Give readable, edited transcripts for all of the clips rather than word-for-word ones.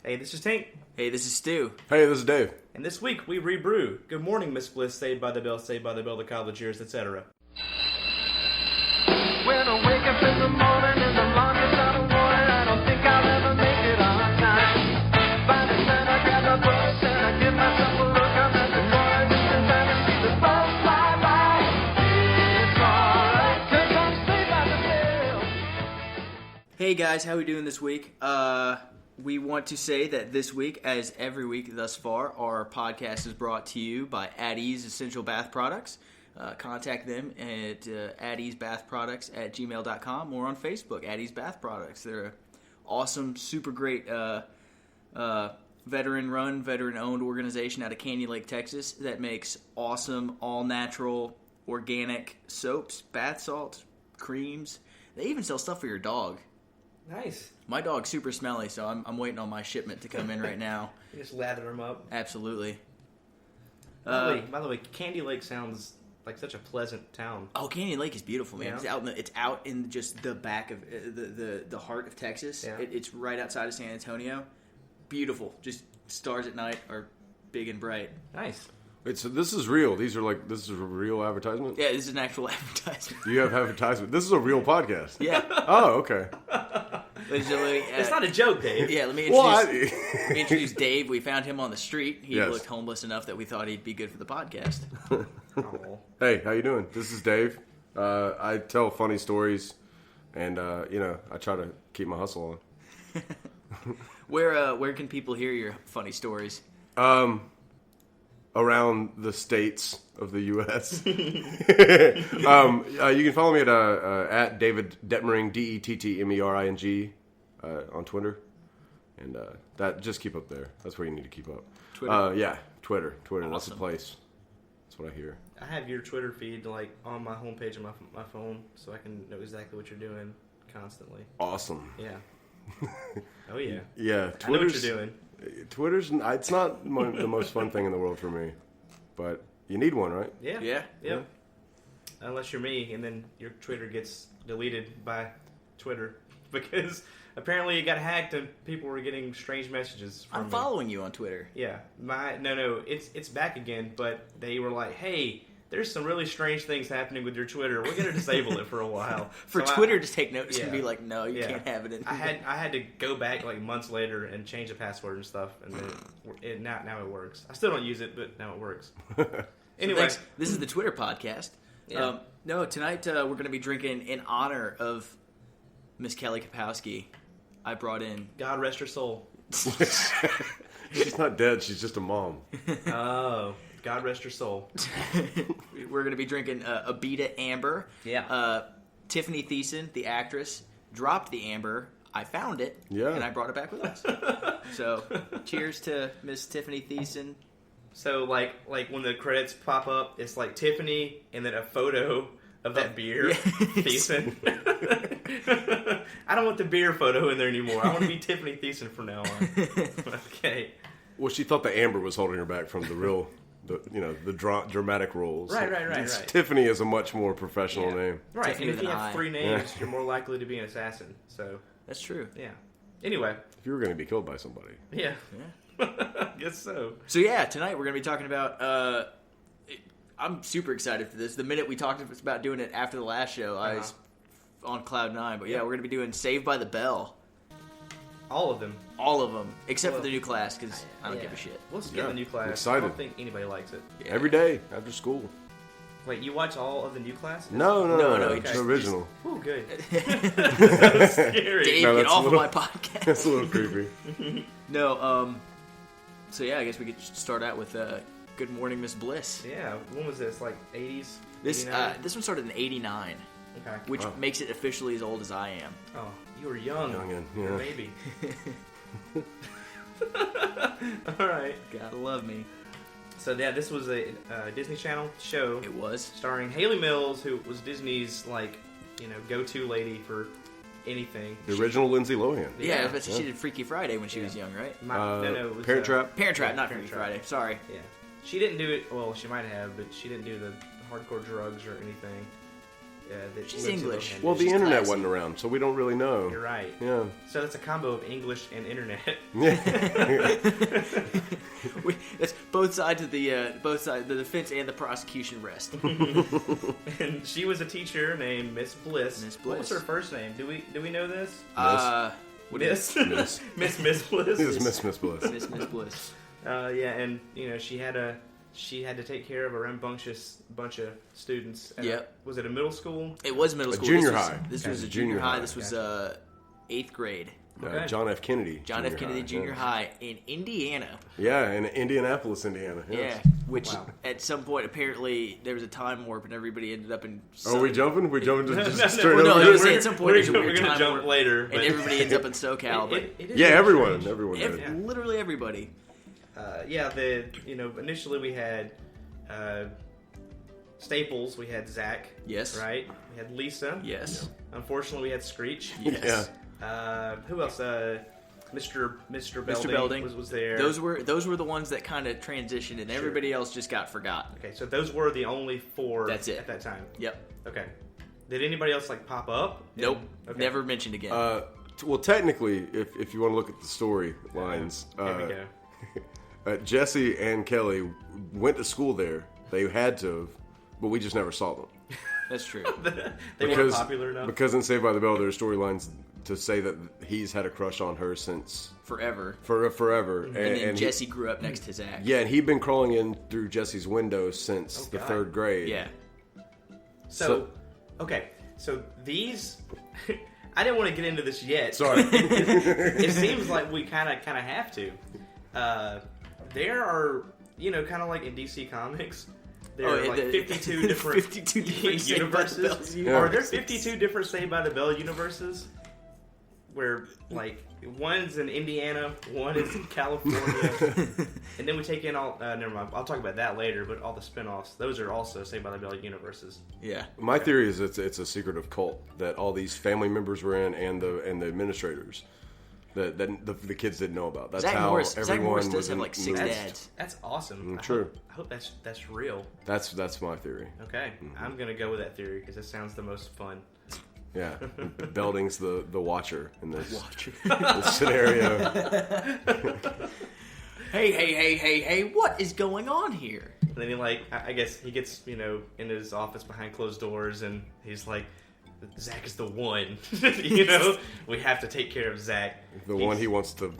Hey, this is Tink. Hey, this is Stu. Hey, this is Dave. And this week we rebrew. Good morning, Miss Bliss, Saved by the Bell, the college years, etc. When I wake up in the morning and the longest out of warning, I don't think I'll ever make it on time. By the time I grab my bus and I give myself a look, I'm at the corner just in time to see the bus fly by. It's alright, 'cause I'm saved by the bell. Hey guys, how we doing this week? We want to say that this week, as every week thus far, our podcast is brought to you by At Ease Essential Bath Products. Contact them at ateasebathproducts@gmail.com or on Facebook, At Ease Bath Products. They're an awesome, super great veteran-run, veteran-owned organization out of Canyon Lake, Texas that makes awesome, all-natural, organic soaps, bath salts, creams. They even sell stuff for your dog. Nice. My dog's super smelly, so I'm waiting on my shipment to come in right now. You just lather them up. Absolutely. By the way, Candy Lake sounds like such a pleasant town. Oh, Canyon Lake is beautiful, man. Yeah. It's out in just the back of the heart of Texas. Yeah. It's right outside of San Antonio. Beautiful. Just stars at night are big and bright. Nice. Wait, so this is real. This is a real advertisement? Yeah, this is an actual advertisement. You have advertisement. This is a real podcast. Yeah. Oh, okay. Ladies and gentlemen, It's not a joke, Dave. Yeah, let me Well, introduce Dave. We found him on the street. He Yes. looked homeless enough that we thought he'd be good for the podcast. Oh. Hey, how you doing? This is Dave. I tell funny stories, and I try to keep my hustle on. Where can people hear your funny stories? Around the states of the U.S. You can follow me at David Dettmering, Dettmering, on Twitter, and that just keep up there. That's where you need to keep up. Twitter? Yeah, Twitter. Awesome. That's the place. That's what I hear. I have your Twitter feed on my homepage on my phone, so I can know exactly what you're doing constantly. Awesome. Yeah. Oh yeah. Yeah, I know what you're doing. Twitter's it's not the most fun thing in the world for me, but you need one, right? Yeah. Yeah. Yep. Unless you're me, and then your Twitter gets deleted by Twitter because apparently it got hacked and people were getting strange messages from I'm me. following you on Twitter. Yeah. It's back again, but they were like, hey, there's some really strange things happening with your Twitter. We're going to disable it for a while. For So Twitter to take notice and yeah. be like, no, you Yeah. can't have it. I had to go back months later and change the password and stuff, and then now it works. I still don't use it, but now it works. Anyway, Thanks. This is the Twitter podcast. Yeah. No, tonight we're going to be drinking in honor of Miss Kelly Kapowski. I brought in. God rest her soul. She's not dead. She's just a mom. Oh, God rest her soul. We're going to be drinking Abita Amber. Yeah. Tiffani Thiessen, the actress, dropped the amber. I found it, Yeah. and I brought it back with us. So, cheers to Miss Tiffani Thiessen. So when the credits pop up, it's like Tiffany and then a photo of that beer, yeah. Thiessen. I don't want the beer photo in there anymore. I want to be Tiffani Thiessen from now on. Okay. Well, she thought the amber was holding her back from the real, dramatic roles. Right. Tiffany is a much more professional name. Right, Tiffany and if you with an have I. 3 names, you're more likely to be an assassin. So, That's true. yeah. Anyway, If you were going to be killed by somebody. yeah. Yeah. Guess so. So yeah, tonight we're going to be talking about. I'm super excited for this. The minute we talked about doing it after the last show, I was on cloud 9. But yeah, we're going to be doing Saved by the Bell. All of them. All of them, except for the new class, because I don't Yeah. give a shit. Let's get Yeah, the new class. excited. I don't think anybody likes it. Yeah. Every day after school. Wait, you watch all of the new classes? No, No, it's just- original. Oh, good. So scary. Dave, No, get that's off a of little- my podcast. That's a little creepy. No, so yeah, I guess we could start out with Good Morning, Miss Bliss. Yeah, when was this? 80s? This 89? this one started in '89, Okay. which Wow. makes it officially as old as I am. Oh, you were young. Youngin', You're a yeah. baby. All right. Gotta love me. So yeah, this was a Disney Channel show It was. starring Haley Mills, who was Disney's go-to lady for anything. The original Lindsay Lohan. Yeah, Yeah. but she did Freaky Friday when she was young, right? No, it was, Parent Trap. Parent Trap, not Parent Freaky Trap. Friday. Sorry. Yeah, she didn't do it. Well, she might have, but she didn't do the hardcore drugs or anything. that She's lives in English. Oakland. Well, the She's internet classy. wasn't around, so we don't really know. You're right. Yeah. So that's a combo of English and internet. That's both sides of the defense and the prosecution rest. And she was a teacher named Miss Bliss. Miss What was Bliss. her first name? Do we know this? Miss Miss Miss Bliss. It was Miss Bliss. Miss Bliss. Yeah, and she had to take care of a rambunctious bunch of students. At Yep. Was it a middle school? It was middle school. junior This was- high. This Okay. was a Junior junior high. high. This was 8th grade. Okay. John F. Kennedy. John F. Kennedy High. Junior Yeah. High in Indiana. Yeah, in Indianapolis, Indiana. Yeah, Yes. which Wow. at some point apparently there was a time warp and everybody ended up in. Oh, we jumping? We jumping No, just no, straight Well, no, over it was here? at some point there's a weird we're gonna time jump warp, later, and but everybody ends up in SoCal. But it is Yeah, really everyone strange. did. literally everybody. Initially we had Staples. We had Zach. Yes. Right. We had Lisa. Yes. Unfortunately, we had Screech. Yes. Yeah. Who else? Mr. Belding, Belding. was there. Those were the ones that kind of transitioned, and everybody else just got forgotten. Okay, so those were the only 4 That's it. at that time. Yep. Okay. Did anybody else pop up? Nope. Okay. Never mentioned again. Well, technically, if you want to look at the story lines, Here we go. Jesse and Kelly went to school there. They had to have, but we just never saw them. That's true. They weren't popular enough. Because in Saved by the Bell, there are storylines to say that he's had a crush on her since Forever. forever. And then he- Jesse grew up next to Zach. Yeah, and he'd been crawling in through Jesse's window since the God. 3rd grade. Yeah. So these, I didn't want to get into this yet. Sorry. It seems like we kind of have to. There are, kind of like in DC Comics, there are like 52 different 52 different Saved by the Bell universes. Yeah. Are there 52 different Saved by the Bell universes? Where, like, one's in Indiana, one is in California, and then we take in all, never mind, I'll talk about that later, but all the spin-offs, those are also Saved by the Bell universes. Yeah. My theory is it's a secretive cult that all these family members were in, and the administrators that the kids didn't know about. That's Zach how Morris everyone does was have in like 6 movies. dads. That's awesome. True. I hope that's real. That's my theory. Okay, I'm gonna go with that theory because it sounds the most fun. Yeah, Belding's the watcher in this, Watcher. this scenario. Hey, what is going on here? And then I guess he gets in his office behind closed doors, and he's like, Zach is the one. We have to take care of Zach. The one he wants to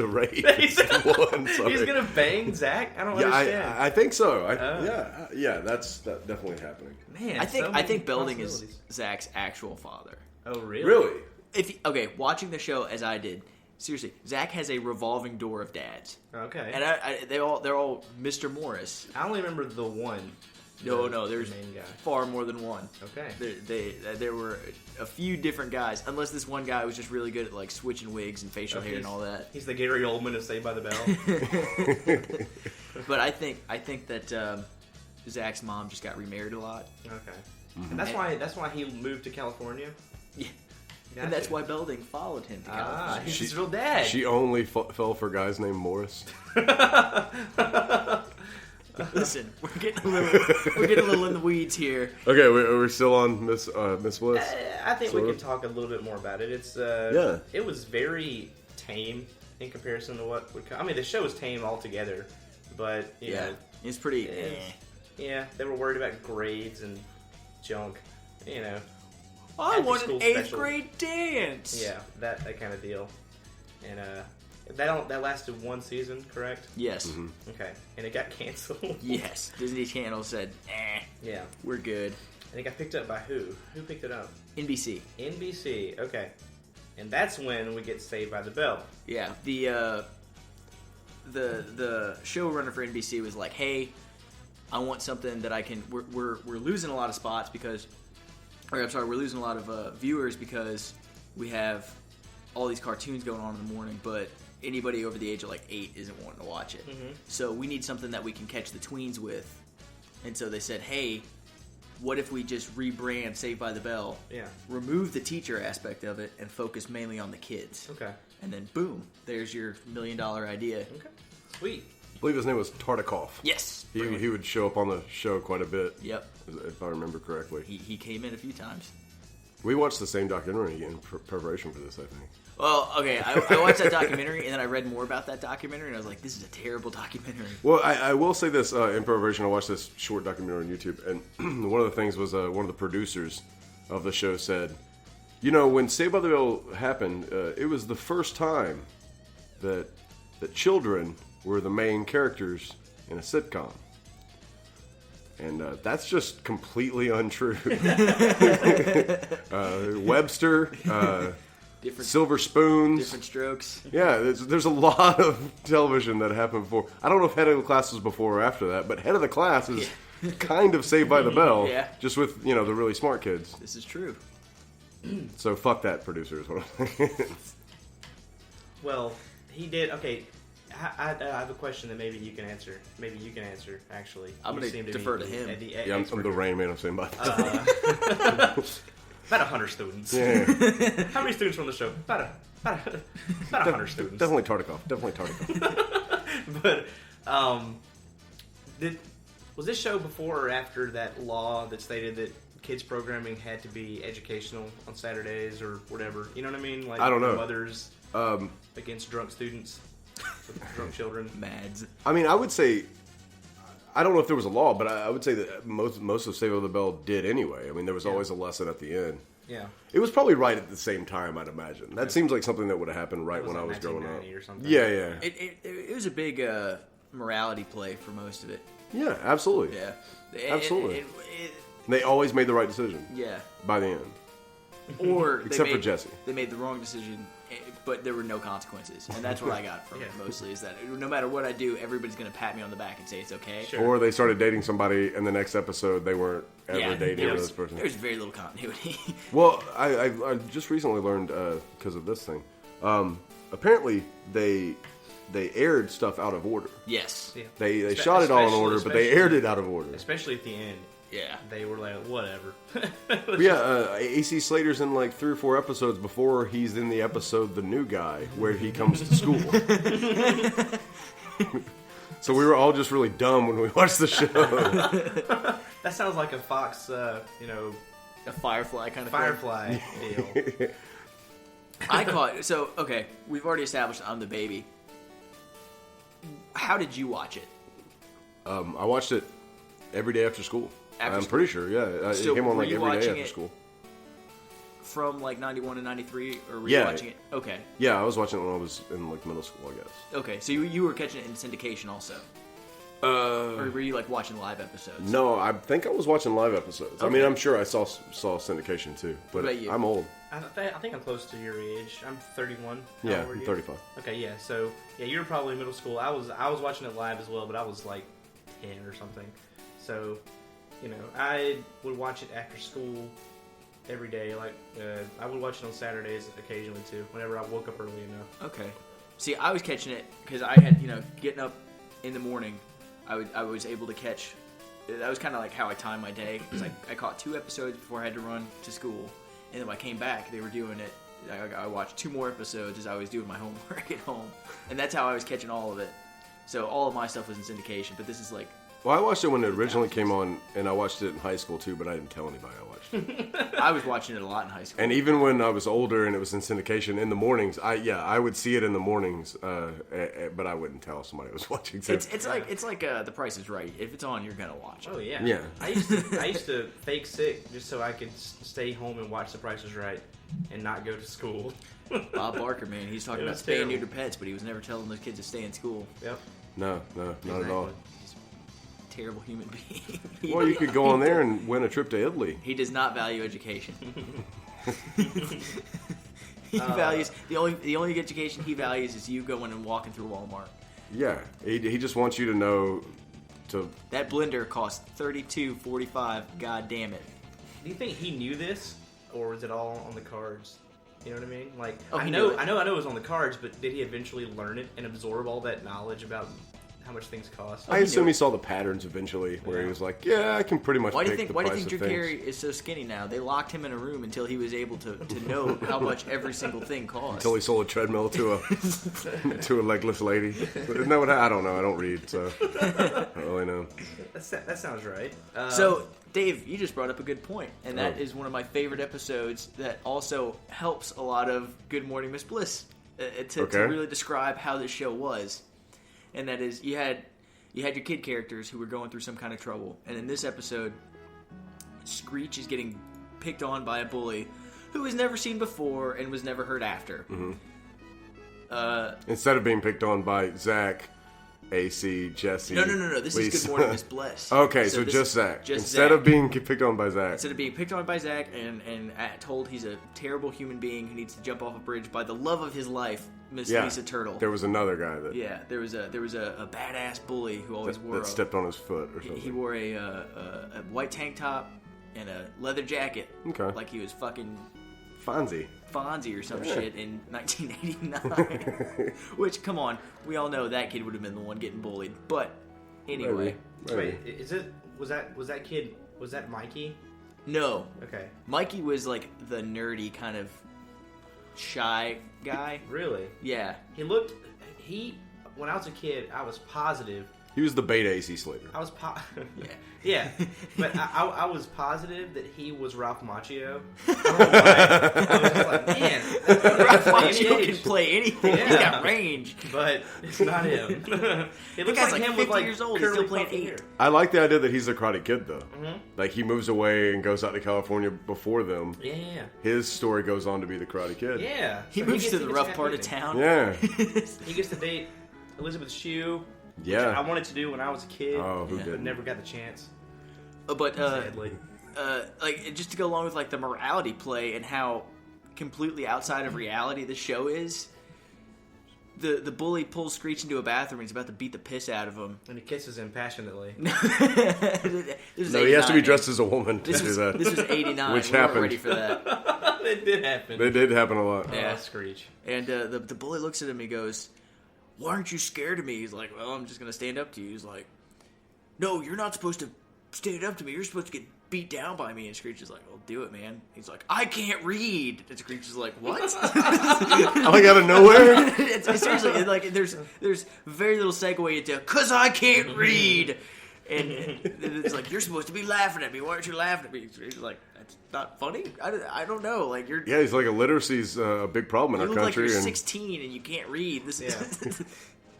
rape. He's, The one, sorry. he's gonna bang Zach. I don't Yeah, understand. I think so. Oh. Yeah, that's definitely happening. Man, I think so many Belding is possibilities. Zach's actual father. Oh, really? Really? Watching the show as I did, seriously, Zach has a revolving door of dads, Okay. and they're all Mr. Morris. I only remember the one. No, the there's main guy. far more than one. Okay. There were a few different guys, unless this one guy was just really good at like switching wigs and facial hair and all that. He's the Gary Oldman of Saved by the Bell. But I think that Zach's mom just got remarried a lot. Okay. And that's why he moved to California. Yeah. Gotcha. And that's why Belding folled him to California. He's his real dad. She only fell for guys named Morris. Listen, we're getting a little in the weeds here. Okay, we're still on Miss Bliss. I think Sort we of. can talk a little bit more about it. It's Yeah. It was very tame in comparison to what would come. I mean, the show was tame altogether, but you know, It's pretty. yeah, they were worried about grades and junk. You know, I want an After-school 8th special. grade dance. yeah, that kind of deal. And that lasted one season, correct? Yes. Okay, and it got canceled. Yes. Disney Channel said, Yeah, we're good. and it got picked up by who? Who picked it up? NBC. NBC. Okay, and that's when we get Saved by the Bell. Yeah. The showrunner for NBC was like, hey, I want something that I can. We're losing a lot of spots because, or I'm sorry, we're losing a lot of viewers because we have all these cartoons going on in the morning, but anybody over the age of like 8 isn't wanting to watch it. So we need something that we can catch the tweens with. And so they said, hey, what if we just rebrand Saved by the Bell? Yeah. Remove the teacher aspect of it and focus mainly on the kids. Okay. And then boom, there's your $1 million idea. Okay. Sweet. believe his name was Tartikoff. Yes. He would show up on the show quite a bit. Yep. If I remember correctly. He came in a few times. We watched the same documentary in preparation for this, I think. Well, okay, I watched that documentary, and then I read more about that documentary, and I was like, this is a terrible documentary. Well, I will say this, in preparation, I watched this short documentary on YouTube, and one of the things was one of the producers of the show said, you know, when Saved by the Bell happened, it was the first time that children were the main characters in a sitcom. And that's just completely untrue. Webster, Silver Spoons, different strokes. Yeah, there's a lot of television that happened before. I don't know if Head of the Class was before or after that, but Head of the Class is kind of Saved by the Bell, Yeah. just with the really smart kids. This is true. So fuck that producer is what I'm saying. Well, he did. Okay, I have a question that maybe you can answer. Maybe you can answer. Actually, I'm You going seem to be defer to him. Yeah, I'm the Rain Man of Saved by the Bell. About 100 students. Yeah. How many students from the show? About 100 students. Definitely Tartikoff. But was this show before or after that law that stated that kids programming had to be educational on Saturdays or whatever? You know what I mean? Like, I don't know. Mothers against drunk students, drunk children. Mads. I mean, I would say, I don't know if there was a law, but I would say that most of Saved by the Bell did anyway. I mean, there was always a lesson at the end. Yeah. It was probably right at the same time, I'd imagine. That seems like something that would have happened right when I was growing up. Or something. Yeah. It was a big morality play for most of it. Yeah, absolutely. Yeah. Absolutely. They always made the right decision. Yeah. By the end. Or Except for Jesse. They made the wrong decision, but there were no consequences. And that's what I got from it mostly, is that no matter what I do, everybody's going to pat me on the back and say it's okay. Sure. Or they started dating somebody, and the next episode they weren't ever dating there this person. There's very little continuity. Well, I just recently learned, because of this thing, apparently they aired stuff out of order. Yes. Yeah. They shot it all in order, but they aired it out of order. Especially at the end. Yeah. They were like, whatever. But yeah, AC Slater's in like 3 or 4 episodes before he's in the episode The New Guy, where he comes to school. So we were all just really dumb when we watched the show. That sounds like a Fox, a Firefly kind of Firefly deal. thing. I caught... So, okay, we've already established I'm the baby. How did you watch it? I watched it every day after school. I'm school? pretty sure, yeah. So it came on were like you every day watching after it school. From like 91 to 93, or were Yeah. you watching it? Okay. Yeah, I was watching it when I was in like middle school, I guess. Okay, so you were catching it in syndication also? Or were you like watching live episodes? No, I think I was watching live episodes. I Okay. mean, I'm sure I saw syndication too, but What about you? I'm old. I think I'm close to your age. I'm 31. How Yeah, old are I'm you? 35. Okay, yeah. So yeah, you're probably middle school. I was watching it live as well, but I was like 10 or something. So, I would watch it after school every day. Like I would watch it on Saturdays occasionally too, whenever I woke up early enough. Okay. See, I was catching it because I had, getting up in the morning, I was able to catch. That was kind of like how I timed my day. It was like I caught 2 episodes before I had to run to school, and then when I came back, they were doing it. I watched 2 more episodes as I was doing my homework at home, and that's how I was catching all of it. So all of my stuff was in syndication, but this is like... Well, I watched it when it originally came on, and I watched it in high school too, but I didn't tell anybody I watched it. I was watching it a lot in high school. And even when I was older and it was in syndication in the mornings, I would see it in the mornings, but I wouldn't tell somebody I was watching. So. It's like The Price is Right. If it's on, you're gonna watch it. Oh yeah. Yeah. I used to fake sick just so I could stay home and watch The Price is Right and not go to school. Bob Barker, man, he's talking It about was spay and terrible. neuter pets, but he was never telling those kids to stay in school. Yep. No, not at all. He's a terrible human being. Well, you could go on there and win a trip to Italy. He does not value education. He values the only education he values is you going and walking through Walmart. Yeah, he just wants you to know to. That blender cost $32.45. God damn it! Do you think he knew this, or was it all on the cards? You know what I mean? Like, Oh, I he know knew it. it was on the cards, but did he eventually learn it and absorb all that knowledge about how much things cost. I assume he saw the patterns eventually, where he was like, "Yeah, I can pretty much." Why do you pick think? the Why do you price think of Drew things." Carey is so skinny now? They locked him in a room until he was able to know how much every single thing cost. Until he sold a treadmill to a legless lady. Isn't that what I don't know? I don't read, so I don't really know. That sounds right. So, Dave, you just brought up a good point, and that Oh. is one of my favorite episodes that also helps a lot of Good Morning Miss Bliss to really describe how this show was. And that is, you had your kid characters who were going through some kind of trouble, and in this episode, Screech is getting picked on by a bully who was never seen before and was never heard after. Instead of being picked on by Zach, AC, Jesse. No. This is Lisa. Good Morning Miss Bliss. Okay, so this just is Zach. just Instead Zach. of being picked on by Zach. Instead of being picked on by Zach and told he's a terrible human being who needs to jump off a bridge by the love of his life, Miss Lisa Turtle. There was another guy that There was a badass bully who always wore that stepped on his foot or something. he wore a white tank top and a leather jacket, Okay. like he was fucking Fonzie. Fonzie or some shit in 1989. Which, come on, we all know that kid would have been the one getting bullied. But anyway, Maybe. Wait, was that kid? Was that Mikey? no, Okay, Mikey was like the nerdy kind of shy guy. really? Yeah. When I was a kid, I was positive. He was the beta AC Slater. I was Yeah. yeah, but I was positive that he was Ralph Macchio. I don't know why. I was just like, man, Ralph Ralph Macchio can play anything. He's Yeah. got range. but it's not him. It looks guy's like like him 50 with like years old, he's curly still playing puffy 8. hair. I like the idea that he's a Karate Kid, though. Like, he moves away and goes out to California before them. Yeah, His story goes on to be the Karate Kid. yeah. He So moves gets- to he the gets rough part of everything. town. Yeah. He gets to date Elizabeth Shue. Which I Yeah. wanted to do when I was a kid. Oh, who Yeah. but didn't? never got the chance. But Sadly. like just to go along with like the morality play and how completely outside of reality the show is. The bully pulls Screech into a bathroom and he's about to beat the piss out of him. And he kisses him passionately. This is No, he has to be 89. dressed as a woman to This do was, that. this was 89. Which we weren't happened. ready for that. It did happen. They did happen a lot. Yeah. Screech. And the bully looks at him and he goes, "Why aren't you scared of me?" He's like, "Well, I'm just going to stand up to you." He's like, "No, you're not supposed to stand up to me. You're supposed to get beat down by me." And Screech is like, "Well, do it, man." He's like, "I can't read." And Screech is like, "What?" Like, out of nowhere? It's seriously, like, there's very little segue into, "'Cause I can't read." And it's like, "You're supposed to be laughing at me. Why aren't you laughing at me?" Screech is like, "That's not funny. I don't know. Like, you're... Yeah, he's like, literacy's a big problem in You our look like country. you're and 16 and you can't read. This is Yeah.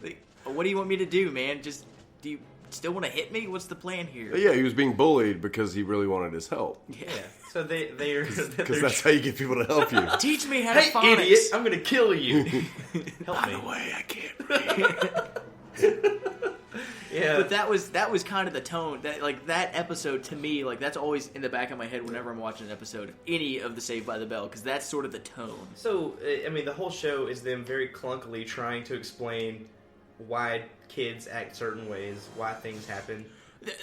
like, what do you want me to do, man? Just do you still want to hit me? What's the plan here? yeah, he was being bullied because he really wanted his help. Yeah. Yeah. So they're Because that's how you get people to help you. Teach me how to Hey, phonics. idiot! I'm gonna kill you. Help By me. the way, I can't read. Yeah. But that was kind of the tone. That episode to me, like, that's always in the back of my head whenever I'm watching an episode of any of the Saved by the Bell, because that's sort of the tone. So, I mean, the whole show is them very clunkily trying to explain why kids act certain ways, why things happen.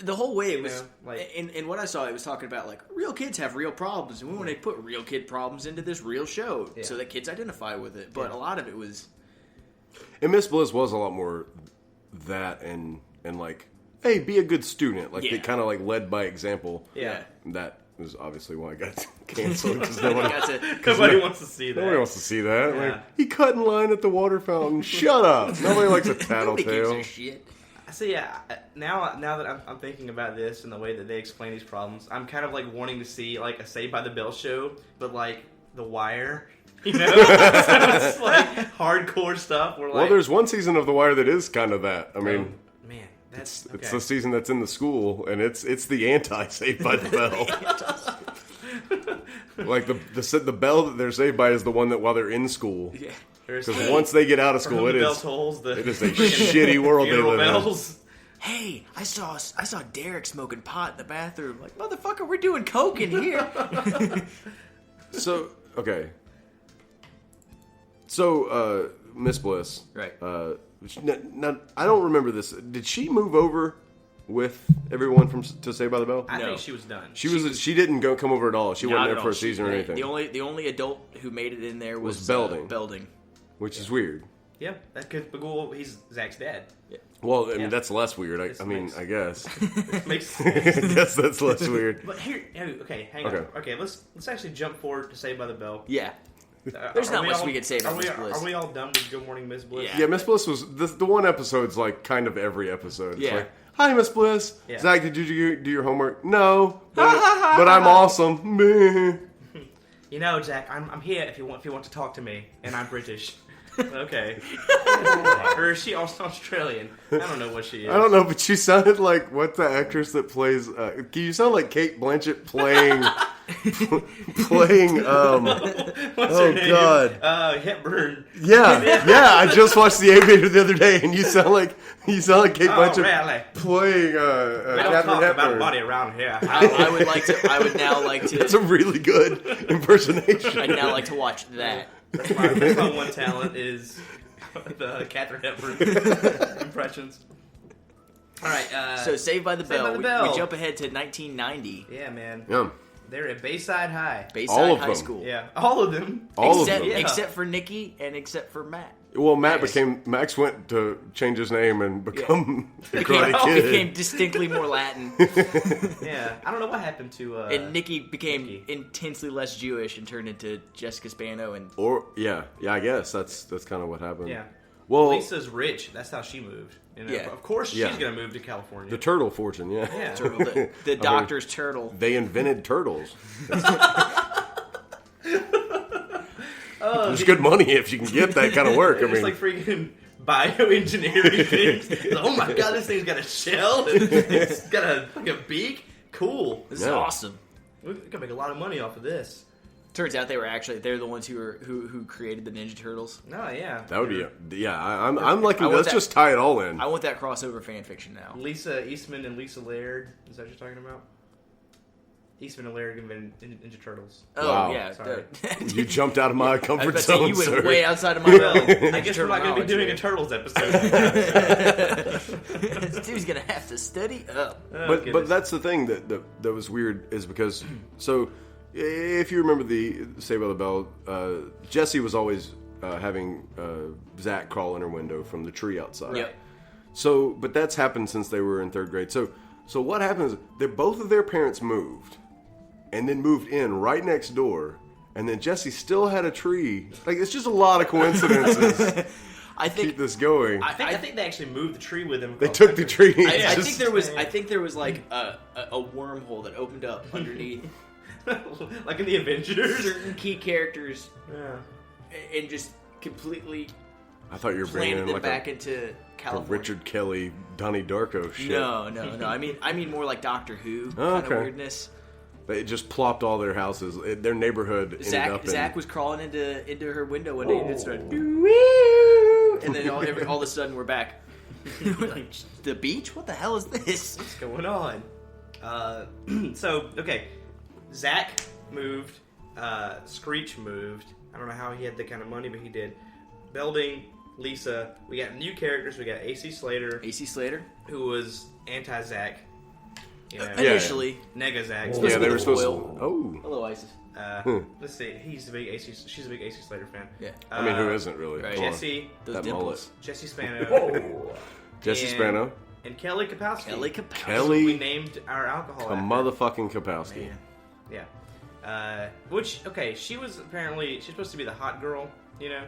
The whole way it You was, know, like- in what I saw, it was talking about, like, real kids have real problems, and we want to put real kid problems into this real show Yeah. so that kids identify with it. But Yeah. a lot of it was, And Miss Bliss was a lot more that and like, hey, be a good student. Like, they Yeah. kind of like led by example. Yeah. That is obviously why I got canceled. Because nobody, got to, Nobody wants to see that. nobody wants to see that. Yeah. Like, he cut in line at the water fountain. Shut up. Nobody likes a nobody gives tattletale. a shit. So yeah, now that I'm thinking about this and the way that they explain these problems, I'm kind of like wanting to see like a Saved by the Bell show, but like The Wire, you know, so it's like hardcore stuff. Where like, Well, there's one season of The Wire that is kind of that. I mean, man, that's it's okay. the season that's in the school, and it's the anti-Saved by the Bell. Like the bell that they're saved by is the one that while they're in school. Yeah. Because once they get out of For school, whom it the bell is tolls, the a shitty world they funeral live in. bells. Hey, I saw Derek smoking pot in the bathroom. Like, motherfucker, we're doing coke in here. So okay. So Miss Bliss, Right. Now, I don't remember this. Did she move over with everyone to Saved by the Bell? I No. think she was done. She didn't come over at all. She Not wasn't at there for all. a season or anything, The only adult who made it in there was Belding. Belding. which is weird. Yeah, that could Bagul. He's Zach's dad. Well, I mean, Yeah. that's less weird. This I mean, makes- I guess. Makes sense. I guess that's less weird. But here, okay, hang Okay. on. Okay, let's actually jump forward to Saved by the Bell. Yeah. There's Are not we much all- we could say about are we, Miss Bliss. Are we all done with Good Morning, Miss Bliss? Yeah. Yeah, Miss Bliss was the one episode's like kind of every episode. It's Yeah. like, hi, Miss Bliss. Yeah. Zach, did you do your homework? No, but I'm awesome. Meh. You know, Jack, I'm here if you want to talk to me, and I'm British. Okay. Or is she also Australian? I don't know what she is. I don't know, but you sounded like what's the actress that plays? You sound like Kate Blanchett playing. What's Oh, her name? God. Hepburn. Yeah. I just watched The Aviator the other day, and you sound like Kate Oh, Blanchett really? playing We don't Catherine talk about Hepburn. money around here. I would now like That's to. a really good impersonation. I'd now like to watch that. That's my one talent is the Catherine Hepburn impressions. All right. So Saved by the Saved Bell. by the Bell. We jump ahead to 1990. Yeah, man. Yeah. They're at Bayside High. Bayside All of High them. School. Yeah, all of them. All except, of them. Yeah. except for Nikki and except for Matt. Well, Max. Max went to change his name and become the Karate Became- Kid. Became distinctly more Latin. Yeah, I don't know what happened to. And Nikki became Nikki. intensely less Jewish and turned into Jessica Spano. And Or I guess that's kind of what happened. Yeah. Well, Lisa's rich. That's how she moved. You know? Yeah. Of course, she's Yeah. gonna move to California. the turtle fortune. Yeah. yeah. turtle, the doctor's turtle. They invented turtles. There's good money if you can get that kind of work. I It's mean, like freaking bioengineering things. Oh my god, this thing's got a shell. It's got a beak. Cool. This is Yeah. awesome. We can make a lot of money off of this. Turns out they're the ones who created the Ninja Turtles. No, yeah. that would be I'm liking. I want Let's that- just tie it all in. I want that crossover fan fiction now. Lisa Eastman and Lisa Laird. Is that what you're talking about? Eastman and Laird invented Ninja Turtles. Oh Wow. yeah, Sorry. You jumped out of my I was comfort about to say, zone, you went sir. way outside of my Well, realm. I guess we're not going to be doing a Turtles episode. Stu's gonna have to study up. But that's the thing that was weird is because so if you remember the Saved by the Bell, Jessie was always having Zach crawl in her window from the tree outside. Yep. So, but that's happened since they were in third grade. So what happens? Both of their parents moved, and then moved in right next door, and then Jessie still had a tree. Like it's just a lot of coincidences. I Keep think this going. I think they actually moved the tree with them. They took the tree. I It's think just- there was like a wormhole that opened up underneath like in the Avengers. certain key characters Yeah. and just completely I thought you were bringing planted in them like back a into California. Richard Kelly, Donnie Darko shit. No. I mean more like Doctor Who kind Okay. of weirdness. They just plopped all their houses. Their neighborhood ended up in... Zach was crawling into her window one day and it started, and then all of a sudden we're back. We're like, the beach? What the hell is this? What's going on? So, okay. Zach moved. Screech moved. I don't know how he had that kind of money, but he did. Belding, Lisa. We got new characters. We got AC Slater, AC Slater who was anti-Zach. You know, Yeah. initially. Nega Zach. Yeah, they be were the supposed foil. to... Oh. Hello, Isis. Let's see. She's a big AC Slater fan. Yeah. I mean, who isn't really? right. Come on. Jesse, Those That dimples. Jesse Spano, Jesse and- Spano. and Kelly Kapowski. Kelly Kapowski. Kelly- We named our alcohol A after. motherfucking Kapowski. Man. Yeah. Which, okay, she's supposed to be the hot girl, you know?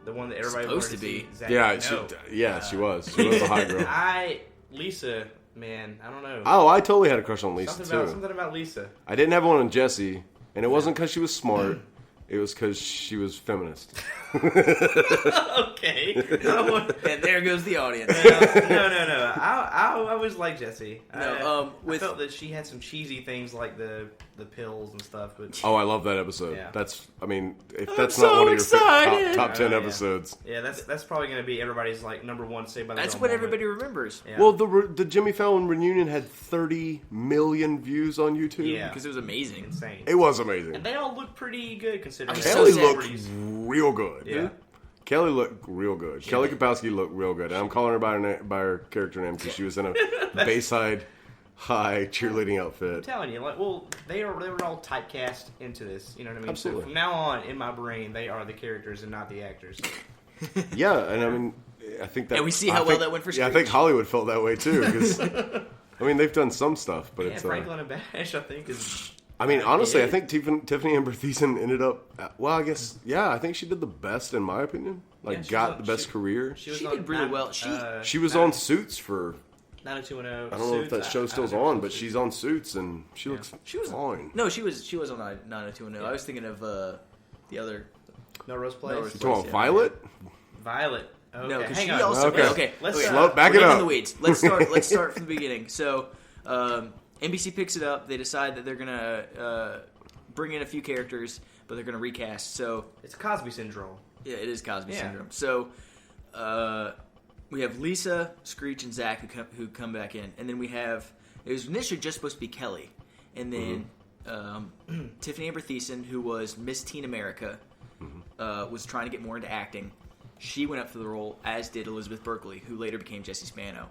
The one that everybody Supposed wanted to be. see. Zach, Yeah, no. she was. She was a hot girl. Lisa, man, I don't know. Oh, I totally had a crush on Lisa, too. Something about Lisa. I didn't have one on Jessie, and it wasn't because she was smart. It was because she was feminist. Okay. I don't want- And there goes the audience. no. I always liked Jessie. No, I felt that she had some cheesy things like the pills and stuff, but Oh, I love that episode. Yeah. If that's so not one of your excited. top 10 Oh, yeah. episodes. yeah, that's probably gonna be everybody's like number one Saved by the That's Bell what moment. everybody remembers. Yeah. Well, the Jimmy Fallon reunion had 30 million views on YouTube. Yeah. Because it was amazing. Insane. It was amazing. And they all look pretty good considering. I'm they're so Kelly sad. looked celebrities. real good. Yeah. Kelly looked real good. Kelly Kapowski looked real good. And I'm calling her by her character name because she was in a Bayside High cheerleading I'm outfit. telling you, like, well, they were all typecast into this. You know what I mean? Absolutely. So from now on, in my brain, they are the characters and not the actors. Yeah, and I mean, I think that... And we see how well that went for Yeah, I Screech. think Hollywood felt that way, too, because, I mean, they've done some stuff, but Yeah, it's... Franklin and Bash, I think, is... I mean, honestly, Yeah. I think Tiffani Amber Thiessen ended up... Well, I guess, yeah, I think she did the best, in my opinion. Like, Yeah, she got was the on- best career. She did really well. She was on Suits for... 90210. I don't know if that show's still on, but she's on Suits, and she looks fine. No, she was on 90210. I was thinking of the other. Melrose Place. Melrose You talking about yeah. Violet? Violet. Okay, No, because hang she on. also Okay. Let's Slow- back we're it getting up. in the weeds. Let's start from the beginning. So, NBC picks it up. They decide that they're gonna bring in a few characters, but they're gonna recast. So It's Cosby Syndrome. yeah, it is Cosby Yeah. Syndrome. So we have Lisa, Screech, and Zach who come back in, and then we have it was initially just supposed to be Kelly, and then Tiffani Amber Thiessen, who was Miss Teen America, was trying to get more into acting. She went up for the role, as did Elizabeth Berkley, who later became Jessie Spano.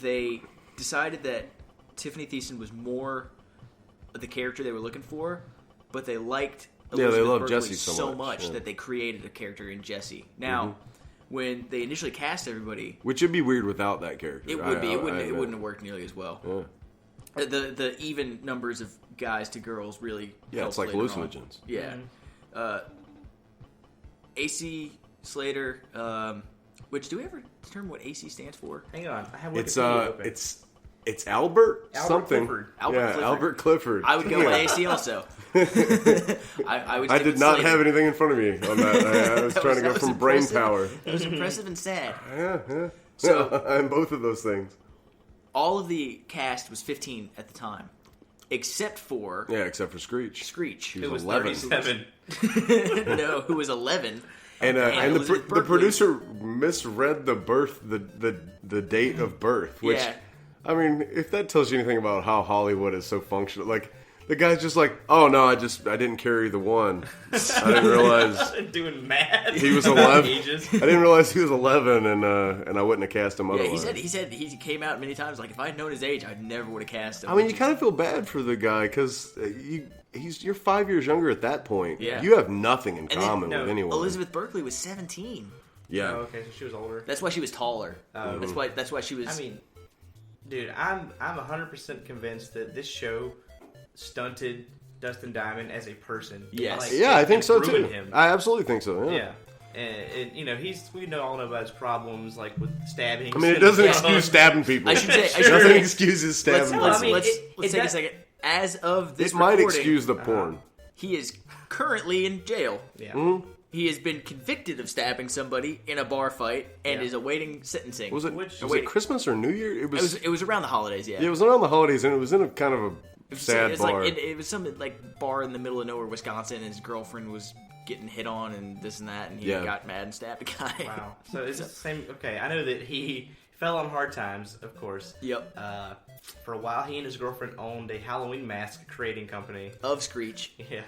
They decided that Tiffani Thiessen was more the character they were looking for, but they liked Elizabeth love Berkley Jessie so much, yeah. that they created a character in Jessie. Now, when they initially cast everybody, Which would be weird without that character. it would be it wouldn't have worked nearly as well. Yeah. The even numbers of guys to girls really Yeah, helped it's like later on. hallucinogens. Yeah. AC Slater, which do we ever determine what AC stands for? Hang on. I have It's Wikipedia open. it's Albert something. Clifford. Albert Clifford. I would go with AC also. I would I stick did with not Slater. have anything in front of me on that. I was trying to go that was from brain impressive. power. That was impressive and sad. Yeah. So- I'm both of those things. All of the cast was 15 at the time, except for Yeah, except for Screech. Screech. He It was 11. 37. No, who was 11. And Elizabeth the Berkley. producer misread the date of birth, which Yeah. I mean, if that tells you anything about how Hollywood is so functional, like the guy's just like, oh no, I didn't carry the one. I didn't realize Doing math. he was 11. Ages. I didn't realize he was 11, and I wouldn't have cast him Yeah, otherwise. he said he came out many times like if I had known his age, I never would have cast him. I mean, you kind of feel bad for the guy because you're 5 years younger at that point. Yeah. You have nothing in then, common no, with anyone. Elizabeth Berkley was 17. Yeah. Oh, okay, so she was older. That's why she was taller. That's why she was. I mean, dude, I'm 100% convinced that this show stunted Dustin Diamond as a person. Yes. Yeah, I think it so too. ruined him. I absolutely think so. Yeah. And we all know about his problems, like with stabbing. I mean, it doesn't excuse stabbing people. I should say. Nothing excuses stabbing Let's, people. let's, I mean, let's take a second. As of this It might recording, excuse the porn. he is currently in jail. Yeah. Mm-hmm. He has been convicted of stabbing somebody in a bar fight and Yeah. is awaiting sentencing. Was it awaiting- Christmas or New Year? It was around the holidays. Yeah. It was around the holidays, and it was in a kind of a sad It's bar. like it was some like bar in the middle of nowhere, Wisconsin, and his girlfriend was getting hit on and this and that, and he Yeah. got mad and stabbed a guy. Wow. So it's the same. Okay, I know that he fell on hard times, of course. Yep. For a while, he and his girlfriend owned a Halloween mask creating company. Of Screech. Yeah.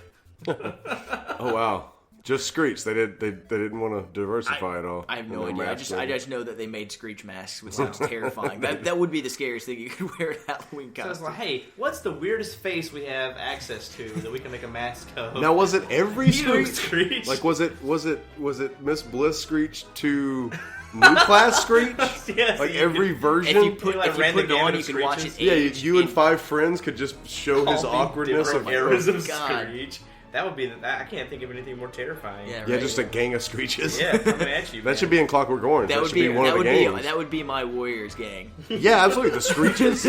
Oh wow! Just Screech. They didn't want to diversify at all. I have in no their idea. mask I thing. just know that they made Screech masks, which sounds terrifying. That would be the scariest thing you could wear at Halloween So it's costume. like, hey, what's the weirdest face we have access to that we can make a mask of? Now, was it every You, Screech? Screech. Like, was it Miss Bliss Screech to New Class Screech? Yes, Like you every could- version? If you put like, ran the it on, gamut you of can watch it. Screeches? Yeah, age you and in- 5 friends could just show his all the awkwardness different of eras of God. Screech. That would be. I can't think of anything more terrifying. Yeah, Yeah, right. just a gang of Screeches. Yeah, coming at you. That should be in Clockwork Orange. That would should be one that of would the be games. that would be my Warriors gang. Yeah, absolutely. The Screeches.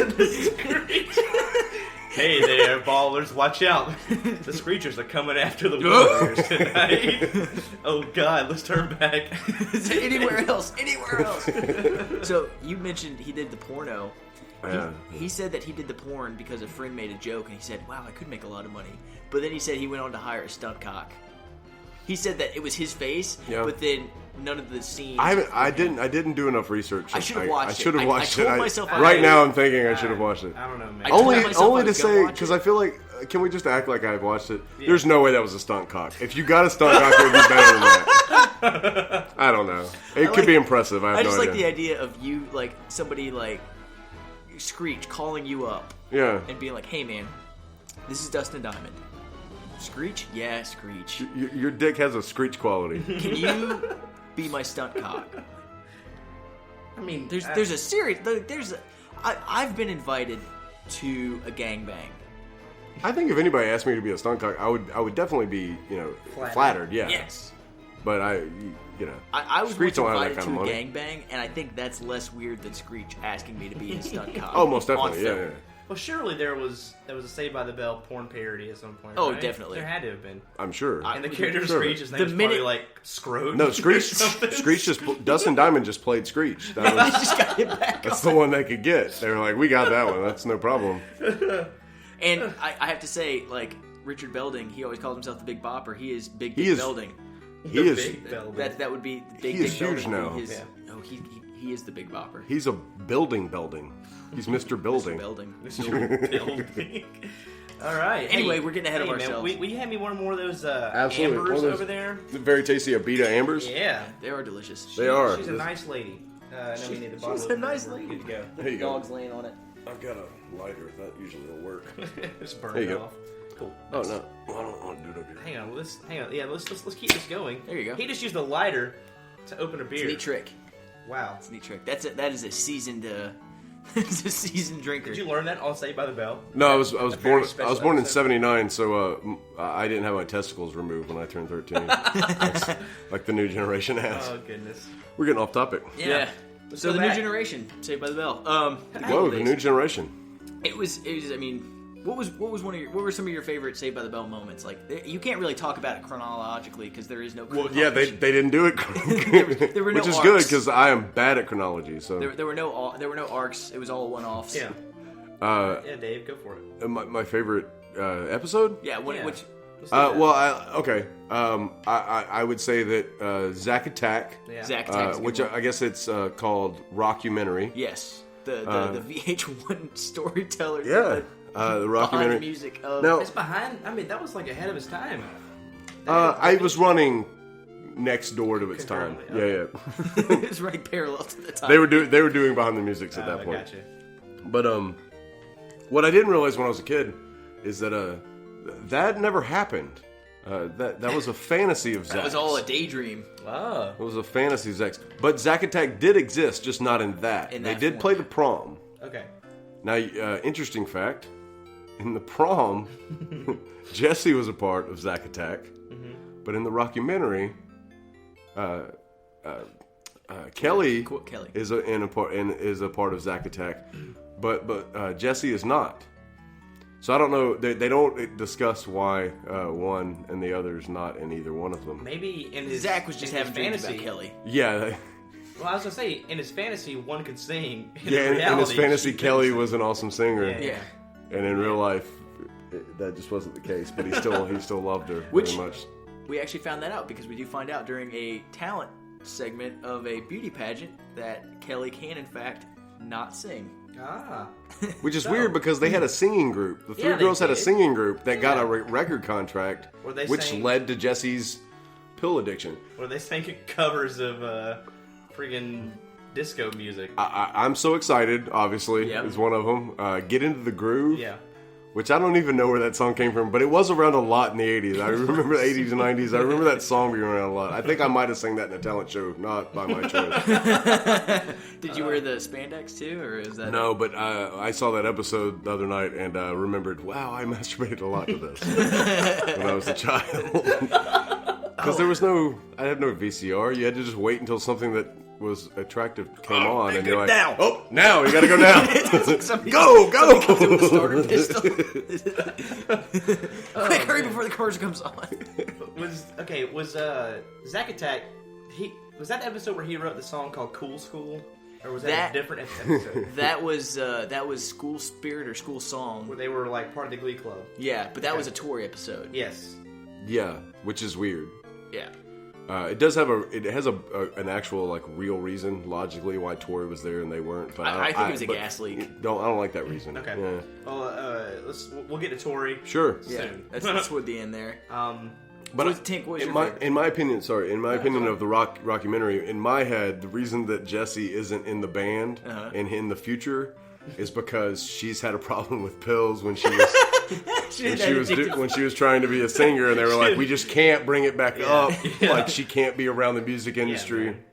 Hey there, ballers! Watch out! The Screechers are coming after the Warriors tonight. Oh God, let's turn back. Anywhere else? So you mentioned he did the porno. Yeah. He said that he did the porn because a friend made a joke, and he said, "Wow, I could make a lot of money." But then he said he went on to hire a stunt cock. He said that it was his face, Yeah. but then none of the scenes. I didn't do enough research. I should have watched I it. should have watched I it. told myself I right would. now, I'm thinking I should have watched it. I don't know, man. I told Only myself I to was gonna say watch because it. I feel like can we just act like I watched it? There's no way that was a stunt cock. If you got a stunt cock, it would be better than that. I don't know. It could be impressive. I have I just no like the idea. idea of you, like somebody like Screech calling you up Yeah. and being like, "Hey, man, this is Dustin Diamond." Screech? Yeah, Screech. Your dick has a Screech quality. Can you be my stunt cock. I mean, There's a serious. I've been invited to a gangbang. I think if anybody asked me to be a stunt cock, I would definitely be, flattered. Yeah. Yes. But I was Screech once don't have that invited kind to of a money. gangbang, and I think that's less weird than Screech asking me to be his stunt cock. Oh, most on definitely. Yeah, film. yeah. Well, surely there was a Saved by the Bell porn parody at some point. Oh, right? definitely. There had to have been. I'm sure. And the character of Sure. Screech's name The was minute- probably like Scrooge. No, or Screech. something. Screech Dustin Diamond just played Screech. That was, Just got hit back. that's the one they could get. They were like, we got that one. That's no problem. And I have to say, like Richard Belding, he always called himself the Big Bopper. He is Big He Dick is- Belding. He The is. Big Bell. That would be Big He Dick is huge Belding. now. His, Yeah. Oh, he is the Big Bopper. He's a building. He's Mr. Building. Belding. Building. All right. Anyway, we're getting ahead of man, ourselves. will you hand me one more of those Absolutely. One ambers of those- over there? Very tasty Abita Ambers. Yeah. They are delicious. They are. She's a nice lady. No, we need the bottle She's a opener. nice We're lady. Good to go. There you go. Dog's laying on it. I've got a lighter. That usually will work. Just burn There it you go. off. Cool. Oh no, well, I don't want to do it over here. Hang on. Yeah, let's keep this going. There you go. He just used a lighter to open a It's beer. a neat trick. Wow. It's a neat trick. That is a seasoned it's a seasoned drinker. Did you learn that on Saved by the Bell? No, I was very born. I special was born in episode. '79, so I didn't have my testicles removed when I turned 13, like the new generation has. Oh goodness. We're getting off topic. Yeah. Let's So go the back. new generation, Saved by the Bell. Whoa, the new generation. It was. I mean, what were some of your favorite Saved by the Bell moments? Like, you can't really talk about it chronologically because there is no. Well, yeah, they didn't do it, there were no which is arcs. good because I am bad at chronology. So There were no arcs. It was all one-offs. Yeah. uh, Yeah, Dave, go for it. my favorite episode. Yeah. Yeah. Which Let's do that. Well, okay. I would say that Zack Attack, Yeah. Zach Attack's a good which one. I guess it's called Rockumentary. Yes. The VH1 storyteller. Yeah, the Behind the Rockumentary. music of. Now, It's behind. I mean, that was like ahead of his time. I was running next door to its time. Concurrently, Yeah, yeah. it was running parallel to the time. They were doing behind the music at that I point. gotcha. But what I didn't realize when I was a kid is that that never happened. That was a fantasy of Zack's. That was all a daydream. Oh. It was a fantasy of Zack's. But Zack Attack did exist, just not in that. In they that did form, play yeah. the prom. Okay. Now, interesting fact: in the prom, Jesse was a part of Zack Attack, but in the rockumentary, Kelly Kelly. is a part of Zack Attack, but Jesse is not. So I don't know. They don't discuss why one and the other's not in either one of them. Maybe in his Zach was just in his having dreams fantasy. about Kelly. Yeah, Well, I was gonna say in his fantasy, one could sing. in his reality, fantasy, she Kelly couldn't was an awesome singer, Yeah. and in real life, that just wasn't the case. But he still loved her Which- very much. We actually found that out because we do find out during a talent segment of a beauty pageant that Kelly can, in fact, not sing. sing. Ah. Which is So- weird because they had a singing group. The three Yeah, they girls had a did. singing group that got a Yeah. record contract, Where they which sang- led to Jesse's pill addiction. Or they sang covers of friggin' disco music. I'm so excited, obviously, Yep. is one of them. Get Into the Groove, Yeah. which I don't even know where that song came from, but it was around a lot in the 80s. I remember the 80s and 90s. I remember that song being around a lot. I think I might have sang that in a talent show, not by my choice. Did you wear the spandex too, or is that No, but I saw that episode the other night and remembered, wow, I masturbated a lot to this when I was a child. Because I had no VCR. You had to just wait until something that was attractive came on, and you're like, now. oh, now you gotta go now. Somebody- go! with a starter pistol? Quick, hurry before the commercial comes on. Was Zack Attack? Was that the episode where he wrote the song called "Cool School," or was that That- a different episode That was School Spirit or School Song. where they were like part of the Glee Club? Yeah, but that was a Tory episode. Yes. Yeah, which is weird. Yeah. It has an actual like real reason logically why Tori was there and they weren't. But I think it was a but gas leak. I don't like that reason. Okay. Yeah. Well, we'll get to Tori. Sure. Yeah, Soon. that's toward the end there. But Tink, what was in your my favorite? in my opinion of the rockumentary, in my head, the reason that Jessie isn't in the band Uh-huh. and in the future is because she's had a problem with pills when she was when she was trying to be a singer, and they were like, we just can't bring it back up. Yeah. Like, she can't be around the music industry. man.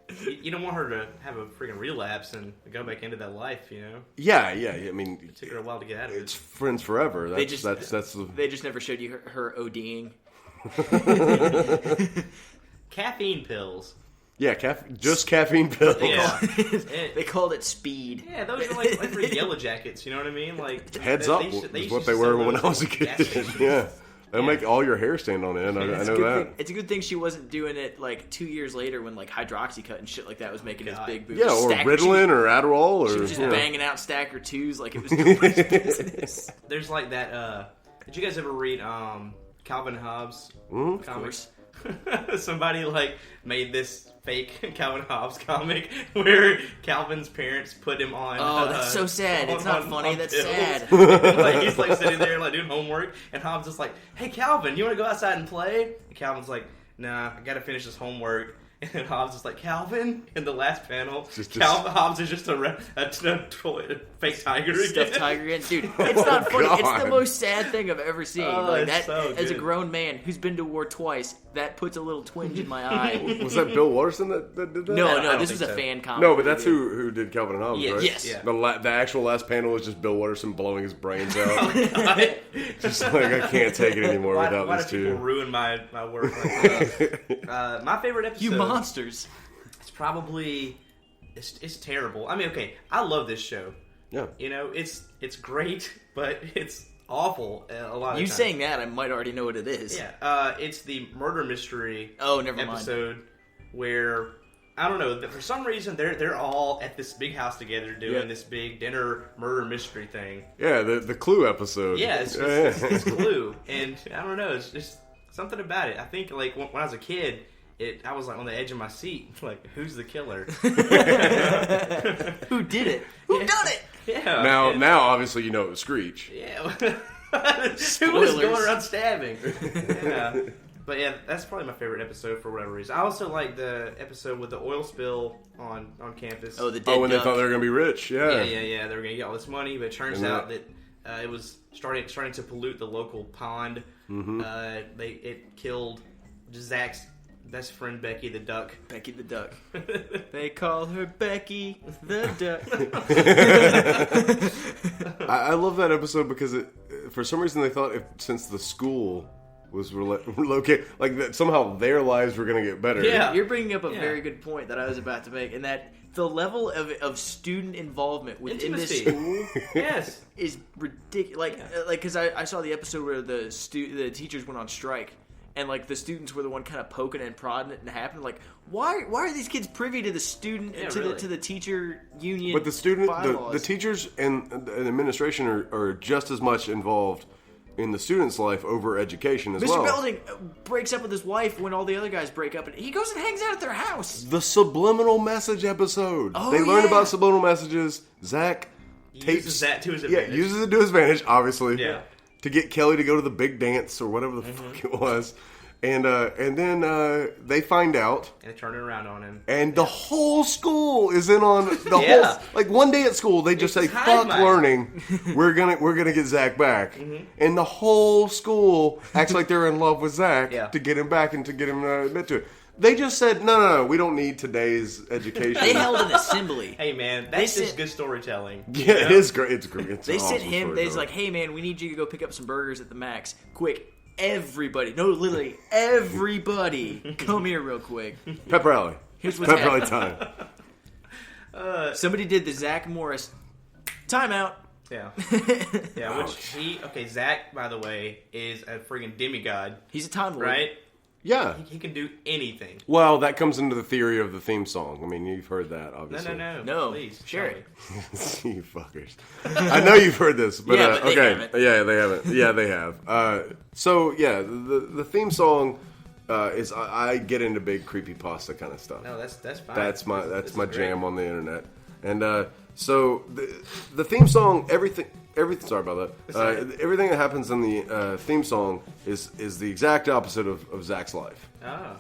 You don't want her to have a freaking relapse and go back into that life, you know? Yeah. I mean, It took her a while to get out of it's it. friends forever. They That's just the, they just never showed you her ODing. Caffeine pills. yeah, just caffeine pills. Yeah. They called it speed. Yeah, those are like for yellow jackets, you know what I mean? Like Heads they up used to- is used what to they sell were when those I was a at kid. gas stations. Yeah. They'll make all your hair stand on end. I know that. It's a good thing she wasn't doing it like 2 years later when like Hydroxycut and shit like that was making his God. big boobs. Yeah, or Ritalin or Adderall or She was just yeah. banging out stacker twos like it was doing business. There's like that. Did you guys ever read Calvin Hobbes Mhm. Of comic? course. Somebody like made this fake Calvin Hobbes comic where Calvin's parents put him on. Oh, that's so sad. It's not funny. That's pills. sad. Like he's like sitting there like doing homework, and Hobbes is like, "Hey Calvin, you want to go outside and play?" And Calvin's like, "Nah, I gotta finish this homework." And then Hobbes is like, "Calvin," in the last panel, Hobbes is just a fake tiger again. Stuffed tiger again. Dude, it's not funny. It's the God. most sad thing I've ever seen. Oh, like it's that, so as a good. grown man who's been to war twice, that puts a little twinge in my eye. Was that Bill Watterson that did that? No, I don't this was a think so. fan comic. No, but that's who did Calvin and Hobbes, Yes. right? Yes. Yeah. The actual last panel is just Bill Watterson blowing his brains out. God. Just like, I can't take it anymore Why without do these people two. ruin my work like that? My favorite episode. You monsters. It's probably it's terrible. I mean, okay, I love this show. Yeah. You know, it's great, but it's awful a lot of You times. saying that, I might already know what it is. Yeah, it's the murder mystery Oh, never mind. episode where I don't know, for some reason they're all at this big house together doing Yeah. this big dinner murder mystery thing. Yeah, the Clue episode. Yeah, it's Clue, and I don't know, it's just something about it. I think like when I was a kid, I was like on the edge of my seat, like who's the killer? Who did it? Who done it? Yeah. Now, obviously, you know it was Screech. Yeah. Who was Spoilers. going around stabbing? Yeah. But yeah, that's probably my favorite episode for whatever reason. I also like the episode with the oil spill on campus. Oh, the dead When they duck. Oh, thought they were going to be rich. Yeah. Yeah. They were going to get all this money, but it turns And out that it was starting to pollute the local pond. Mm-hmm. It killed Zach's best friend Becky the duck. Becky the duck. They call her Becky the duck. I love that episode because for some reason they thought since the school was relocated, like that somehow their lives were going to get better. Yeah. You're bringing up a Yeah. very good point that I was about to make, and that the level of student involvement within Intimacy. this school Yes. is ridiculous. Like, because I saw the episode where the teachers went on strike, and like the students were the one kind of poking and prodding it and happened. Like, why are these kids privy to the student really. to the teacher union? But the student, bylaws? the teachers and administration are just as much involved in the student's life over education as Mr. well. Belding breaks up with his wife when all the other guys break up, and he goes and hangs out at their house. The subliminal message episode. Oh, They learn yeah. about subliminal messages. Zach Uses that to his advantage. Yeah, uses it to his advantage, obviously. Yeah. To get Kelly to go to the big dance or whatever the fuck it was. And then they find out, And they turn it around on him. and the whole school is in on the Yeah. whole. Like one day at school, they just It's say, his "Fuck hive mind." learning, we're gonna get Zach back," and the whole school acts like they're in love with Zach Yeah. to get him back and to get him to admit to it. They just said, "No, we don't need today's education." They held an assembly. Hey man, that's They just said- good storytelling. Yeah, it is great. It's great. It's They an sent awesome him. story, They was though. like, "Hey man, we need you to go pick up some burgers at the Max, quick." Everybody, no, literally everybody, come here real quick. Pep rally. Here's what's Pep rally happening. time. Somebody did the Zach Morris timeout. Yeah. Yeah, which Zach, by the way, is a friggin' demigod, He's a time lord. right? Yeah. He can do anything. Well, that comes into the theory of the theme song. I mean, you've heard that, obviously. No, Please, share tell it. me. You fuckers. I know you've heard this, but, Yeah, but they okay. haven't. Yeah, they haven't. Yeah, they have. So, yeah, the theme song is I get into big creepypasta kind of stuff. No, that's fine. That's my This my is great. jam on the internet. And so the theme song, everything. Sorry about that. Everything that happens in the theme song is the exact opposite of Zach's life. Oh.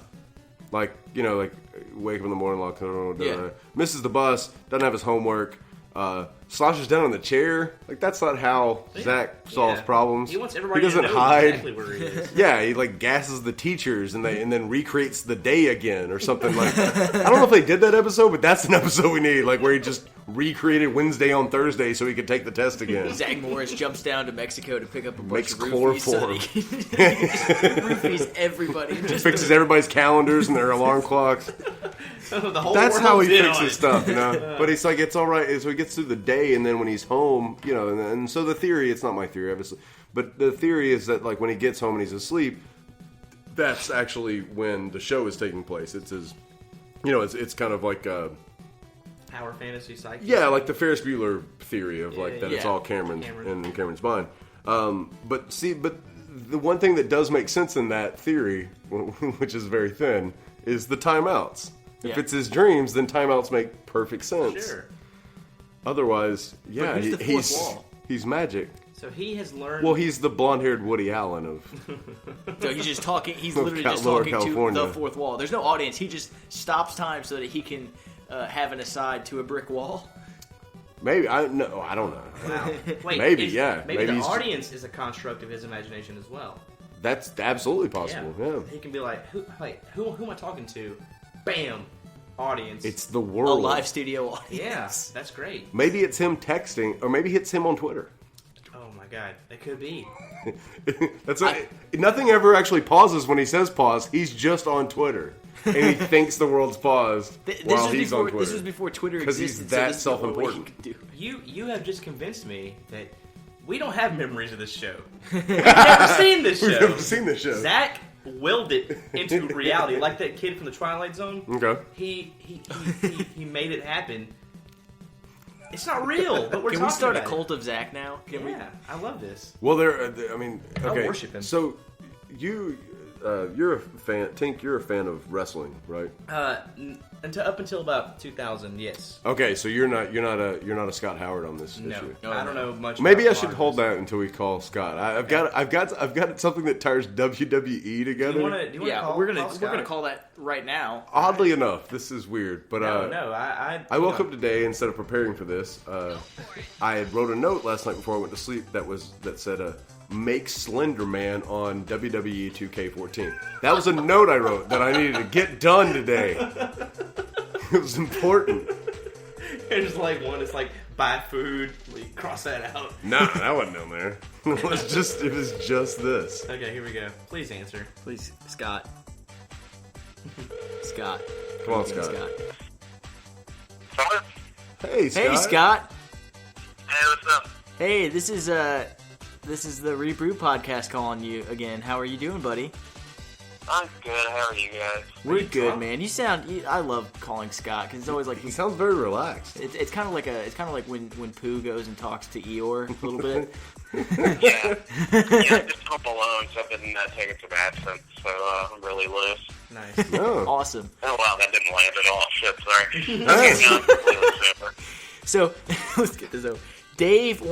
Like, like wake up in the morning, like Yeah. misses the bus, doesn't have his homework, slouches down on the chair. Like, that's not how Zach solves problems. He wants everybody doesn't to know hide. exactly where he is. Yeah, he like gasses the teachers and then recreates the day again or something like. I don't know if they did that episode, but that's an episode we need. Like where he just recreated Wednesday on Thursday so he could take the test again. Zach Morris jumps down to Mexico to pick up a bunch Makes of roofies so that chloroform. he can roofies everybody. Just Fixes everybody's calendars and their alarm clocks. The whole That's how he world's in on fixes it. stuff, you know. But it's like it's all right. So he gets through the day, and then when he's home, you know, and so the theory. It's not my theory, obviously, but the theory is that like when he gets home and he's asleep, that's actually when the show is taking place. It's his, you know, it's kind of like Our fantasy psyche. yeah, like the Ferris Bueller theory of like that it's yeah. all Cameron in Cameron's mind. But the one thing that does make sense in that theory, which is very thin, is the timeouts. If Yeah. it's his dreams, then timeouts make perfect sense. Sure. Otherwise, yeah, who's the fourth wall? he's magic. So he has learned. Well, he's the blonde-haired Woody Allen of. So he's just talking. He's Of literally just Lower talking California. to the fourth wall. There's no audience. He just stops time so that he can have an aside to a brick wall. Maybe I don't know. Wow. Wait, Maybe, is- yeah. Maybe, Maybe the he's- audience is a construct of his imagination as well. That's absolutely possible. Yeah. He can be like, who am I talking to? Bam, audience. It's the A world. live studio audience. yeah, that's great. Maybe it's him texting, or maybe it's him on Twitter. Oh my god, it could be. That's nothing ever actually pauses when he says pause. He's just on Twitter, and he thinks the world's paused while he's on Twitter. This was before Twitter 'Cause existed. he's so that this is the only way self-important. he could do it. You have just convinced me that we don't have memories of this show. We've never seen this We've show. never seen this show. Zach willed it into reality, like that kid from the Twilight Zone. Okay. He made it happen. It's not real, but we're Can talking we start a about cult of Zach now? Can we? Yeah, I love this. Well, I mean, okay. worship him. So, you're a fan. Tink, you're a fan of wrestling, right? Up until about 2000, yes. Okay, so you're not a Scott Howard on this No, issue. I don't know much. Maybe I about should Rock hold wrestling. that until we call Scott. I've got something that ties WWE together. Do you want to Yeah, call? we're gonna Scott? call that right now. Oddly enough, this is weird, but No, I woke up today instead of preparing for this. I had wrote a note last night before I went to sleep that said "Make Slender Man" on WWE 2K14. That was a note I wrote that I needed to get done today. It was important. There's like one. It's like buy food. We cross that out. Nah, that wasn't on there. It was just this. Okay, here we go. Please answer. Please, Scott. Scott. Come on, Okay, Scott. Sorry? Hey, Scott. Hey, Scott. Hey, what's up? Hey, this is the ReBrew podcast calling you again. How are you doing, buddy? I'm good. How are you guys? We're you good, drunk? man. I love calling Scott because it's always like He sounds very relaxed. it's kind of like when Pooh goes and talks to Eeyore a little bit. Yeah. Yeah, just home alone, so I've been taking some absinthe, so I'm really loose. Nice. Oh. Awesome. Oh, wow, that didn't land at all. Shit, sorry. Okay, now I'm completely sober. So let's get this over. Dave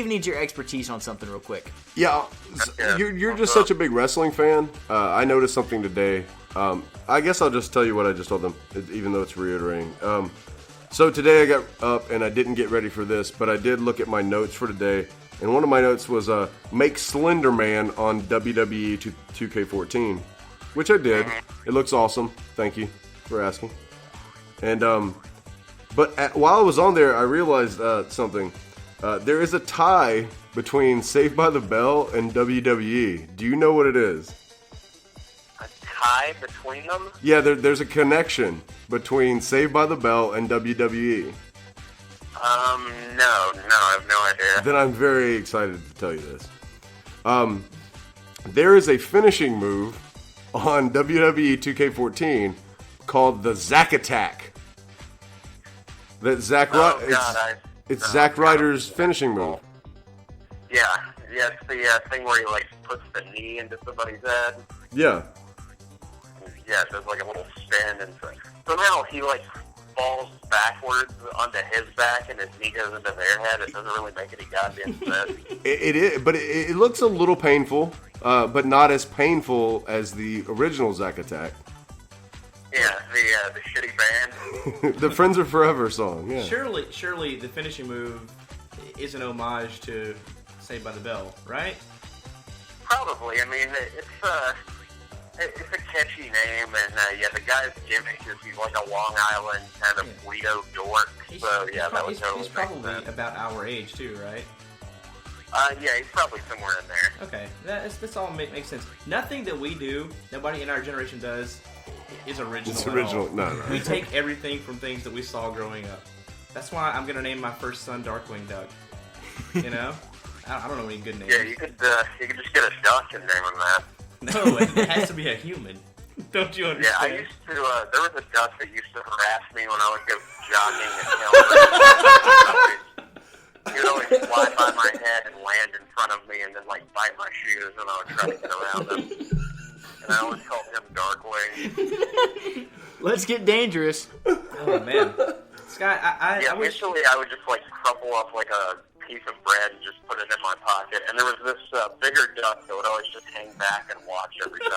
needs your expertise on something real quick. Yeah, you're just such a big wrestling fan. I noticed something today. I guess I'll just tell you what I just told them, even though it's reiterating. So today I got up and I didn't get ready for this, but I did look at my notes for today, and one of my notes was make Slender Man on WWE 2K14, which I did. It looks awesome. Thank you for asking. And but while I was on there, I realized something. There is a tie between Saved by the Bell and WWE. Do you know what it is? A tie between them? Yeah, there's a connection between Saved by the Bell and WWE. No, I have no idea. Then I'm very excited to tell you this. There is a finishing move on WWE 2K14 called the Zack Attack. That it's Zack Ryder's finishing move. Yeah, it's the thing where he, like, puts the knee into somebody's head. Yeah. Yeah, it does, like, a little spin, and somehow he, like, falls backwards onto his back, and his knee goes into their head. It doesn't really make any goddamn sense. It is, but it looks a little painful, but not as painful as the original Zack Attack. Yeah, the shitty band. The Friends Are Forever song. Yeah. Surely the finishing move is an homage to Saved by the Bell, right? Probably. I mean, it's a catchy name, and the guy's gimmick is he's like a Long Island kind of Guido dork. So yeah, that would totally He's make probably sense. about our age too, right? Yeah, he's probably somewhere in there. Okay, this all makes sense. Nothing that we do, nobody in our generation does, is original. It's at original. all. No. We take everything from things that we saw growing up. That's why I'm gonna name my first son Darkwing Duck. You know, I don't know any good names. Yeah, you could just get a duck and name him that. No, it has to be a human. Don't you Yeah, understand? I used to. There was a duck that used to harass me when I would go jogging and he would always fly by my head and land in front of me and then like bite my shoes when I would try to get around him. And I always called him Darkwing. Let's get dangerous. Oh man, Scott, I wish. Initially I would just like crumple up like a piece of bread and just put it in my pocket. And there was this bigger duck that would always just hang back and watch every time.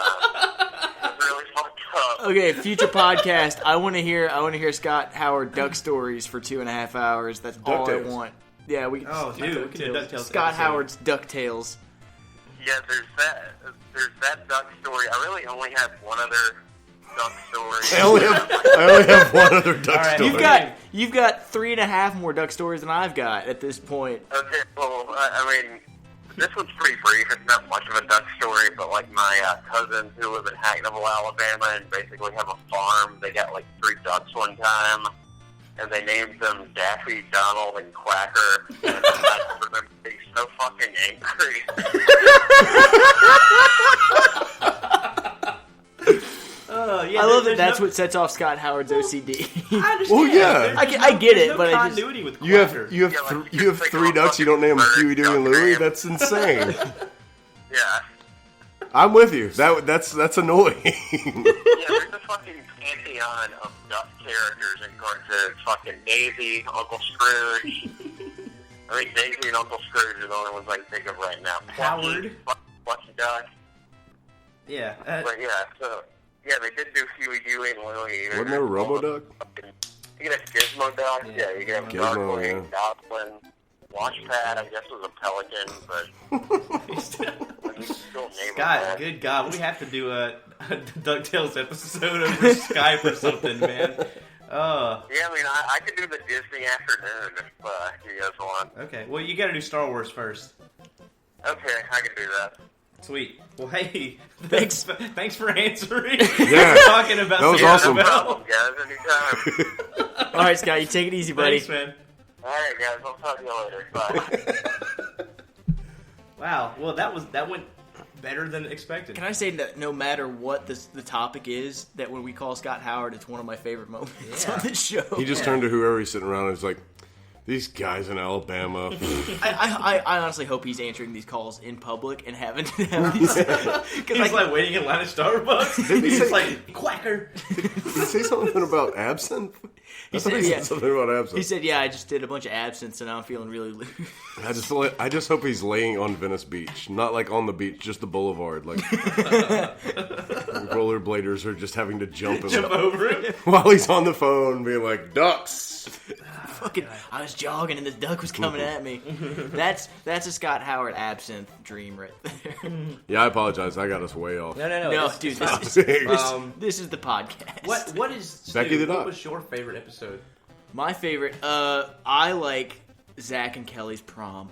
It was really fucked up. Okay, future podcast. I want to hear Scott Howard duck stories for 2.5 hours. That's all I DuckTales. want. Yeah, we. Oh, dude, we can do a DuckTales Scott episode. Howard's DuckTales. Yeah, there's that duck story. I really only have one other duck story. I only have one other duck All right, story. You've got 3.5 more duck stories than I've got at this point. Okay, well, I mean, this one's pretty brief. It's not much of a duck story, but like my cousins who live in Hackneville, Alabama, and basically have a farm, they got like 3 ducks one time, and they named them Daffy, Donald, and Quacker. And I just remember being so fucking angry. Yeah, I love that. there's That's no, what sets off Scott Howard's OCD. I understand. Well, yeah. There's I get it, no but I just- continuity with You have Quacker. you have Yeah, like, th- you you have just 3 think ducks. You don't name them bird, Huey, Dewey, and duck Louie. name. That's insane. Yeah. I'm with you. That's annoying. Yeah, there's a fucking pantheon of duck characters in cartoons. Fucking Daisy, Uncle Scrooge. I mean, Daisy and Uncle Scrooge are the only ones I can think of right now. Howard. Plucky Duck. Yeah. But yeah, so, yeah, they did do Huey, Dewey, and Louie. Wasn't there a Robo-Duck? You get a Gizmo Duck. Yeah. Yeah, you get a Gizmo, Darkwing, Goblin. Launchpad, I guess, was a pelican, but you still name Scott, it. good God, we have to do a DuckTales episode over Skype or something, man. Yeah, I mean, I could do the Disney afternoon if you guys want. Okay, well, you got to do Star Wars first. Okay, I can do that. Sweet. Well, hey, Thanks. thanks for answering. Yeah. Talking about That was Saved by awesome. the No Bell. problem, guys. Anytime. All right, Scott, you take it easy, buddy. Thanks, man. All right, guys. I'll talk to you later. Bye. Wow. Well, that went better than expected. Can I say that no matter what the topic is, that when we call Scott Howard, it's one of my favorite moments on this show. He just turned to whoever he's sitting around and was like, "These guys in Alabama." I honestly hope he's answering these calls in public and having to have these. He's like waiting in line at Starbucks. He's just like, Quacker. Did he say something about absinthe? I thought said, he yeah. said something about absinthe. He said, "Yeah, I just did a bunch of absinthe, and now I'm feeling really loose." I just hope he's laying on Venice Beach, not like on the beach, just the boulevard. Like rollerbladers are just having to jump him Jump over it. while he's on the phone, being like, "Ducks." Fucking, I was jogging and this duck was coming at me. That's a Scott Howard absinthe dream right there. Yeah, I apologize. I got us way off. No, No, it's- dude, it's this fine. is, this is the podcast. What is Becky Stu, the what Duck. was your favorite episode? My favorite? I like Zach and Kelly's prom.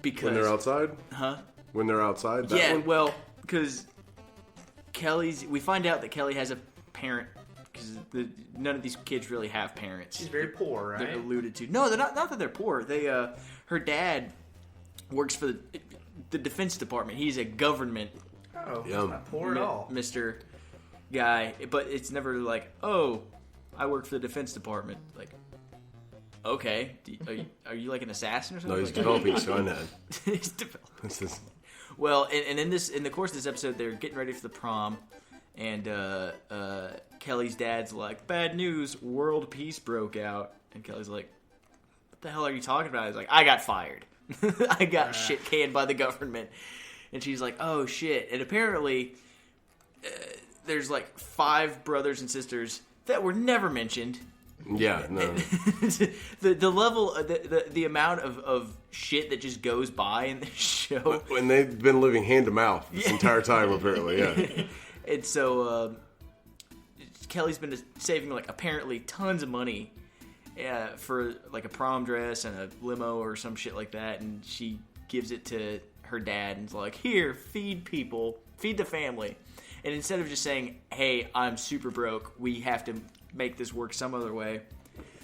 Because When they're outside? huh? When they're outside? That Yeah, one? well, because we find out that Kelly has a parent, because none of these kids really have parents. She's very poor, They're right? alluded to. No, they're not that they're poor. They her dad works for the Defense Department. He's a government Oh, she's Yum. not poor at all. Mr. guy, but it's never like, oh, I work for the Defense Department. Like, okay, are you like an assassin or something? No, he's Like- developing Skynet. He's developing. This is- Well, and in the course of this episode, they're getting ready for the prom, and Kelly's dad's like, "Bad news, world peace broke out," and Kelly's like, "What the hell are you talking about?" He's like, "I got fired. I got shit canned by the government," and she's like, "Oh shit!" And apparently, there's like 5 brothers and sisters that were never mentioned. Yeah, no. the level, the amount of shit that just goes by in this show. And they've been living hand to mouth this entire time, apparently, yeah. And so Kelly's been saving like apparently tons of money for like a prom dress and a limo or some shit like that, and she gives it to her dad and is like, here, feed people, feed the family. And instead of just saying, hey, I'm super broke, we have to make this work some other way,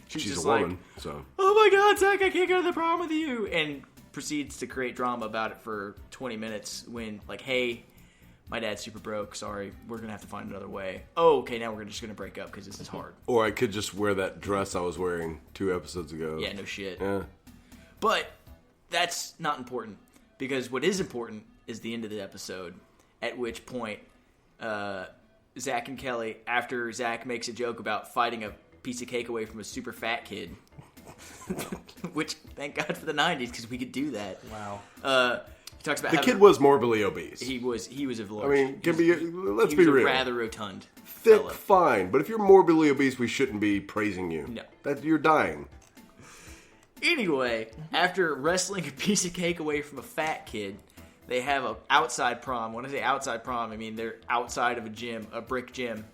she's just a woman, so. Oh my god, Zach, I can't go to the prom with you, and proceeds to create drama about it for 20 minutes when, like, hey, my dad's super broke, sorry, we're gonna have to find another way. Oh, okay, now we're just gonna break up because this is hard. Or I could just wear that dress I was wearing 2 episodes ago. Yeah, no shit. Yeah. But that's not important, because what is important is the end of the episode, at which point Zach and Kelly, after Zach makes a joke about fighting a piece of cake away from a super fat kid, which, thank God for the 90s, because we could do that. Wow. He talks about The kid was morbidly obese. He was a large. I mean, let's he be was real. a rather rotund Thick, fella. fine. But if you're morbidly obese, we shouldn't be praising you. No. That you're dying. Anyway, after wrestling a piece of cake away from a fat kid, they have an outside prom. When I say outside prom, I mean they're outside of a gym, a brick gym,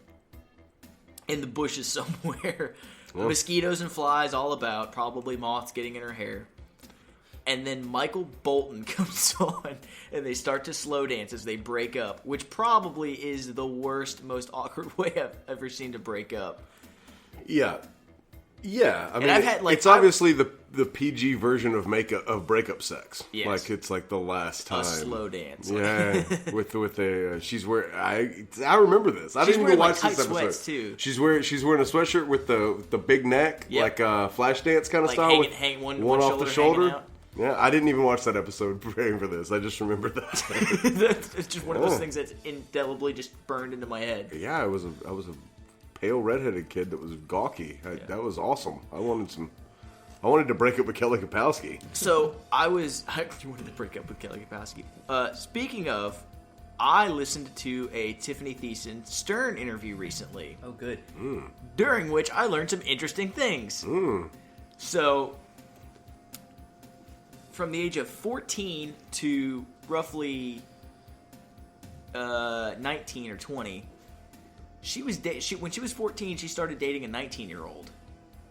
in the bushes somewhere. Well. Mosquitoes and flies all about, probably moths getting in her hair. And then Michael Bolton comes on, and they start to slow dance as they break up, which probably is the worst, most awkward way I've ever seen to break up. Yeah. Yeah, I mean, I've had, like, it's obviously the PG version of breakup sex. Yes. Like it's like the last time. A slow dance. Yeah, with a she's wearing. I remember this. I didn't even wearing, watch like, this tight episode. sweats, too. She's wearing a sweatshirt with the big neck, Yep. like flash dance kind of Like style, hang one off the shoulder shoulder. hanging out. Yeah, I didn't even watch that episode preparing for this. I just remembered that. It's just one of those things that's indelibly just burned into my head. Yeah, I was a pale redheaded kid that was gawky. That was awesome. I wanted to break up with Kelly Kapowski. So I wanted to break up with Kelly Kapowski. Speaking of, I listened to a Tiffani Thiessen Stern interview recently. Oh, good. During which I learned some interesting things. So, from the age of 14 to roughly 19 or 20, when she was 14, she started dating a 19-year-old.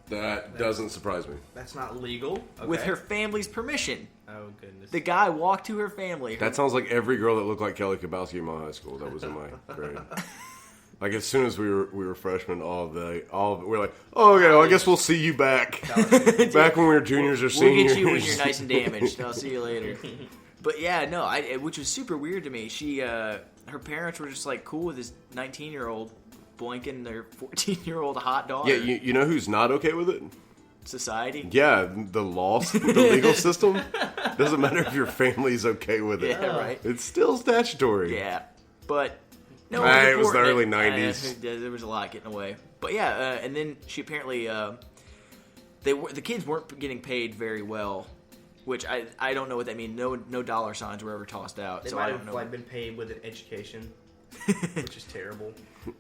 That doesn't surprise me. That's not legal. Okay. With her family's permission. Oh, goodness. The guy walked to her family. That sounds like every girl that looked like Kelly Kapowski in my high school. That was in my grade. Like as soon as we were freshmen, we're like, oh, okay, well, I guess we'll see you back. Back when we were juniors or We'll seniors. get you when you're nice and damaged. I'll see you later. But yeah, no, which was super weird to me. Her parents were just like cool with this 19-year-old blanking their 14-year-old hot daughter. Yeah, you know who's not okay with it? Society. Yeah, the legal system. Doesn't matter if your family's okay with it. Yeah, right. It's still statutory. Yeah, but no. It was the reporting early it. 90s. There was a lot getting away. But yeah, and then she apparently the kids weren't getting paid very well, which I don't know what that means. No dollar signs were ever tossed out. They so might I have don't know. been paid with an education, which is terrible.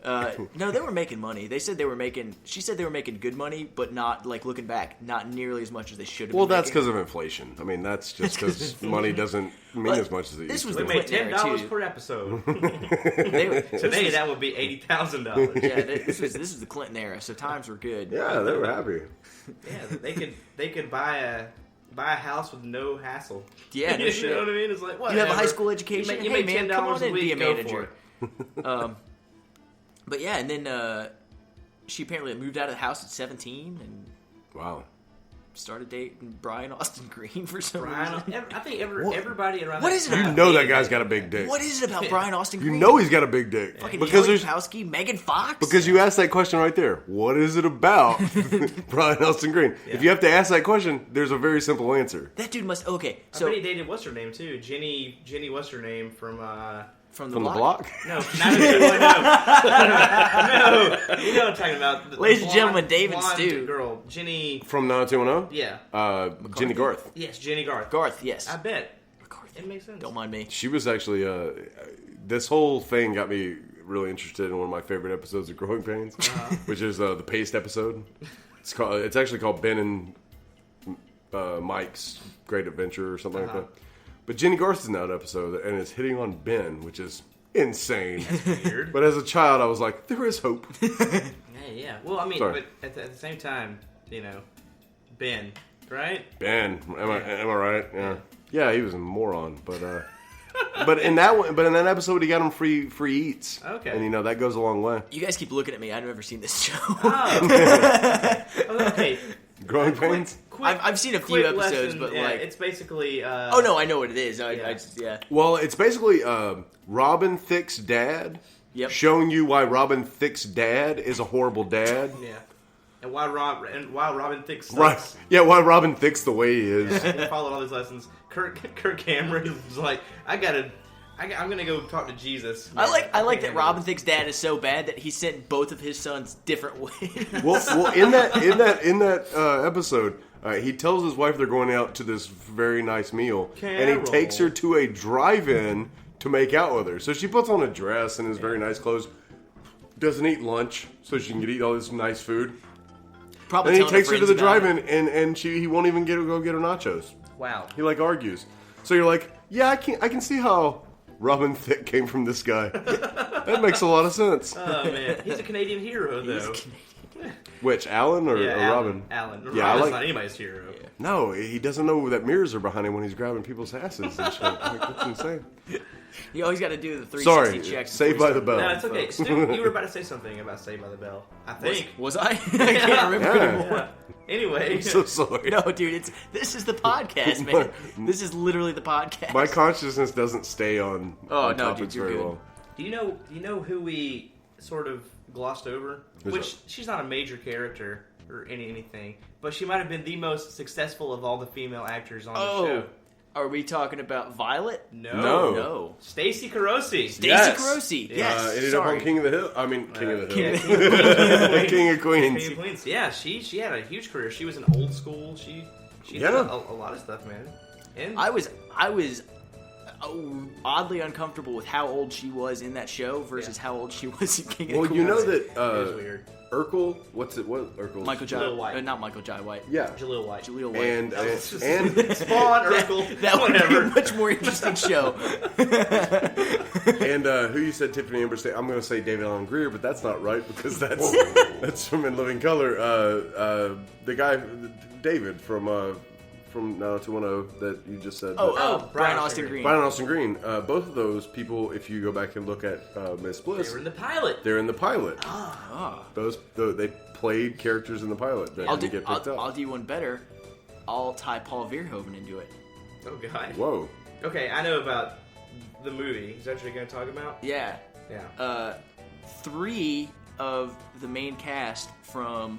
No, they were making money. She said they were making good money, but not, like, looking back, not nearly as much as they should have Well, been that's making. because of inflation. I mean, that's just because money doesn't mean as much as it this used was to. We the made Clinton era, $10 too. per episode. They- Today that would be $80,000. yeah, this was the Clinton era, so times were good. Yeah, they were happy. Yeah, they could buy a house with no hassle. Yeah, no you shit. know what I mean? It's like, what? You have a high school education? You Hey, make man, $10 come on a in, week. be a Go manager. for it. But yeah, and then she apparently moved out of the house at 17 and Wow. started dating Brian Austin Green for some Brian, reason. I think everybody around. What that is it time about? You know that dated guy's got a big dick. What is it about Brian Austin You Green? know he's got a big dick. Fucking Because Kelly there's Kapowski, Megan Fox? because you asked that question right there. What is it about Brian Austin Green? If you have to ask that question, there's a very simple answer. That dude must... Okay, I so... bet he dated what's her name too? Jenny, what's her name from? From From the block? No, not no. You know what I'm talking about. The Ladies and blonde- gentlemen, Dave and blonde Stu. girl, Jenny. From 90210? Yeah. Jenny Garth. Yes, Jenny Garth. Garth, yes. I bet. Garth. It makes sense. Don't mind me. She was actually, this whole thing got me really interested in one of my favorite episodes of Growing Pains, which is the paste episode. It's actually called Ben and Mike's Great Adventure or something like that. But Jenny Garth is in that episode and is hitting on Ben, which is insane. That's weird. But as a child, I was like, there is hope. Yeah. Well, I mean, Sorry. but at the same time, Ben, right? Ben, am I right? Yeah, he was a moron, but in that episode he got him free eats. Okay. And that goes a long way. You guys keep looking at me. I've never seen this show. Okay. Growing Pains? I've seen a few quick episodes, lesson, but it's basically. oh no, I know what it is. I just Well, it's basically Robin Thicke's dad showing you why Robin Thicke's dad is a horrible dad. Yeah. And why Robin Thicke sucks. Right. Yeah, why Robin Thicke's the way he is. Yeah, he followed all these lessons. Kirk Cameron was like, I'm gonna go talk to Jesus. I like that Robin Thicke's dad is so bad that he sent both of his sons different ways. Well, in that episode, he tells his wife they're going out to this very nice meal, and he takes her to a drive-in to make out with her. So she puts on a dress and his very nice clothes, doesn't eat lunch so she can eat all this nice food. Probably. And he takes her to the drive-in, and he won't even go get her nachos. Wow. He argues. So you're like, yeah, I can see how Robin Thicke came from this guy. That makes a lot of sense. Oh man, he's a Canadian hero though. Which, Alan or Robin? Alan. Yeah, Robin's not anybody's hero. Yeah. No, he doesn't know that mirrors are behind him when he's grabbing people's asses and shit. That's insane. You always got to do the 360 Sorry, checks. Saved by the Bell. No, it's okay. folks. Stu, you were about to say something about Saved by the Bell. I think. Was I? I can't remember anymore. Yeah. Anyway. I'm so sorry. No, dude, this is the podcast, man. This is literally the podcast. My consciousness doesn't stay on topics dude, you're very good. well. Do you know who we sort of glossed over? Who's She's not a major character or anything, but she might have been the most successful of all the female actors on the show. Are we talking about Violet? No. Stacey Carosi. Stacey Yes. Carosi. Yes. Ended Sorry. up on King of the Hill. I mean, King of the King Hill. of the Hill. King of Queens. King of Queens. Yeah, she had a huge career. She was in Old School. She did a lot of stuff, man. And I was oddly uncomfortable with how old she was in that show versus how old she was in King of Well, Queens. you know it was that weird. Urkel. What's Urkel? Michael Jai Jaleel White. Not Michael Jai White. Yeah. Jaleel White. Jaleel White. And Spawn, Urkel, that would be whatever. a much more interesting show. and who you said Tiffany Amber State? I'm going to say David Alan Grier, but that's not right because that's from In Living Color. The guy David from 90210 that you just said. Brian Austin Green. Brian Austin Green. Both of those people, if you go back and look at Miss Bliss, They were in the pilot. they're in the pilot. Ah. They played characters in the pilot that didn't get picked up. I'll do you one better. I'll tie Paul Verhoeven into it. Oh god. Whoa. Okay, I know about the movie. Is that what you're going to talk about? Yeah. Yeah. 3 of the main cast from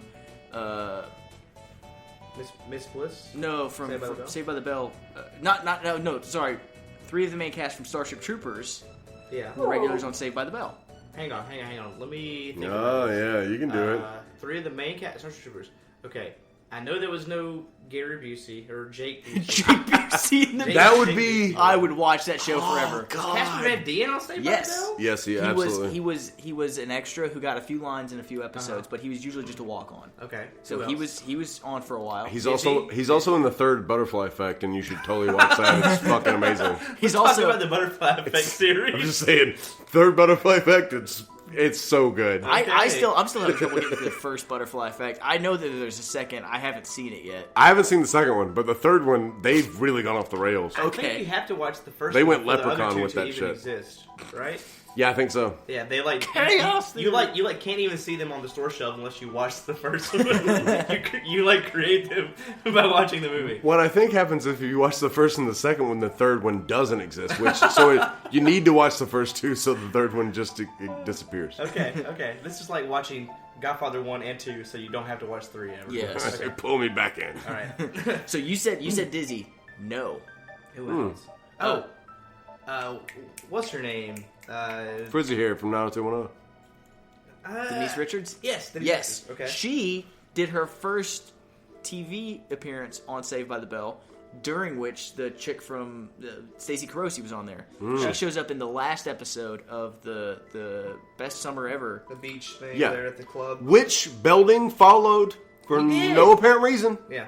Miss Bliss? no from Saved by the Bell? Saved by the Bell. No, sorry. 3 of the main cast from Starship Troopers Yeah. were regulars on Saved by the Bell. Hang on. Let me think Oh about this. yeah, you can do it. 3 of the main cast Starship Troopers. Okay. I know there was no Gary Busey or Jake Busey. Busey in the That would be. I would watch that show forever. Casper Van Dien on Saved Yes. by the Bell? Yes, yeah, absolutely. He was an extra who got a few lines in a few episodes, but he was usually just a walk on. Okay. So Who else? he was on for a while. He's Is also in the 3rd Butterfly Effect, and you should totally watch that. It's fucking amazing. He's Talk also about the Butterfly Effect series. I'm just saying, 3rd Butterfly Effect. It's so good. I'm still having trouble getting to the first Butterfly Effect. I know that there's a second. I haven't seen it yet. I haven't seen the second one, but the 3rd one, they've really gone off the rails. I Okay. think you have to watch the first They one went for the other Leprechaun two with to that even shit. exist, right? Yeah, I think so. Yeah, they like Chaos You can't even see them on the store shelf unless you watch the first one. you create them by watching the movie. What I think happens if you watch the first and the second one, the 3rd one doesn't exist. You need to watch the first 2 so the 3rd one just it disappears. Okay. This is like watching Godfather 1 and 2, so you don't have to watch 3 ever. Yes. Okay. Pull me back in. All right. So you said Dizzy. No. Who else? What's her name? Frizzy hair from 90210. Denise Richards? Yes. Denise Yes. Richards. Okay. She did her first TV appearance on Saved by the Bell during which the chick from Stacey Carosi was on there. She shows up in the last episode of the Best Summer Ever. The beach thing Yeah. there at the club. Which Belding followed for no apparent reason. Yeah.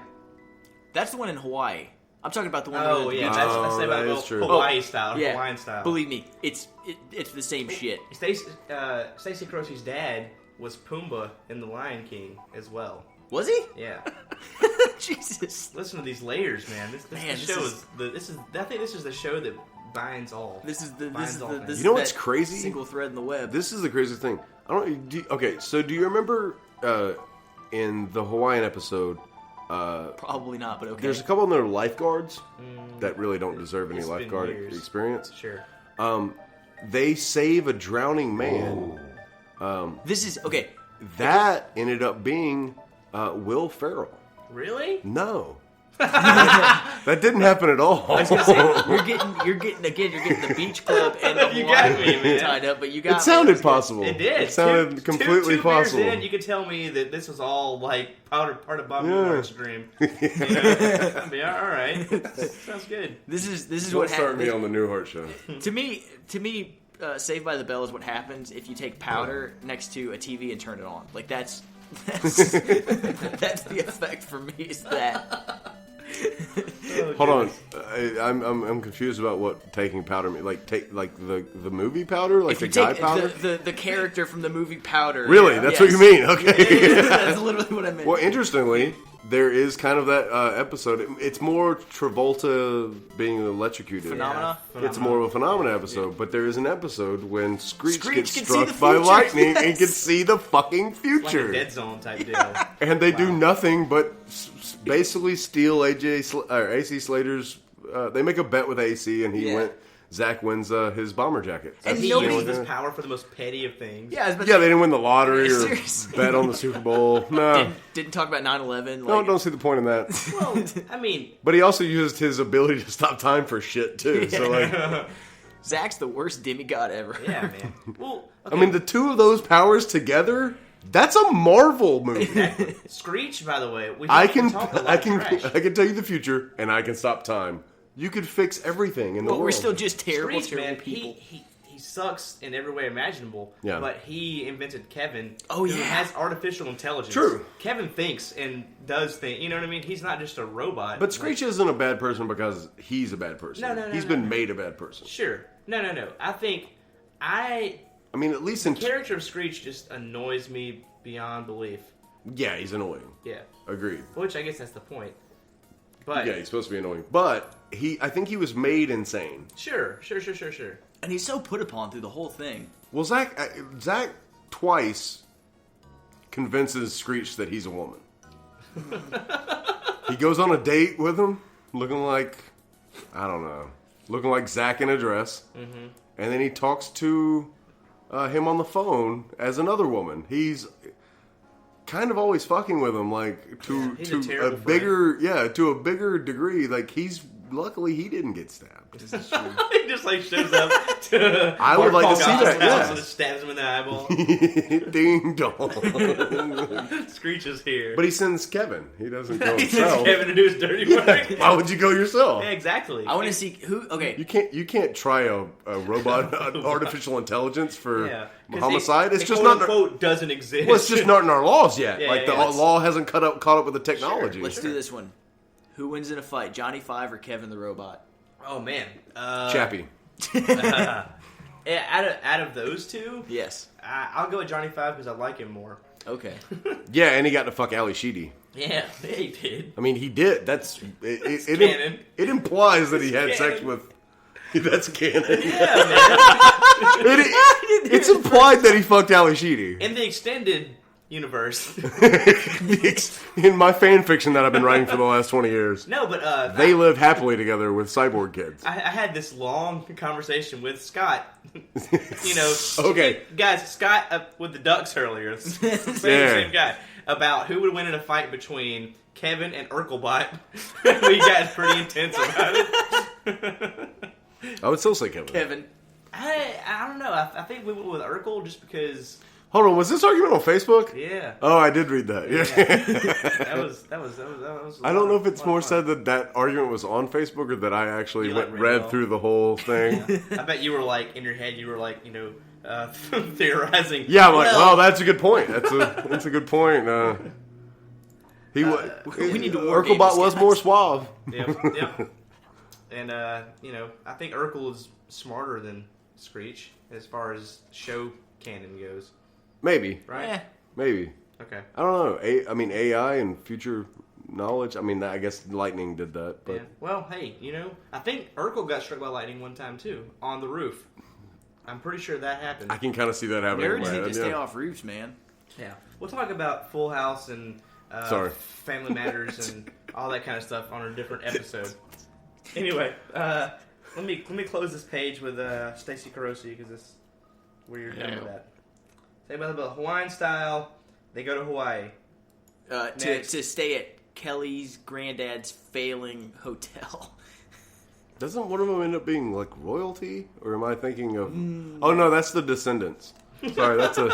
That's the one in Hawaii. I'm talking about the one. Oh, where the yeah. beach- That's that about is true. Hawaii style, yeah. Hawaiian style. Believe me, it's the same shit. Stacey Carosi's dad was Pumbaa in The Lion King as well. Was he? Yeah. Jesus. Listen to these layers, man. This show is- I think this is the show that binds all. This is the Binds all things. this You know is what's that crazy? Single thread in the web. This is the craziest thing. Okay, so do you remember in the Hawaiian episode? Probably not, but okay. There's a couple of their lifeguards that really don't deserve any It's been lifeguard years. experience. Sure. They save a drowning man. This is okay. That ended up being Will Ferrell. Really? No. That didn't happen at all. I was gonna say, you're getting the beach club and the You got Hawaii me, man. tied up, but you got It sounded me. possible. It did. It sounded completely two possible. Beers in, you could tell me that this was all like part of Bobby Yeah. Mark's dream. I'd be all right. Sounds good. This is Don't what start me happens. on the Newhart show. To me, Saved by the Bell is what happens if you take powder next to a TV and turn it on. Like that's the effect for me. Is that? Oh, Hold on, goodness. I'm confused about what taking powder means. Like take like the movie powder, like If the you guy take powder. the character from the movie Powder. Really, yeah, that's yes. what you mean? Okay. That's literally what I meant. Well, interestingly, there is kind of that episode. It's more Travolta being electrocuted. Phenomena? It's more of a phenomena episode, but there is an episode when Screech gets can see the struck by future. lightning and Yes. can see the fucking Like future. a Dead Zone type deal. And they do nothing but basically steal AC Slater's. They make a bet with AC, and Zach wins his bomber jacket. And He nobody- uses this power for the most petty of things. Yeah, I was about Yeah, to they didn't win the lottery or Seriously. bet on the Super Bowl. No, didn't talk about 9/11. no, Like, don't see the point in that. Well, I mean, But he also used his ability to stop time for shit too. So like, Zach's the worst demigod ever. yeah, man. Well, I mean, the two of those powers together. That's a Marvel movie. Screech, by the way, I talk a lot can of trash. I can tell you the future, and I can stop time. You could fix everything in the But world. we're still just terrible, Screech, terrible man, people. he sucks in every way imaginable. Yeah. But he invented Kevin. Oh, who yeah. has artificial intelligence. True. Kevin thinks and does things. You know what I mean? He's not just a robot. But Screech isn't a bad person because he's a bad person. No, He's no. been made a bad person. Sure. No. I mean, at least in the character of Screech just annoys me beyond belief. yeah, he's annoying. Yeah. Agreed. Which I guess that's the point. But Yeah, he's supposed to be annoying, but I think he was made insane. sure. And he's so put upon through the whole thing. Well, Zach twice convinces Screech that he's a woman. He goes on a date with him, looking like Zach in a dress, and then he talks to him on the phone as another woman. He's kind of always fucking with him, like to he's a terrible to a bigger degree. Like luckily he didn't get stabbed. This is true. He just like shows up to I would like to see Paul that. Goss's house Yeah. and just stabs him in the eyeball. Ding dong. Screech is here. But he sends Kevin. He doesn't go he sends himself. Kevin to do his dirty work. Why would you go yourself? Yeah, exactly. I want to see who. Okay, You can't try a robot artificial intelligence for Yeah. 'Cause homicide. It's it just quote, not. unquote doesn't exist. Well, it's just not in our laws yet. Yeah, like yeah, the yeah. law hasn't caught up with the technology. let's do this one. Who wins in a fight, Johnny Five or Kevin the Robot? Oh man. Chappie. Yeah, out of those two, Yes. I'll go with Johnny Five because I like him more. Okay. Yeah, and he got to fuck Ali Sheedy. Yeah, he did. I mean, he did. That's it. canon. It implies that he It's had sex canon. with. That's canon. Yeah, man. It's implied that he fucked Ali Sheedy. In the extended universe. In my fan fiction that I've been writing for the last 20 years, No, but they live happily together with cyborg kids. I had this long conversation with Scott. You know, Okay. guys, Scott with the Ducks earlier, same guy, about who would win in a fight between Kevin and Urkelbot. We got pretty intense about it. I would still say Kevin. Kevin. I don't know. I think we went with Urkel just because Hold on, was this argument on Facebook? Yeah. Oh, I did read that. Yeah. That was I don't know if it's more said that argument was on Facebook or that I actually You, like, read read it through the whole thing. I bet you were like, in your head, you were like, theorizing. Yeah, I'm like, Well- oh, that's a good point. That's a good point. We need to wargame Urkelbot this was guy. more suave. Yep. And, I think Urkel is smarter than Screech as far as show canon goes. Maybe. Right? Eh. Maybe. Okay. I don't know. AI and future knowledge. I mean, I guess lightning did that. But Yeah. Well, hey, I think Urkel got struck by lightning one time, too, on the roof. I'm pretty sure that happened. I can kind of see that happening. in Nerds my need head, to stay yeah. off roofs, man. Yeah. We'll talk about Full House and Sorry. Family Matters and all that kind of stuff on a different episode. Anyway, let me close this page with Stacey Carosi because that's where you're done with that. Say about the Hawaiian style. They go to Hawaii. To stay at Kelly's granddad's failing hotel. Doesn't one of them end up being like royalty, or am I thinking of? Oh no, that's the Descendants. Sorry, that's a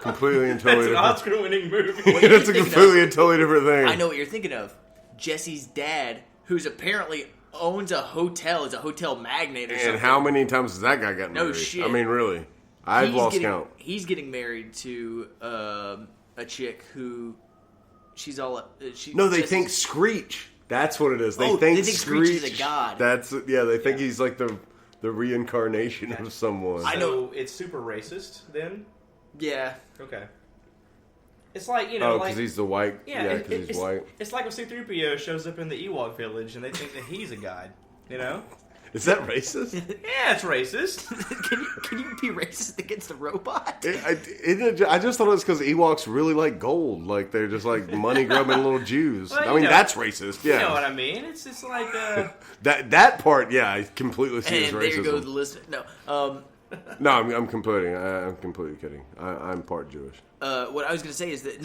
completely and totally That's an different. Oscar-winning movie. That's a thinking completely and totally different thing. I know what you're thinking of. Jesse's dad, who's apparently owns a hotel, is a hotel magnate or something. And how many times has that guy gotten No married? shit. I mean, really, I've lost count. He's getting married to a chick who she's all. No, they Jesse's- think Screech. That's what it is. They Oh, think they think Screech is a god. That's They think he's like the reincarnation of someone. I know. So it's super racist then? Yeah. Okay. It's like, Oh, because he's the white. Yeah, because he's it's, white. It's like when C-3PO shows up in the Ewok village and they think that he's a god. Is that racist? Yeah, it's racist. Can you be racist against a robot? I just thought it was because Ewoks really like gold. Like, they're just like money grubbing little Jews. Well, I you mean, know- that's racist. Yeah. You know what I mean? It's just like, That part, yeah, I completely see as And racism. there goes the list. No. No, I'm completely kidding. I'm part Jewish. What I was going to say is that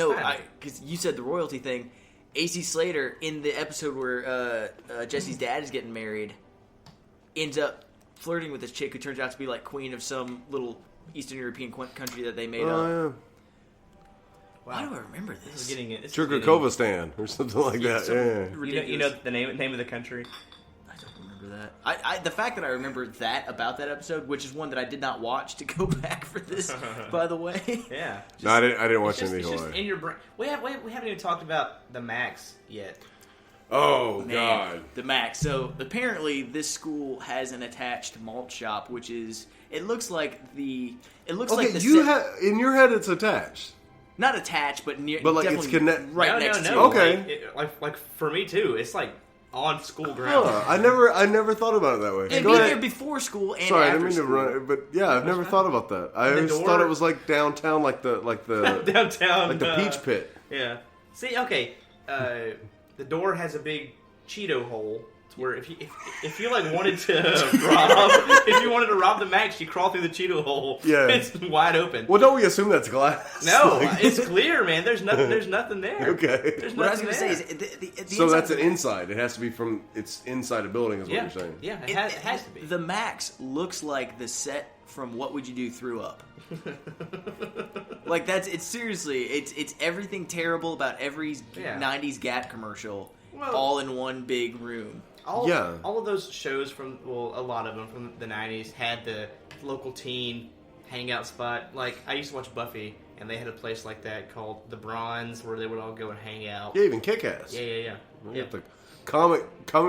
because you said the royalty thing. AC Slater in the episode where Jesse's dad is getting married ends up flirting with this chick who turns out to be like queen of some little Eastern European country that they made up. Oh, yeah. Why do I remember this? getting it. Churkakovstan or something like that. Yeah. You know the name of the country? I don't remember that. I the fact that I remember that about that episode, which is one that I did not watch to go back for this, by the way. Yeah. No, I didn't watch It's any just Hawaii. in your brain. We haven't even talked about the Max yet. Oh, Man, God. the Max. So apparently, this school has an attached malt shop, which is it looks like the Okay, set- in your head it's attached. not attached, but near, But, like, it's definitely right no, next no, to. no. it. Okay. Like for me too. It's like on school grounds. Huh, I never thought about it that way. It'd Go be ahead. there before school and Sorry, I after didn't mean to school. run it, but yeah, I've never thought about that. I The always door- thought it was like downtown, like the Downtown. like the Peach Pit. Yeah. See, okay. The door has a big Cheeto hole. To where if you like wanted to rob the Max, you crawl through the Cheeto hole. Yeah. It's wide open. Well, don't we assume that's glass? No, Like- it's clear, man. There's nothing there. Okay. There's What I was nothing going to say there. is the So inside that's of an the- inside. It has to be from. It's inside a building, is what Yeah, you're saying. yeah, it has to be. The Max looks like the set from What Would You Do Threw Up. Like it's seriously it's everything terrible about every Yeah. 90s Gap commercial Well- all in one big room. Yeah. All of those shows a lot of them from the 90s had the local teen hangout spot. Like, I used to watch Buffy, and they had a place like that called The Bronze, where they would all go and hang out. Yeah, even Kick-Ass. Yeah. Yeah, the comic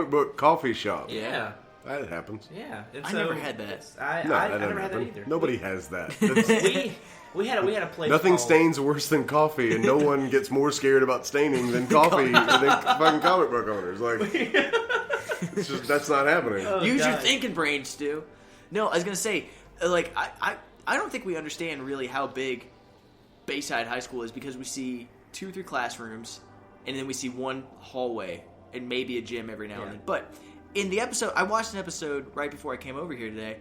book coffee shop. Yeah. That happens. Yeah. And I so never had that. it's- I No, that never doesn't had that happen. either. Nobody has that. That's- We had a place. Nothing called, stains worse than coffee, and no one gets more scared about staining than coffee than fucking comic book owners. Like, it's just that's not happening. Oh, Use your God. thinking brain, Stu. No, I was gonna say, like, I don't think we understand really how big Bayside High School is because we see 2 or 3 classrooms, and then we see one hallway and maybe a gym every now and then. But in the episode, I watched an episode right before I came over here today.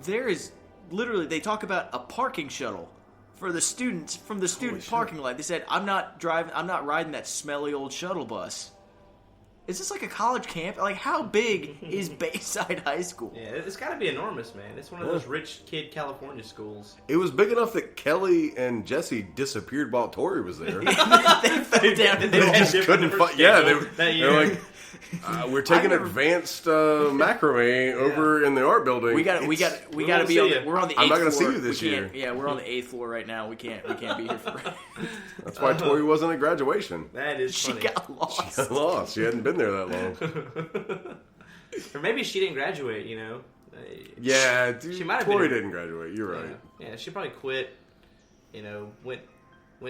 There is literally they talk about a parking shuttle for the students from the student parking lot. They said, "I'm not riding that smelly old shuttle bus." Is this like a college camp? Like, how big is Bayside High School? Yeah, it's got to be enormous, man. It's one of those rich kid California schools. It was big enough that Kelly and Jesse disappeared while Tori was there. They fell down and They had just different couldn't find. Yeah, that they're year. like, we're taking advanced macrame over in the art building. We got to be won't see on. you. We're on the 8th I'm not gonna floor. see you this We year. can't- Yeah, we're on the 8th floor right now. We can't be here for. That's why Tori wasn't at graduation. That is She funny. got lost. She lost. She hadn't been there that long. Or maybe she didn't graduate, you know. Yeah, dude, She might have Tori been- didn't graduate. You're right. Yeah, she probably quit. You know, went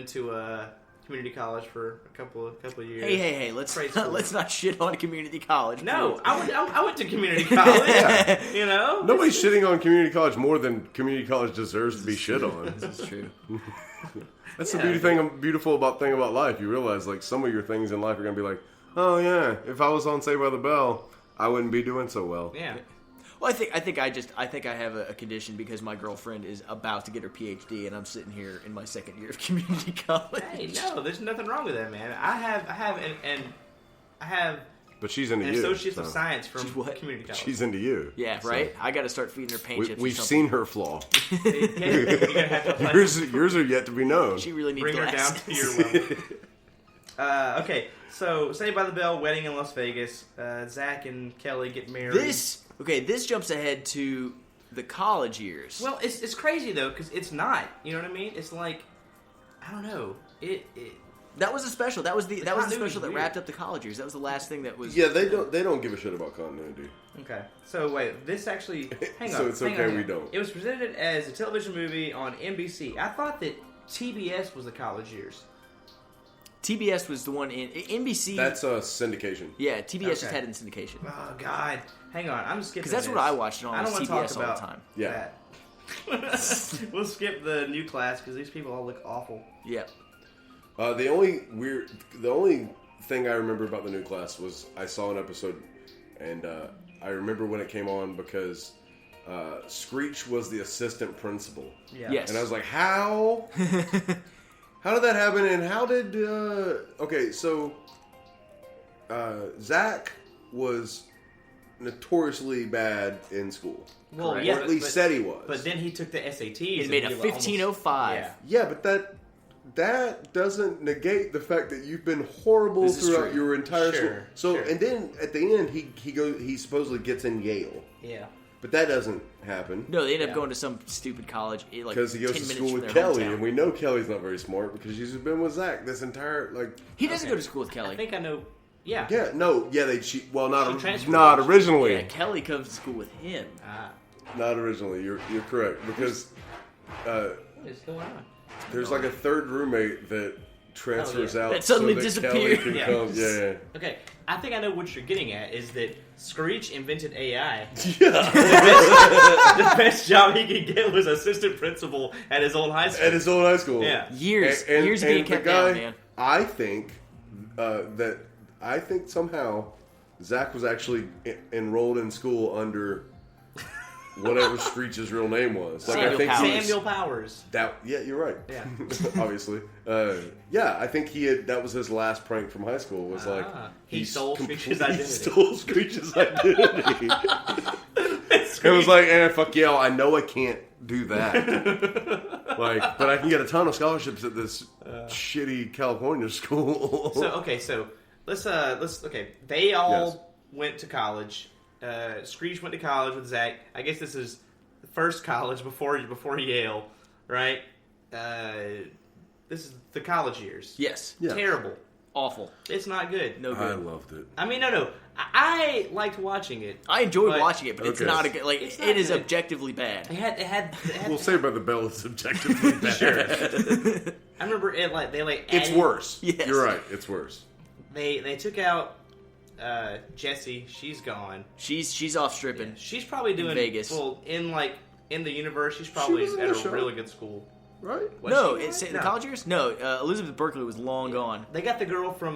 to community college for a couple of years. Hey! Let's Trade school. let's not shit on community college. No, please. I went to community college. You know, Nobody's shitting on community college more than community college deserves to be shit on. This is true. That's the beautiful thing about life. You realize, like, some of your things in life are gonna be like, oh yeah, if I was on Saved by the Bell, I wouldn't be doing so well. yeah. Well, I think I have a condition because my girlfriend is about to get her PhD, and I'm sitting here in my second year of community college. Hey, no, there's nothing wrong with that, man. I have But she's into an you. Associates so. of Science from She's what? community college. She's into you. Yeah, So, right. I got to start feeding her paint chips. or We've something. seen her flaw. Yeah, you're gonna have to, like, yours are yet to be known. She really needs bring her down glasses. to your level. Okay, so Saved by the Bell, wedding in Las Vegas. Zach and Kelly get married. This jumps ahead to the college years. Well, it's crazy though, because it's not. You know what I mean? It's like, I don't know. That was a special. That was the continuity's special that weird. wrapped up the college years. That was the last thing that was. Yeah, they don't give a shit about continuity. Okay. So wait, this actually. Hang on. So it's hang okay on. we don't. It was presented as a television movie on NBC. I thought that TBS was the college years. TBS was the one in NBC. That's a syndication. Yeah, TBS just Okay. had it in syndication. Oh God. Hang on. I'm skipping. Because that's this. what I watched it on. I don't was want to TBS talk all about the time. Yeah. that. We'll skip the new class because these people all look awful. Yeah. The only thing I remember about the new class was I saw an episode, and I remember when it came on because Screech was the assistant principal. Yeah. Yes. And I was like, how? How did that happen? And how did... okay, so Zach was notoriously bad in school. Well, Correct. yeah, Or at least said he was. But then he took the SATs. It and made a he almost- 1505. Yeah. Yeah, but that doesn't negate the fact that you've been horrible This is throughout true. your entire Sure, school. So, sure. and then at the end, he supposedly gets in Yale, Yeah. but that doesn't happen No, they end up Yeah. going to some stupid college. Like because he goes 10 to minutes school from with their Kelly, hometown. and we know Kelly's not very smart because she's been with Zach this entire He doesn't Okay. go to school with Kelly. I think I know. Yeah. Yeah, no, yeah, She not transferred. originally, Yeah, Kelly comes to school with him. not originally. You're correct because What is going on? there's like a third roommate that transfers Oh, yeah. out That suddenly so that Kelly disappeared. can Yeah. come. Yeah, Okay, I think I know what you're getting at. Is that Screech invented AI? yeah. The best job he could get was assistant principal at his old high school. At his old high school. Yeah. Years of being the kept guy, down, man. I think I think somehow Zach was actually enrolled in school under whatever Screech's real name was. Like, I Samuel think Powers. he was- Samuel Powers. Yeah, you're right. Yeah. Obviously. Yeah, I think that was his last prank from high school. Was like He stole Screech's He identity. stole Screech's identity. It was like, fuck yeah, I know I can't do that. But I can get a ton of scholarships at this shitty California school. So let's okay. They all went to college. Screech went to college with Zach. I guess this is the first college before Yale, right? This is the college years. Yes. Yeah. Terrible. Awful. It's not good. No I good. loved it. I mean, no. I liked watching it. I enjoyed But- watching it, but it's Okay. not a good. Like It's not it is good. objectively bad. It had We'll say by the bell is subjectively bad. I remember it they It's added- worse. Yes. You're right. It's worse. They took out Jessie. She's gone. She's off stripping. She's probably doing Vegas. Well, in the universe, she's probably was in at the a show. really good school. Right? Was No, she? it's in No. the college years. No, Elizabeth Berkley was long gone. They got the girl from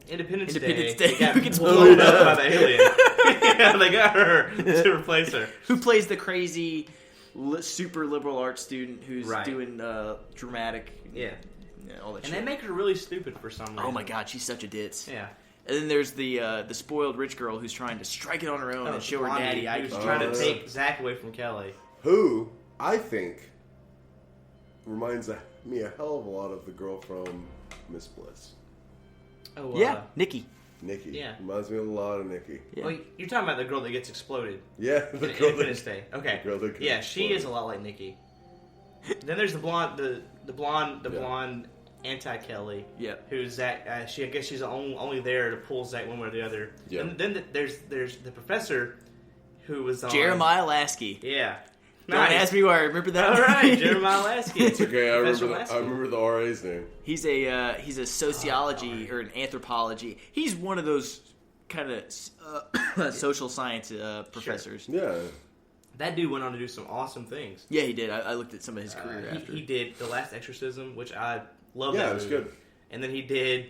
Independence Independence Day. Day. They got Who gets blown blown up up. by the alien. Yeah, they got her to replace her. Who plays the crazy, super liberal arts student who's Right. doing dramatic? Yeah. all that And shit. they make her really stupid for some reason. Oh my god, she's such a ditz. Yeah. And then there's the spoiled rich girl who's trying to strike it on her own and show her daddy. I I was can trying do to this. take Zach away from Kelly. Who I think reminds me a hell of a lot of the girl from Miss Bliss. Oh, Yeah, Nikki. Nikki. Yeah. Reminds me a lot of Nikki. Yeah. Well, you're talking about the girl that gets exploded. Yeah, the In girl. Independence Day. Okay. girl that gets Yeah, she exploded. is a lot like Nikki. Then there's the blonde, the blonde Yeah. anti-Kelly. Yeah. Who's Zach? I guess she's only there to pull Zach one way or the other. Yeah. And then there's the professor, who was on Jeremiah Lasky. Yeah. Don't Nice. ask me where I remember that. All right, Jeremiah Lasky. It's okay. I Professor remember. Lasky. I remember the RA's name. He's a sociology or an anthropology. He's one of those kind of social science professors. Yeah. That dude went on to do some awesome things. Yeah, he did. I looked at some of his career after. He did The Last Exorcism, which I love. Yeah, that it was movie. good. And then he did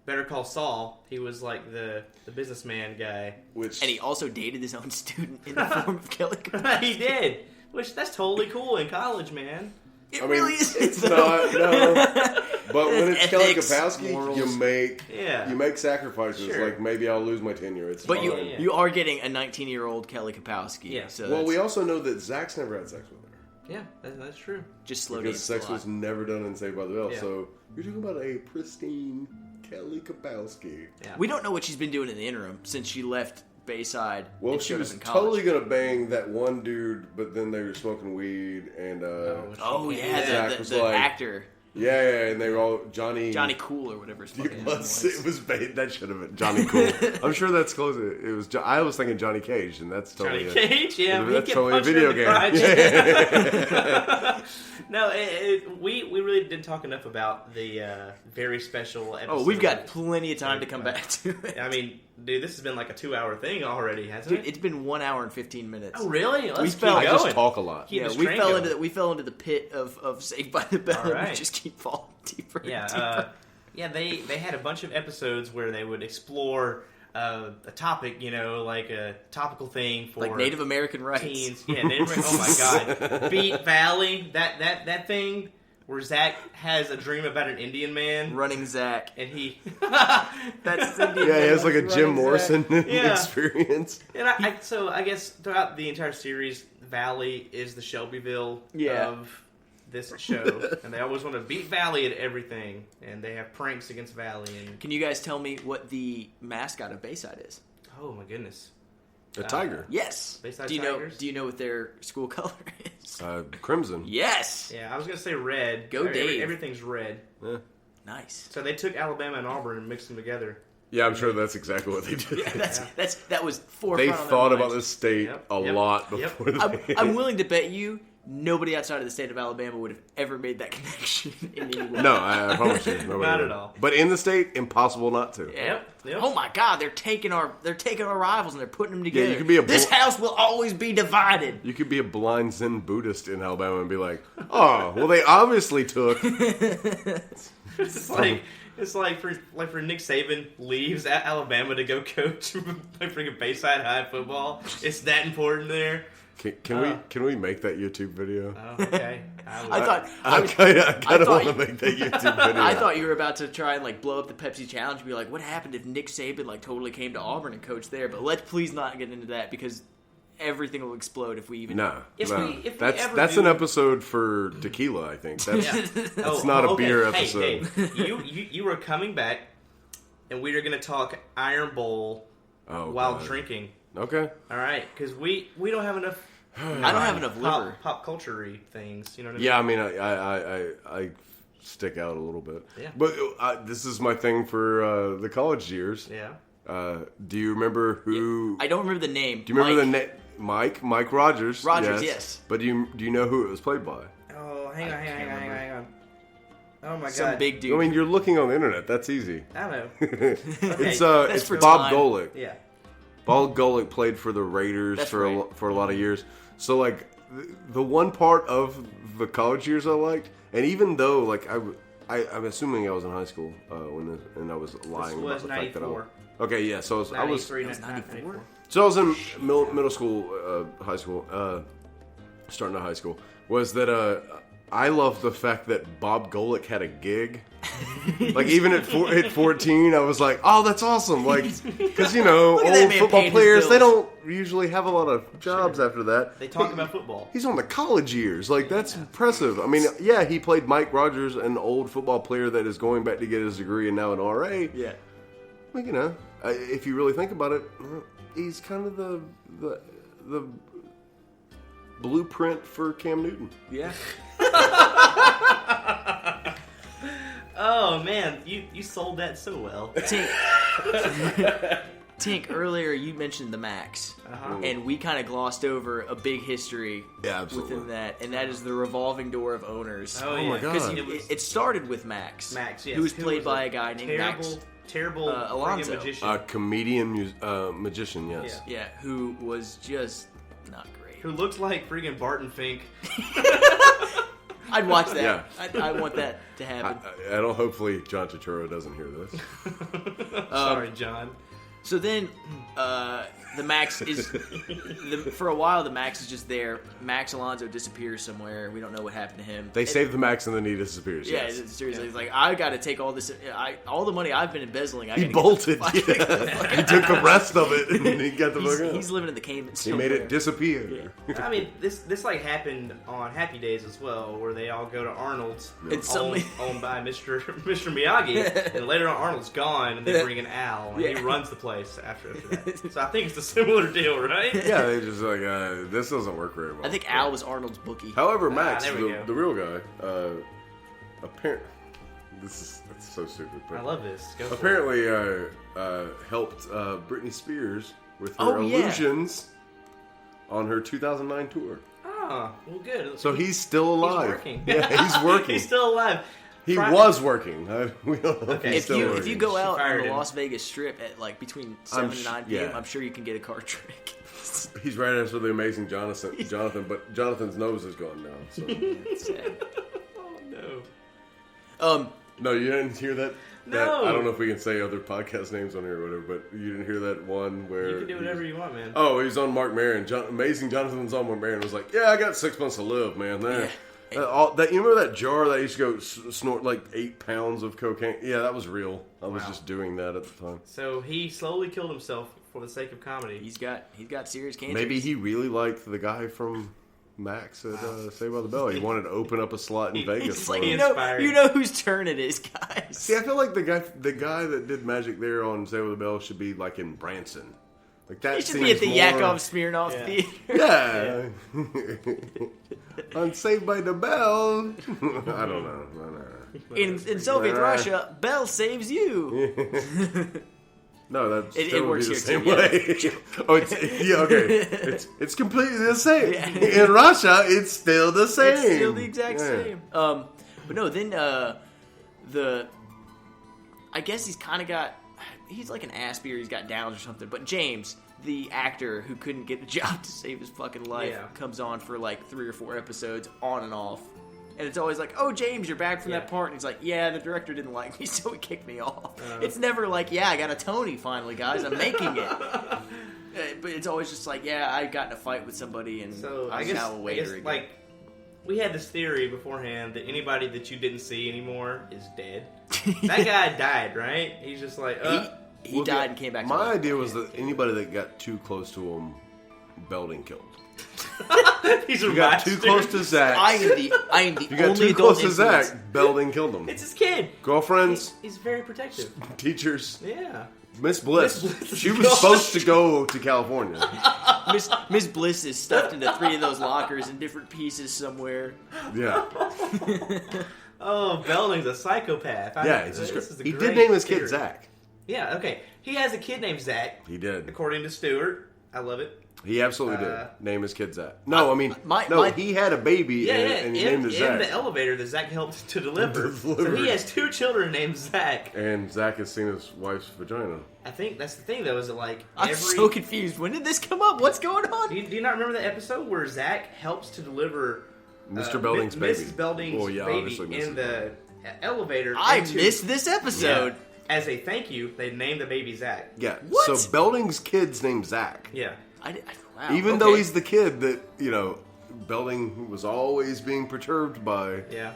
Better Call Saul. He was like the businessman guy. Which And he also dated his own student in the form of Kelly. He did, which that's totally cool in college, man. It I mean, really is. it's not. No. But when it's Kelly Ethics, Kapowski, morals. you make sacrifices. Sure. Like maybe I'll lose my tenure. It's But fine. Yeah. you are getting a 19-year-old Kelly Kapowski. Yeah. So Well, that's we also know that Zach's never had sex with her Yeah, that's true. just slow because dance sex a lot. was never done in Saved by the Bell. Yeah. So you're talking about a pristine Kelly Kapowski. Yeah. We don't know what she's been doing in the interim since she left Bayside. Well, and she showed was up in college. totally gonna bang that one dude, but then they were smoking weed and Oh yeah, Zach the was the like- actor yeah, and they were all Johnny Cool or whatever his It fucking name was. was. It was bait. That should have been Johnny Cool. I'm sure that's close. It was. I was thinking Johnny Cage, and that's totally. Johnny Cage, yeah, That's he totally a kept video punching game. the crotch. No, we really didn't talk enough about the very special episode. Oh, we've got plenty of time to come back to it. I mean, dude, this has been like a 2-hour thing already, hasn't Dude, it? it's been 1 hour and 15 minutes. Oh, really? Let's keep felt- I going. just talk a lot. Keep Yeah, this we train fell going. into the pit of Saved by the Bell. All And right. we just keep falling deeper. and Yeah, deeper. they had a bunch of episodes where they would explore a topic, like a topical thing for like Native American rights. teens. Yeah, Native American. Oh my God, Beat Valley. That thing where Zach has a dream about an Indian man, Running Zach. and he. That's Indian Yeah, he has like a Running Jim Zach. Morrison Yeah. experience. And so I guess throughout the entire series, Valley is the Shelbyville Yeah. of this show, and they always want to beat Valley at everything, and they have pranks against Valley. And Can you guys tell me what the mascot of Bayside is? oh my goodness, A tiger, Yes. Bayside Do you Tigers? know what their school color is? crimson. Yes. yeah, I was gonna say red. Go Dave. Everything's red. Yeah. Nice. So they took Alabama and Auburn and mixed them together. Yeah, I'm sure that's exactly what they did. That was forefront They on their thought about minds. this state Yep, a yep, lot yep. before they. I'm willing to bet you nobody outside of the state of Alabama would have ever made that connection in any way. No, I promise you, nobody Not would. at all. But in the state, impossible not to. Yep. Oh my God, they're taking our rivals and they're putting them together. you could be a this house will always be divided. You could be a blind Zen Buddhist in Alabama and be like, "Oh, well, they obviously took." It's like for Nick Saban leaves Alabama to go coach freaking Bayside High football. It's that important there. Can we make that YouTube video? Oh, okay. I thought I kind of thought want to you- make that YouTube video. I thought you were about to try and blow up the Pepsi challenge and be like, what happened if Nick Saban totally came to Auburn and coached there? But let's please not get into that because everything will explode if we even No, If no. we that's ever an do- episode for tequila. I think that's Oh, not a okay. beer Hey, episode. hey, you were coming back, and we are going to talk Iron Bowl while God. drinking. Okay. All right, because we don't have enough. I don't have enough liver. Pop culture-y things. You know what I mean? Yeah, I mean, I stick out a little bit. Yeah. But this is my thing for the college years. Yeah. Do you remember who? I don't remember the name. Do you remember the name? Mike Rogers. Rogers, yes. But do you know who it was played by? Oh, hang on. Oh my Some God. big dude. I mean, you're looking on the internet. That's easy. I know. It's for Bob time. Golick. Yeah. Bob Golick played for the Raiders That's for right. for a lot of years. So the one part of the college years I liked, and even though I'm assuming I was in high school and I was lying was about the fact that I was. 94. Okay, yeah. So I was 93, was 94? So I was in middle school, high school, starting out high school. Was that I love the fact that Bob Golick had a gig. Like, even at 14, I was like, oh, that's awesome. Like, because, you know, Look at that old man football paying his players, they bills. don't usually have a lot of jobs after that. They talk about football. He's on the college years. Like, that's impressive. I mean, yeah, he played Mike Rogers, an old football player that is going back to get his degree and now an RA. Yeah. Well, you know, if you really think about it, he's kind of the blueprint for Cam Newton. Yeah. Oh man, you sold that so well. Tink, earlier you mentioned the Max, and we kind of glossed over a big history within that, and that is the revolving door of owners. Oh my yeah, God. Because it started with Max. Max, yes, who was played by a guy named terrible Alonzo. friggin' magician. Comedian, magician, yes. Yeah, who was just not great. Who looked like friggin' Barton Fink. I'd watch that. Yeah. I want that to happen. I don't. Hopefully, John Turturro doesn't hear this. Sorry, John. So then, the Max is for a while. The Max is just there. Max Alonso disappears somewhere. We don't know what happened to him. They save the Max and then he disappears. Yeah, yes. seriously, it's like I got to take all this. All the money I've been embezzling. He bolted. Yeah. He took the rest of it and he got the fuck out. He's living in the Caymans. He made it disappear. I mean, this like happened on Happy Days as well, where they all go to Arnold's, owned by Mr. Miyagi, and later on Arnold's gone, and they bring in Al, and he runs the place after that. So I think it's a similar deal, right? Yeah, they just like this doesn't work very well. I think Al was Arnold's bookie. However, Max, there we go. the real guy, apparently, that's so stupid. But I love this. Go for it. apparently, helped Britney Spears with her illusions on her 2009 tour. Oh, well, good. So he's still alive. He's working. Yeah, he's working. He's still alive. He was working. We don't know if Okay. he's still If you go out on fired the him. Las Vegas Strip at like between 7 and 9 p.m., yeah. I'm sure you can get a card trick. He's right next to the amazing Jonathan, but Jonathan's nose is gone now. So. It's sad. Oh no. No, you didn't hear that? No. I don't know if we can say other podcast names on here or whatever, but you didn't hear that one where... You can do whatever you want, man. Oh, he was on Mark Maron. Amazing Jonathan was on Mark Maron. Was like, yeah, I got 6 months to live, man. Yeah. You remember that jar that used to go snort like 8 pounds of cocaine? Yeah, that was real. I was just doing that at the time. So he slowly killed himself for the sake of comedy. He's got serious cancer. Maybe he really liked the guy from Max at Saved by the Bell. He wanted to open up a slot in Vegas. It's for like him. you inspired. know whose turn it is, guys. See, I feel like the guy that did magic there on Saved by the Bell should be like in Branson. Like that. He should be at the more... Yakov Smirnoff Theater. Yeah. On Saved by the Bell. I don't know. In Soviet Russia, Bell saves you. No, that It still would works be the here, same too, way. Oh, okay. It's completely the same. In Russia, it's still the same. It's still the exact same. But no, then I guess he's kind of got. He's like an Aspie or he's got Downs or something. But James, the actor who couldn't get a job to save his fucking life, comes on for like 3 or 4 episodes on and off. And it's always like, oh, James, you're back from that part. And he's like, yeah, the director didn't like me, so he kicked me off. It's never like, yeah, I got a Tony finally, guys. I'm making it. But it's always just like, yeah, I got in a fight with somebody and So I'm now a waiter again. like, we had this theory beforehand that anybody that you didn't see anymore is dead. That guy died, right? He's just like, he died and came back to My life. idea was that anybody that got too close to him, Belding killed. he's a You got bastard. too close to Zach. I am the You got only too adult close to influence. Zach, Belding killed him. It's his kid. Girlfriends, He's very protective. teachers, Yeah. Miss Bliss. Miss Bliss. She was supposed to go to California. Miss Bliss is stuffed into 3 of those lockers in different pieces somewhere. Yeah. Oh, Belding's a psychopath. Yeah, this is a he did great name his kid theory. Zach. Yeah, okay. He has a kid named Zach, He did. according to Stewart. I love it. He absolutely did. Name his kid Zach. No, he had a baby and he named it in Zach. the elevator that Zach helped to deliver. So he has 2 children named Zach. And Zach has seen his wife's vagina. I think that's the thing, though, is that, like, I'm so confused. When did this come up? What's going on? Do you not remember the episode where Zach helps to deliver Mr. Belding's baby. Mrs. Belding's baby obviously in the elevator? I into- missed this episode. Yeah. As a thank you, they named the baby Zach. Yeah. What? So Belding's kid's named Zach. Yeah. Wow, Even okay. though he's the kid that, Belding was always being perturbed by. Yeah.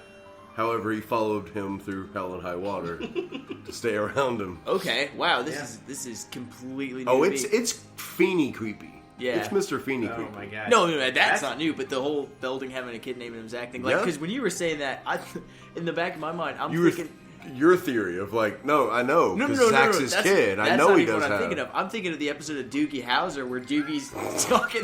However, he followed him through hell and high water to stay around him. Okay, wow, this is completely new. Oh, to it's me. Feeney creepy. Yeah. It's Mr. Feeney Oh creepy. my god. No, that's not new. But the whole Belding having a kid named him Zach thing, like, Yeah. because when you were saying that, in the back of my mind, I'm You were thinking. your theory of like, no, I know, No, because Zach's his that's, kid. That's I know not he even does what I'm have. thinking of. I'm thinking of the episode of Doogie Howser where Doogie's talking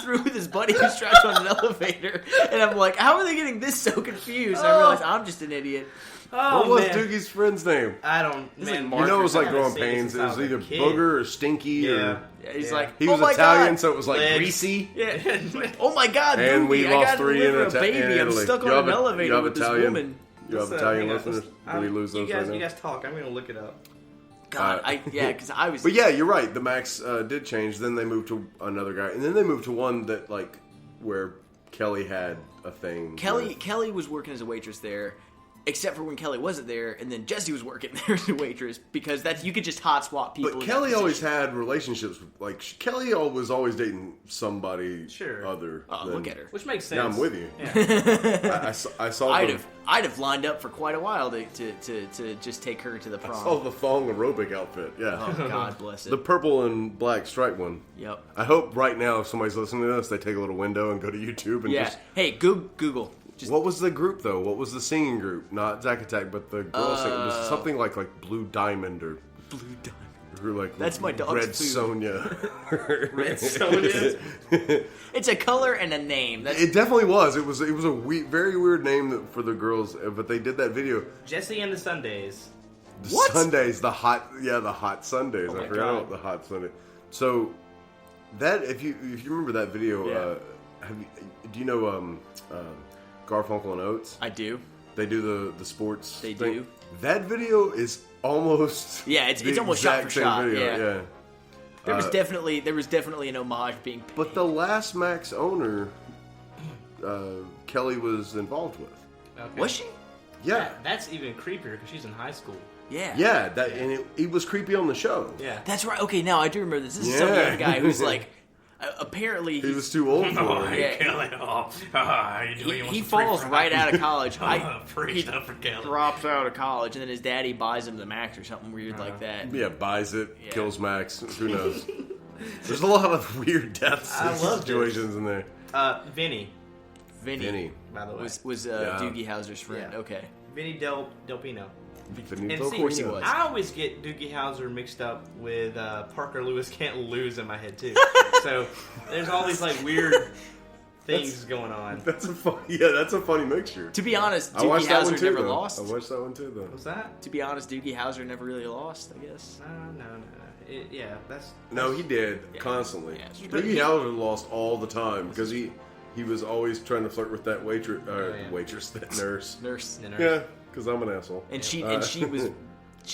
through with his buddy who's trapped on an elevator, and I'm like, how are they getting this so confused? I realize I'm just an idiot. Oh, What was man. Doogie's friend's name? I don't. It's Man, like You know, it was like I haven't growing seen it pains. since It I was a either kid. Booger or Stinky. Yeah. Or Yeah, he's Yeah. like, he oh was my Italian, God. so it was like Legs. greasy. Yeah. Oh my God, And Doogie, we I lost gotta 3 deliver in a baby. I'm Italy. stuck You on have an you elevator have with this Italian- woman. You have Let's, Italian hang on, listeners? let's- Did we lose those you guys, right You now? guys talk. I'm gonna look it up. God, because I was. But yeah, you're right. The Max did change. Then they moved to another guy, and then they moved to one that like where Kelly had a thing. Kelly was working as a waitress there, except for when Kelly wasn't there, and then Jessie was working there as a waitress because you could just hot swap people. But in Kelly that always position. had relationships with, like, Kelly was always dating somebody Sure. other. Oh, than, look at her. Which makes sense. Yeah, I'm with you. Yeah. I saw. I'd have lined up for quite a while to just take her to the I prom. saw the thong aerobic outfit. Yeah, Oh God bless it. the purple and black striped one. Yep. I hope right now, if somebody's listening to this, they take a little window and go to YouTube and Yeah. just. Hey, Google. Just What was the group though? What was the singing group? Not Zack Attack, but the girl singing. It was something like Blue Diamond or Blue Diamond. like That's my dog's Red food. Sonia. Red Sonja. It's a color and a name. That's It definitely was. It was a very weird name for the girls, but they did that video. Jesse and the Sundays. The What? Sundays, the hot Sundays. my I forgot God. about the hot Sunday. So that if you remember that video, Yeah. do you know Garfunkel and Oates? I do. They do the sports. They thing. do. That video is almost Yeah, it's the almost shot for exact same shot, Video. yeah. There was definitely an homage being paid. But the last Max owner, Kelly was involved with. Okay. Was she? Yeah, That's even creepier because she's in high school. Yeah. yeah. That and it was creepy on the show. Yeah. That's right. Okay, now I do remember this. This is Yeah. some young guy who's like, apparently He was too old for it. Yeah. Kelly. Oh, how you doing? he falls right out of college. Free he stuff for Kelly. drops out of college, and then his daddy buys him the Max or something weird like that. Yeah, buys it, Yeah. kills Max. Who knows? There's a lot of weird deaths I and love situations in there. Vinny, Vinny. by the way. was Yeah. Doogie Howser's friend. Yeah. Okay. Vinny Del Pino. Vinny And Del see, course he Pino. was. I always get Doogie Howser mixed up with Parker Lewis Can't Lose in my head too. So there's all these like weird things going on. That's a funny mixture. To be honest, I watched Doogie that one Howser too. never Though. lost. I watched that one too, though. What's that? To be honest, Doogie Howser never really lost. I guess. No. Yeah, that's No, he did Yeah. constantly. Yeah. Doogie Howser lost all the time because he was always trying to flirt with that waitress, that nurse. Nurse. the nurse. Yeah, because I'm an asshole. And she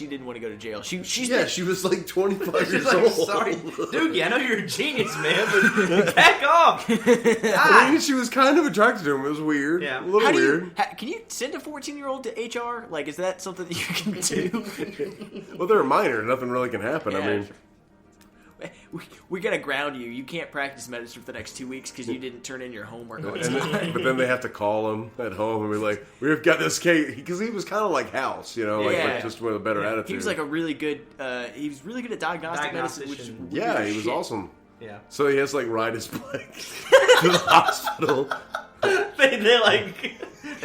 didn't want to go to jail. She was like 25 She's years like, old. sorry, Doogie, I know you're a genius, man, but back off. I mean, she was kind of attracted to him. It was weird. Yeah. A little How do weird. you, can you send a 14-year-old to HR? Like, is that something that you can do? Well, they're a minor. Nothing really can happen. I Yeah. mean, we gotta ground you. You can't practice medicine for the next 2 weeks because you didn't turn in your homework on and time. but then they have to call him at home and be like, "We've got this case," because he was kind of like House, Yeah. just with a better attitude. He was like a really good. He was really good at diagnostic medicine. Which is Diagnostician. weird yeah, as he was shit. awesome. Yeah. So he has to like ride his bike to the hospital. They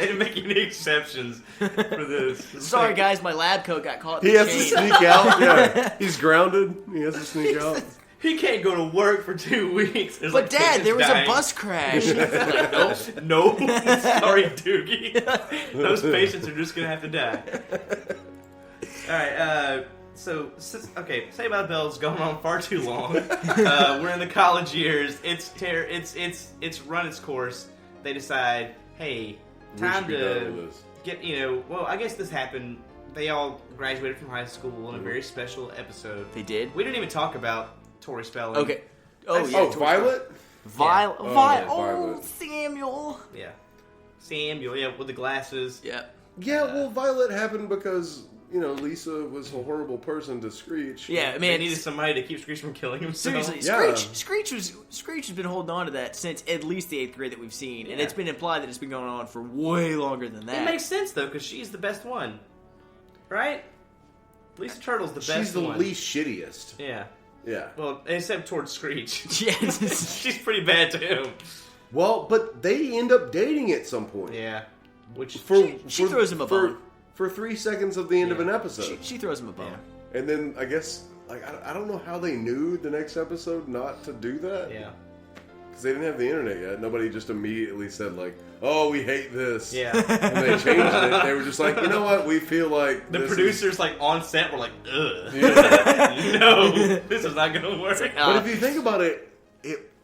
didn't make any exceptions for this. It's Sorry, like, guys, my lab coat got caught. In He the has to chain. sneak out. Yeah, he's grounded. He has to sneak out. He can't go to work for 2 weeks. There's, But like, Dad, patients there was dying. a bus crash. Like, nope. No, sorry, Doogie. Those patients are just gonna have to die. All right. So Saved by the Bell's going on far too long. We're in the college years. It's run its course. They decide, hey, time We should be done to with this. get. Well, I guess this happened. They all graduated from high school in a very special episode. They did. We didn't even talk about Tori Spelling. Okay. Oh That's- yeah. Oh, Tori- Violet. Violet. Oh, Violet. yeah, Oh, Violet. Samuel. Yeah. Samuel, yeah, with the glasses. Yeah. Yeah, well, Violet happened because Lisa was a horrible person to Screech. Yeah, They man. needed somebody to keep Screech from killing himself. Seriously, Yeah. Screech has been holding on to that since at least the 8th grade that we've seen, and Yeah. it's been implied that it's been going on for way longer than that. It makes sense though, because she's the best one, right? Lisa Turtle's the best She's the one. least shittiest. Yeah. Yeah. Well, except towards Screech. Yes. She's pretty bad to him. Well, but they end up dating at some point. Yeah. Which She throws him a bone. For 3 seconds of the end of Yeah. an episode. She throws him a bone. And then I guess, I don't know how they knew the next episode not to do that. Yeah. Because they didn't have the internet yet. Nobody just immediately said, oh, we hate this. Yeah. And they changed it. They were just like, you know what? We feel like The this producers, on set were like, ugh. Yeah. No, this is not going to work. But if you think about it,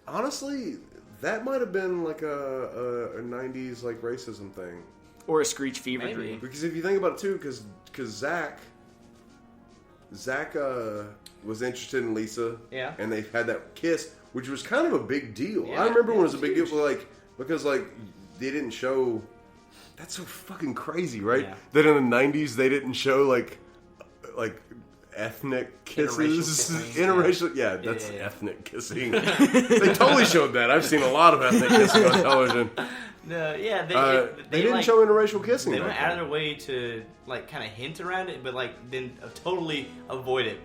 honestly, that might have been like a 90s racism thing. Or a Screech fever Maybe. dream. Because if you think about it too, because Zach was interested in Lisa, Yeah. and they had that kiss, which was kind of a big deal. Yeah, I remember when it was a it's big huge. deal, because they didn't show. That's so fucking crazy, right? Yeah. That in the '90s they didn't show like ethnic kisses, Interracial kissing, yeah, that's Yeah. ethnic kissing. They totally showed that. I've seen a lot of ethnic kissing on television. No, yeah, They didn't show interracial kissing. They back went out of then. their way to kind of hint around it, but then totally avoid it.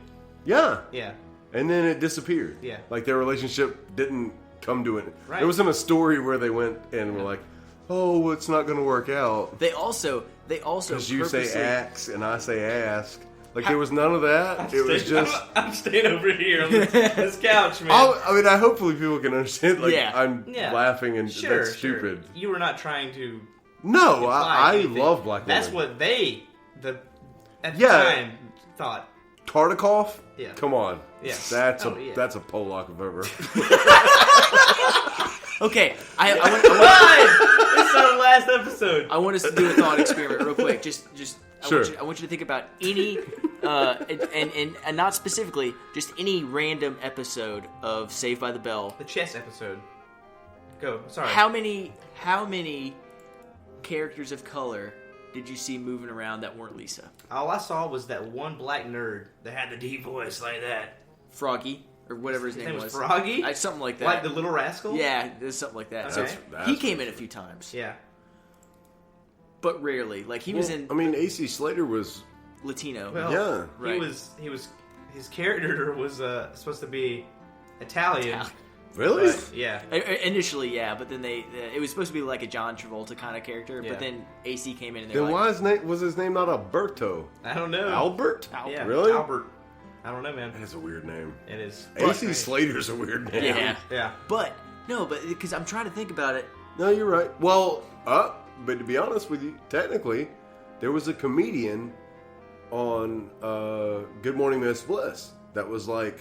Yeah. Yeah, And then it disappeared. Yeah. Their relationship didn't come to it. Right. There wasn't a story where they went and were like, oh, it's not going to work out. They also Because you say purposely- axe and I say ask. There was none of that. It was just... I'm staying over here on this couch, man. I hopefully people can understand. Yeah. I'm Yeah. laughing and Sure, that's stupid. Sure. You were not trying to. No, imply I anything. love black women. That's what they at the Yeah. time thought. Tartikoff? Yeah. Come on. Yeah. That's Oh, yeah. that's a Pollock if ever. Okay, I Fine! This is our last episode. want us to do a thought experiment real quick. Just Sure. I want you to think about any, and not specifically, just any random episode of Saved by the Bell. The chess episode. Go. Sorry. How many characters of color did you see moving around that weren't Lisa? All I saw was that one black nerd that had the deep voice like that. Froggy or whatever his name was. Froggy? Something like that. Like the little rascal? Yeah, there's something like that. Okay. So he came in a few times, Yeah. but rarely. Like he was in AC Slater was... Latino. Well, Yeah. Right. his character was supposed to be Italian. Really? But, yeah. Initially, yeah, but then it was supposed to be like a John Travolta kind of character, Yeah. but then AC came in and they Then were why like, was his name not Alberto? I don't know. Albert? Yeah. Really? Albert. I don't know, man. That's a weird name. It is. AC Slater's a weird name. yeah. Yeah. But because I'm trying to think about it. No, you're right. Well, but to be honest with you, technically, there was a comedian on Good Morning Miss Bliss that was like,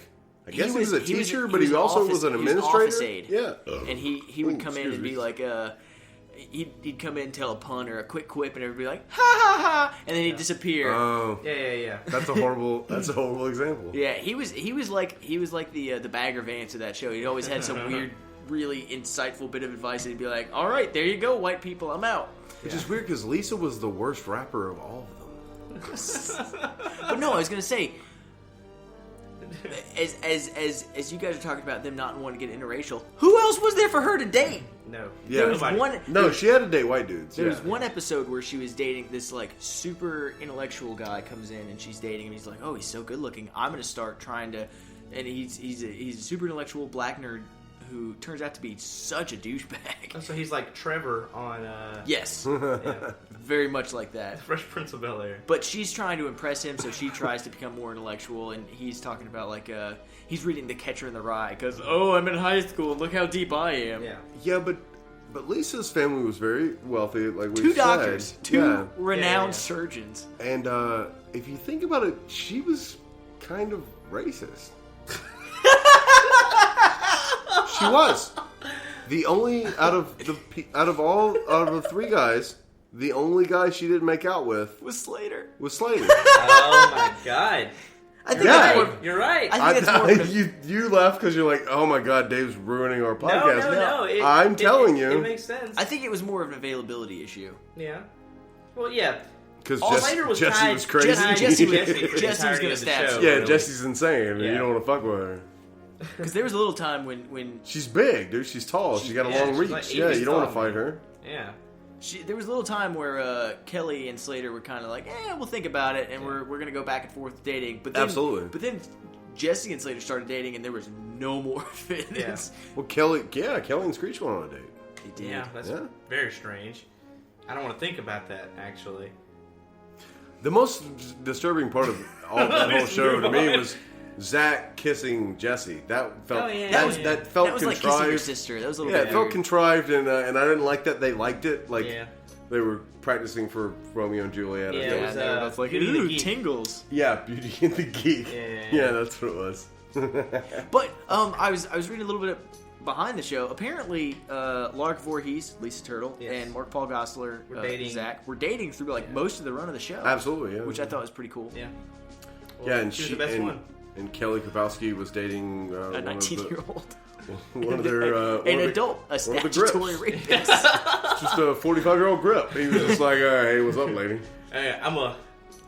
I guess he was a teacher, but he also was an administrator. office aide. Yeah. And he would come in excuse and me. be like, he'd come in and tell a pun or a quick quip, and everybody like, ha ha ha, and then he'd disappear. Oh, Yeah. that's a horrible example. Yeah, he was like the Bagger Vance of that show. He always had some weird, really insightful bit of advice, and he'd be like, "All right, there you go, white people, I'm out." Which is weird because Lisa was the worst rapper of all of them. But no, I was gonna say, as you guys are talking about them not wanting to get interracial, who else was there for her to date? No. Yeah. There was Nobody. one. No, she had to date white dudes. There yeah. was one episode where she was dating this like super intellectual guy comes in and she's dating him. He's like, "Oh, he's so good looking. I'm gonna start trying to," and he's a super intellectual black nerd who turns out to be such a douchebag. So he's like Trevor on Yes, yeah, very much like that. Fresh Prince of Bel-Air. But she's trying to impress him, so she tries to become more intellectual, and he's talking about like he's reading The Catcher in the Rye because I'm in high school. Look how deep I am. Yeah. Yeah, but Lisa's family was very wealthy, like we Two said. doctors, two Yeah. renowned Yeah. surgeons. And if you think about it, she was kind of racist. She was the only out of the three guys, the only guy she didn't make out with With Slater. was Slater. Oh my god. I think Yeah. that's more, You're right. I think that's more of a- you laugh because you're like, oh my god, Dave's ruining our podcast. No. I'm telling you. It makes sense. I think it was more of an availability issue. Yeah. Well, yeah. Because Slater was Jesse tied- was crazy. Jesse was for the Jesse was entirety gonna of the stab show, somebody. yeah, really. Jesse's insane. And Yeah. You don't want to fuck with her. Because there was a little time when She's big, dude. She's tall. She's got a yeah, long she's reach. like 8 Yeah, feet you don't want to tall, fight man. her. Yeah. there was a little time where Kelly and Slater were kind of like, we'll think about it, and we're gonna go back and forth dating. But then, Absolutely. But then Jesse and Slater started dating, and there was no more fitness. Well, Kelly and Screech went on a date. They did. Yeah, that's Yeah. very strange. I don't want to think about that, actually. The most disturbing part of that whole show to me was Zach kissing Jesse. That felt that felt That was like contrived. kissing your sister. That was a little Yeah, bit it felt weird. contrived, and I didn't like that they liked it. Like Yeah. they were practicing for Romeo and Juliet. Yeah, or it something. was, they were both like, Beauty and the ooh, Geek. tingles. Yeah, Beauty and the Geek. Yeah. That's what it was. But I was reading a little bit behind the show. Apparently, Lark Voorhees, Lisa Turtle, Yes. and Mark Paul Gosselaar, We're dating. Zach, were dating through like most of the run of the show. Absolutely, yeah. Which I thought was pretty cool. Yeah. Yeah, and she was the best one. And Kelly Kapowski was dating A one 19-year-old. one of their An adult, a one of the statutory grips. rapist. Just a 45-year-old grip. He was just like, hey, what's up, lady? Hey, I'm a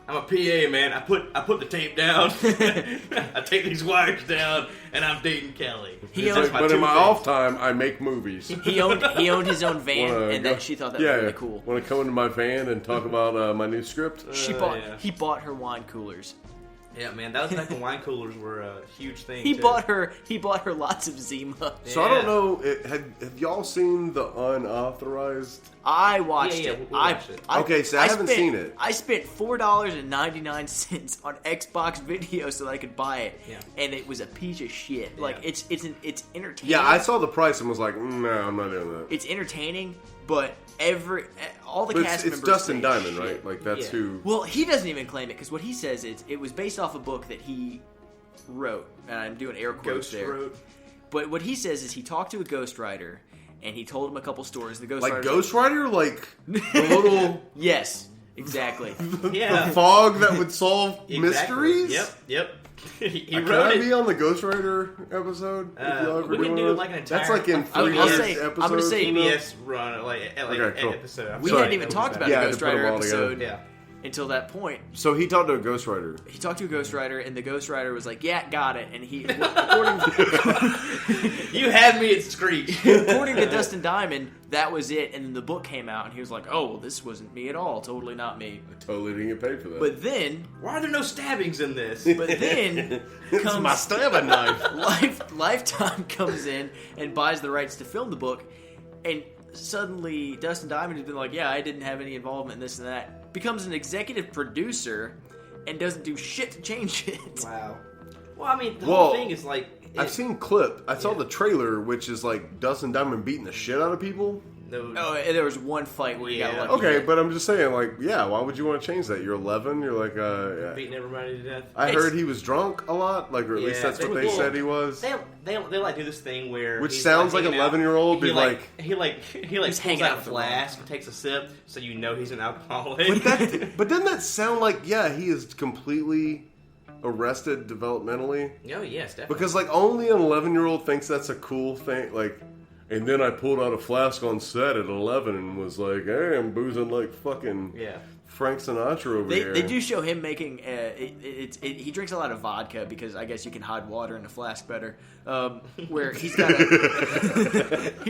PA, man. I put the tape down. I take these wires down, and I'm dating Kelly. He That's owned- my But in two my things. off time, I make movies. He owned his own van, Wanna and go- that she thought that was really cool. Want to come into my van and talk about my new script? yeah. He bought her wine coolers. Yeah, man, that was back when wine coolers were a huge thing. He too. bought her lots of Zima. So I don't Yeah. know. Have y'all seen the unauthorized? I watched Yeah, it. we watched it. Okay, so I haven't seen it. I spent $4.99 on Xbox Video so that I could buy it, Yeah. and it was a piece of shit. Like Yeah. it's entertaining. Yeah, I saw the price and was like, no, I'm not doing that. It's entertaining, but all the But cast it's members Dustin say Diamond, shit. right? Like that's Yeah. who. Well, he doesn't even claim it because what he says is it was based off a book that he wrote, and I'm doing air quotes Ghost there. wrote. But what he says is he talked to a ghostwriter, and he told him a couple stories. The ghostwriter, Like Ghost Rider, like the little yes, exactly. Yeah. the fog that would solve Exactly. mysteries. Yep. he Can wrote I it. be on the Ghost Rider episode? If y'all ever we can do do it? like an That's entire- like in I'll 3 say- episodes. I'm gonna say from now? PBS run like Okay, cool. episode. We Sorry. hadn't even talked about Yeah, the to Ghost put 'em Rider all together. episode Yeah. until that point. So he talked to a Ghost Rider. He talked to a ghostwriter, and the ghostwriter was like, "Yeah, got it." And he, according You had me at Screech. according to Dustin Diamond, that was it. And then the book came out, and he was like, "Oh, well, this wasn't me at all. Totally not me." Totally didn't get paid for that. But then, Why are there no stabbings in this? It's comes my stabbing knife. Lifetime comes in and buys the rights to film the book, and suddenly Dustin Diamond has been like, "Yeah, I didn't have any involvement in this and that." Becomes an executive producer and doesn't do shit to change it. Wow. Well, I mean, the Well, whole thing is like. I've seen clip. I saw the trailer, which is like Dustin Diamond beating the shit out of people. Oh, and there was one fight where he got Yeah. lucky. Okay, but I'm just saying, like, yeah, why would you want to change that? You're 11. You're like, yeah. beating everybody to death. I heard he was drunk a lot, like, or at least Yeah, that's what they said he was. They like do this thing where Which he's, sounds like hanging 11-year-old out. be He like- he He's hanging pulls out out a with the flask and takes a sip, so you know he's an alcoholic. But doesn't that sound like, yeah, he is completely arrested developmentally? Oh yes, definitely. Because, like, only an 11-year-old thinks that's a cool thing. Like, and then I pulled out a flask on set at 11 and was like, hey, I'm boozing like fucking Yeah. Frank Sinatra over here. They do show him making. He drinks a lot of vodka because I guess you can hide water in a flask better. Where he's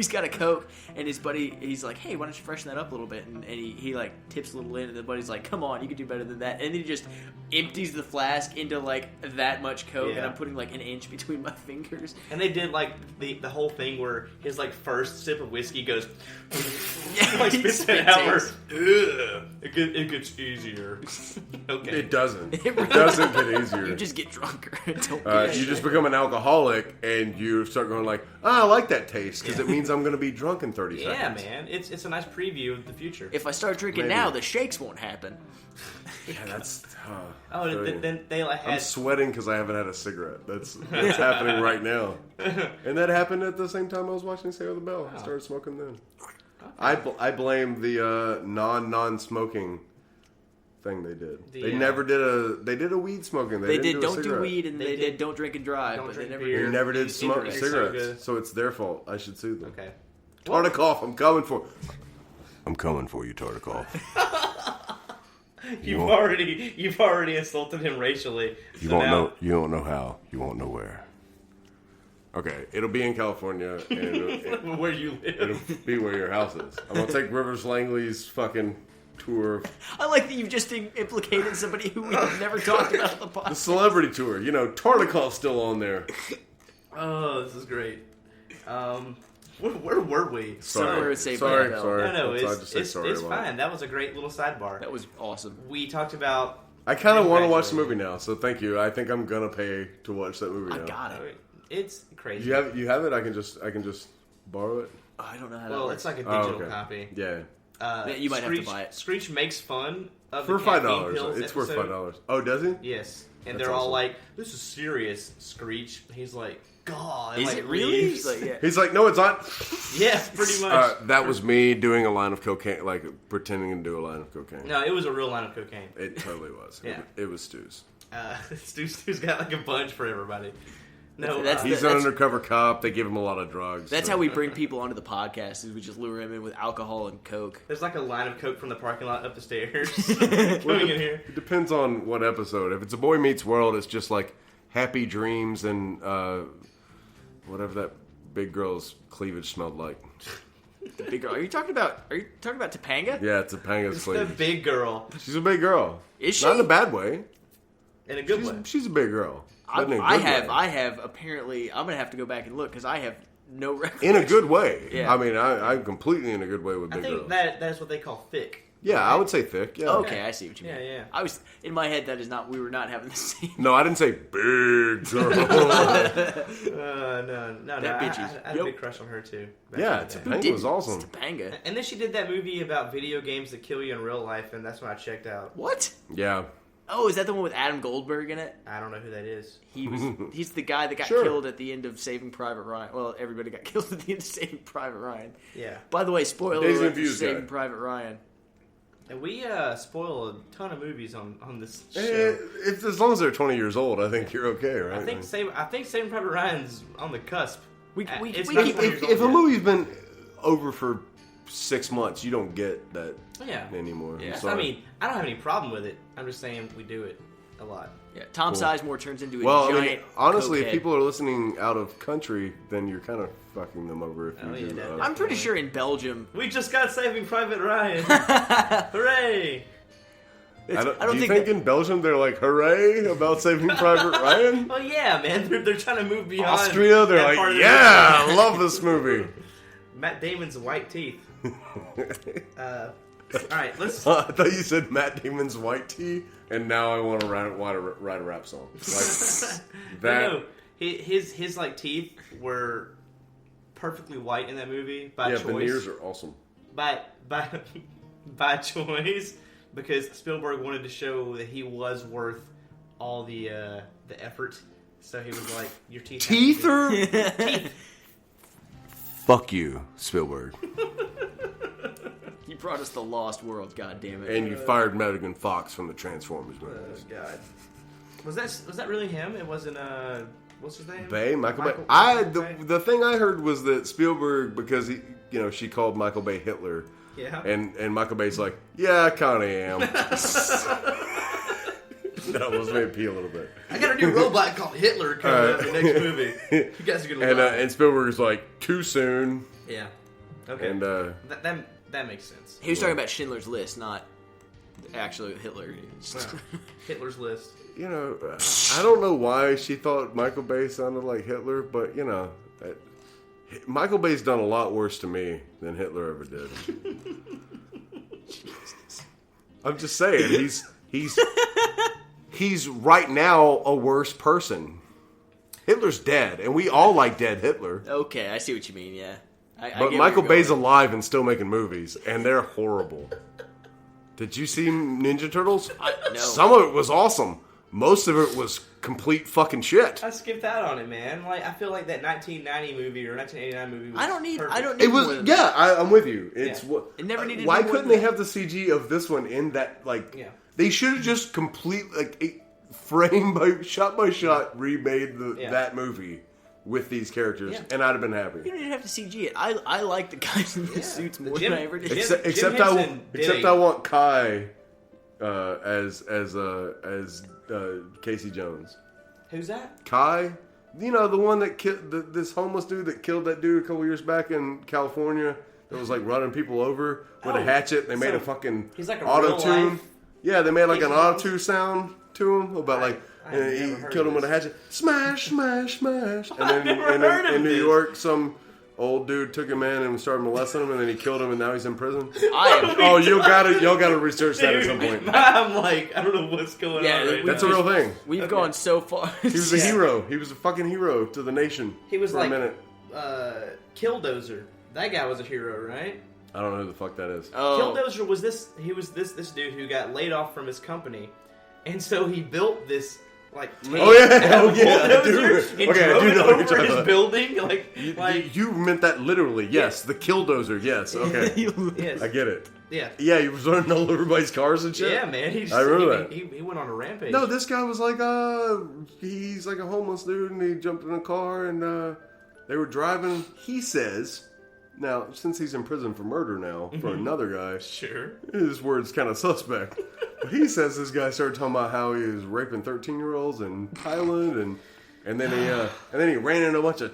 got a Coke, and his buddy, he's like, "Hey, why don't you freshen that up a little bit?" And he like tips a little in, and the buddy's like, "Come on, you can do better than that." And then he just empties the flask into like that much Coke, and Yeah. I'm putting like an inch between my fingers. And they did like the whole thing where his like first sip of whiskey goes like He spits it spits out. it. Where, it gets easier. Okay. It doesn't. It It really doesn't get easier. You just get drunker. Don't You just become an alcoholic and you start going like, I like that taste because it means I'm going to be drunk in 30 Yeah, seconds. man. It's a nice preview of the future. If I start drinking Maybe. now, the shakes won't happen. Yeah, that's. Oh, and then they like I'm had sweating because I haven't had a cigarette. That's happening right now. And that happened at the same time I was watching Save the Bell. I started smoking then. I blame the non-smoking thing they did. They never did a weed smoking. They didn't don't do cigarette. weed, and They they did did don't drink and drive, don't but drink they never beer. They did. never did smoke Cigarettes. cigarettes, So so it's their fault. I should sue them. okay. Tartikoff, I'm coming for you, Tartikoff. You've already insulted him racially. You so won't now, know. You don't know how. You won't know where. Okay, it'll be in California, and where you it'll live. be where your house is. I'm gonna take Rivers Langley's fucking tour, I like that you've just implicated somebody who we've never talked about on the the podcast. celebrity tour. You know, Tartakov's still on there. Oh, this is great. Where were we? Somewhere with Saved by sorry, the Bell. sorry. No, I just say it's sorry a lot. fine. That was a great little sidebar. That was awesome. We talked about. I kind of want to watch the movie now, so thank you. I think I'm gonna pay to watch that movie I now. got it. It's crazy. You have it. I can just borrow it. Oh, I don't know how that Well, works. it's like a Oh, digital okay. copy. Yeah, Yeah, you might have to buy it. Screech makes fun of for the caffeine $5. pills It's worth episode. $5. Oh, does he? Yes, and That's they're all awesome. like, "This is serious, Screech." He's like, "God," and Is like, it really? leaves. Like, yeah. He's like, no, it's not. Yeah, pretty much. That was me doing a line of cocaine, like pretending to do a line of cocaine. No, it was a real line of cocaine. It totally was. Yeah. It was Stu's. Stu's got like a bunch for everybody. No, That's He's an undercover cop. They give him a lot of drugs. That's so- how we bring people onto the podcast. Is we just lure them in with alcohol and coke. there's like a line of coke from the parking lot up the stairs coming in here. It depends on what episode. If it's a Boy Meets World, it's just like happy dreams and whatever that big girl's cleavage smelled like. The big girl. Are you talking about Topanga? Yeah, it's a Panga's It's the cleavage. big girl She's a big girl. Is she? Not in a bad way. in a good way. She's a big girl. But in a good I way. have apparently. I'm gonna have to go back and look because I have no record. In a good way. Yeah. I mean, I'm completely in a good way with I big think girls. that's what they call thick. Yeah, I would say thick. Yeah. Okay, I see what you mean. Yeah. I was in my head. That is not. We were not having the same. No, I didn't say big girl. No. That bitch is- I had a big crush on her too. back Yeah, in the day. Topanga was awesome. It's Topanga. And then she did that movie about video games that kill you in real life, and that's when I checked out. What? Yeah. Oh, is that the one with Adam Goldberg in it? I don't know who that is. He's the guy that got Sure. killed at the end of Saving Private Ryan. Well, everybody got killed at the end of Saving Private Ryan. Yeah. By the way, spoiler Days and alert for Views Saving guy. Private Ryan. And we spoil a ton of movies on this show. As long as they're 20 years old, I think you're okay, right? I think Saving Private Ryan's on the cusp. We It's we not keep- 20 years if old a yet. movie's been over for 6 months, you don't get that Yeah. anymore. Yeah. I'm I sorry. mean, I don't have any problem with it. I'm just saying we do it a lot. Yeah, Tom Cool. Sizemore turns into a well, I giant. mean, honestly, if cokehead. people are listening out of country, then you're kind of fucking them over if you Oh, yeah, do. that- I'm pretty sure in Belgium. We just got Saving Private Ryan. Hooray! I don't I don't do you think think in Belgium they're like, hooray about Saving Private Ryan? Oh yeah, man. They're trying to move beyond Austria, they're that part like, of yeah, I love this movie. Matt Damon's white teeth. All right, let's. I thought you said Matt Damon's white tea, and now I want to write a rap song. Like that. No, his like teeth were perfectly white in that movie by Yeah, choice. veneers are awesome. by choice, because Spielberg wanted to show that he was worth all the effort. So he was like, "Your teeth." Teeth are are. Fuck you, Spielberg. You brought us the Lost World, God damn it! And you fired Megan Fox from the Transformers Oh movies. God. Was that really him? It wasn't what's his name? Michael Bay. Bay. The thing I heard was that Spielberg, because she called Michael Bay Hitler, Yeah. and Michael Bay's like, yeah, I kind of am. That was made pee a little bit. I got a new robot called Hitler coming out in the next movie. You guys are gonna And love it. and Spielberg's like, too soon. Yeah. Okay. And that makes sense. He was talking about Schindler's List, not actually Hitler. Wow. Hitler's List. I don't know why she thought Michael Bay sounded like Hitler, but Michael Bay's done a lot worse to me than Hitler ever did. I'm just saying, he's right now a worse person. Hitler's dead, and we all like dead Hitler. Okay, I see what you mean. Yeah, I get But where Michael you're Bay's going. alive and still making movies, and they're horrible. Did you see Ninja Turtles? No. Some of it was awesome. Most of it was complete fucking shit. I skipped out on it, man. Like I feel like that 1990 movie or 1989 movie. Was I don't need perfect. It more was than yeah. I'm with you. It's Yeah. what It never needed Why more couldn't than they that. have the CG of this one in that Yeah. They should have just frame by shot remade that movie with these characters, Yeah. and I'd have been happy. You don't even have to CG it. I like the guys in the suits more Jim- than I ever did. Jim- Except Henson did I want Kai as Casey Jones. Who's that? Kai, you know, the one that killed this homeless dude that killed that dude a couple years back in California that was like running people over with a hatchet. They made a fucking he's like a auto tune. real life Yeah, they made like Casey an auto Jones? tune sound to him about like. I have And never he heard killed of him with a this. hatchet. Smash, smash, smash. And then never heard of in New this. York, some old dude took him in and started molesting him, and then he killed him, and now he's in prison. I Y'all gotta research that at some point. I'm like, I don't know what's going Yeah, on right That's now. a real thing. we've gone so far. He was a hero. He was a fucking hero to the nation. He was for like a minute. Killdozer. That guy was a hero, right? I don't know who the fuck that is. Oh, Killdozer was this. He was this dude who got laid off from his company, and so he built this like. Oh yeah, bulldozer dude. and Okay, I drove do it know what you're over talking his about. building. Like You meant that literally? Yes, the killdozer. Yes, okay, yes, I get it. yeah, Yeah, he was running all over everybody's cars and shit. yeah, man. He just, I remember that. He went on a rampage. No, this guy was like, he's like a homeless dude, and he jumped in a car, and they were driving. He says, now since he's in prison for murder now for another guy, sure. his word's kind of suspect. But he says this guy started talking about how he was raping 13-year-olds in Thailand, and then he ran into a bunch of.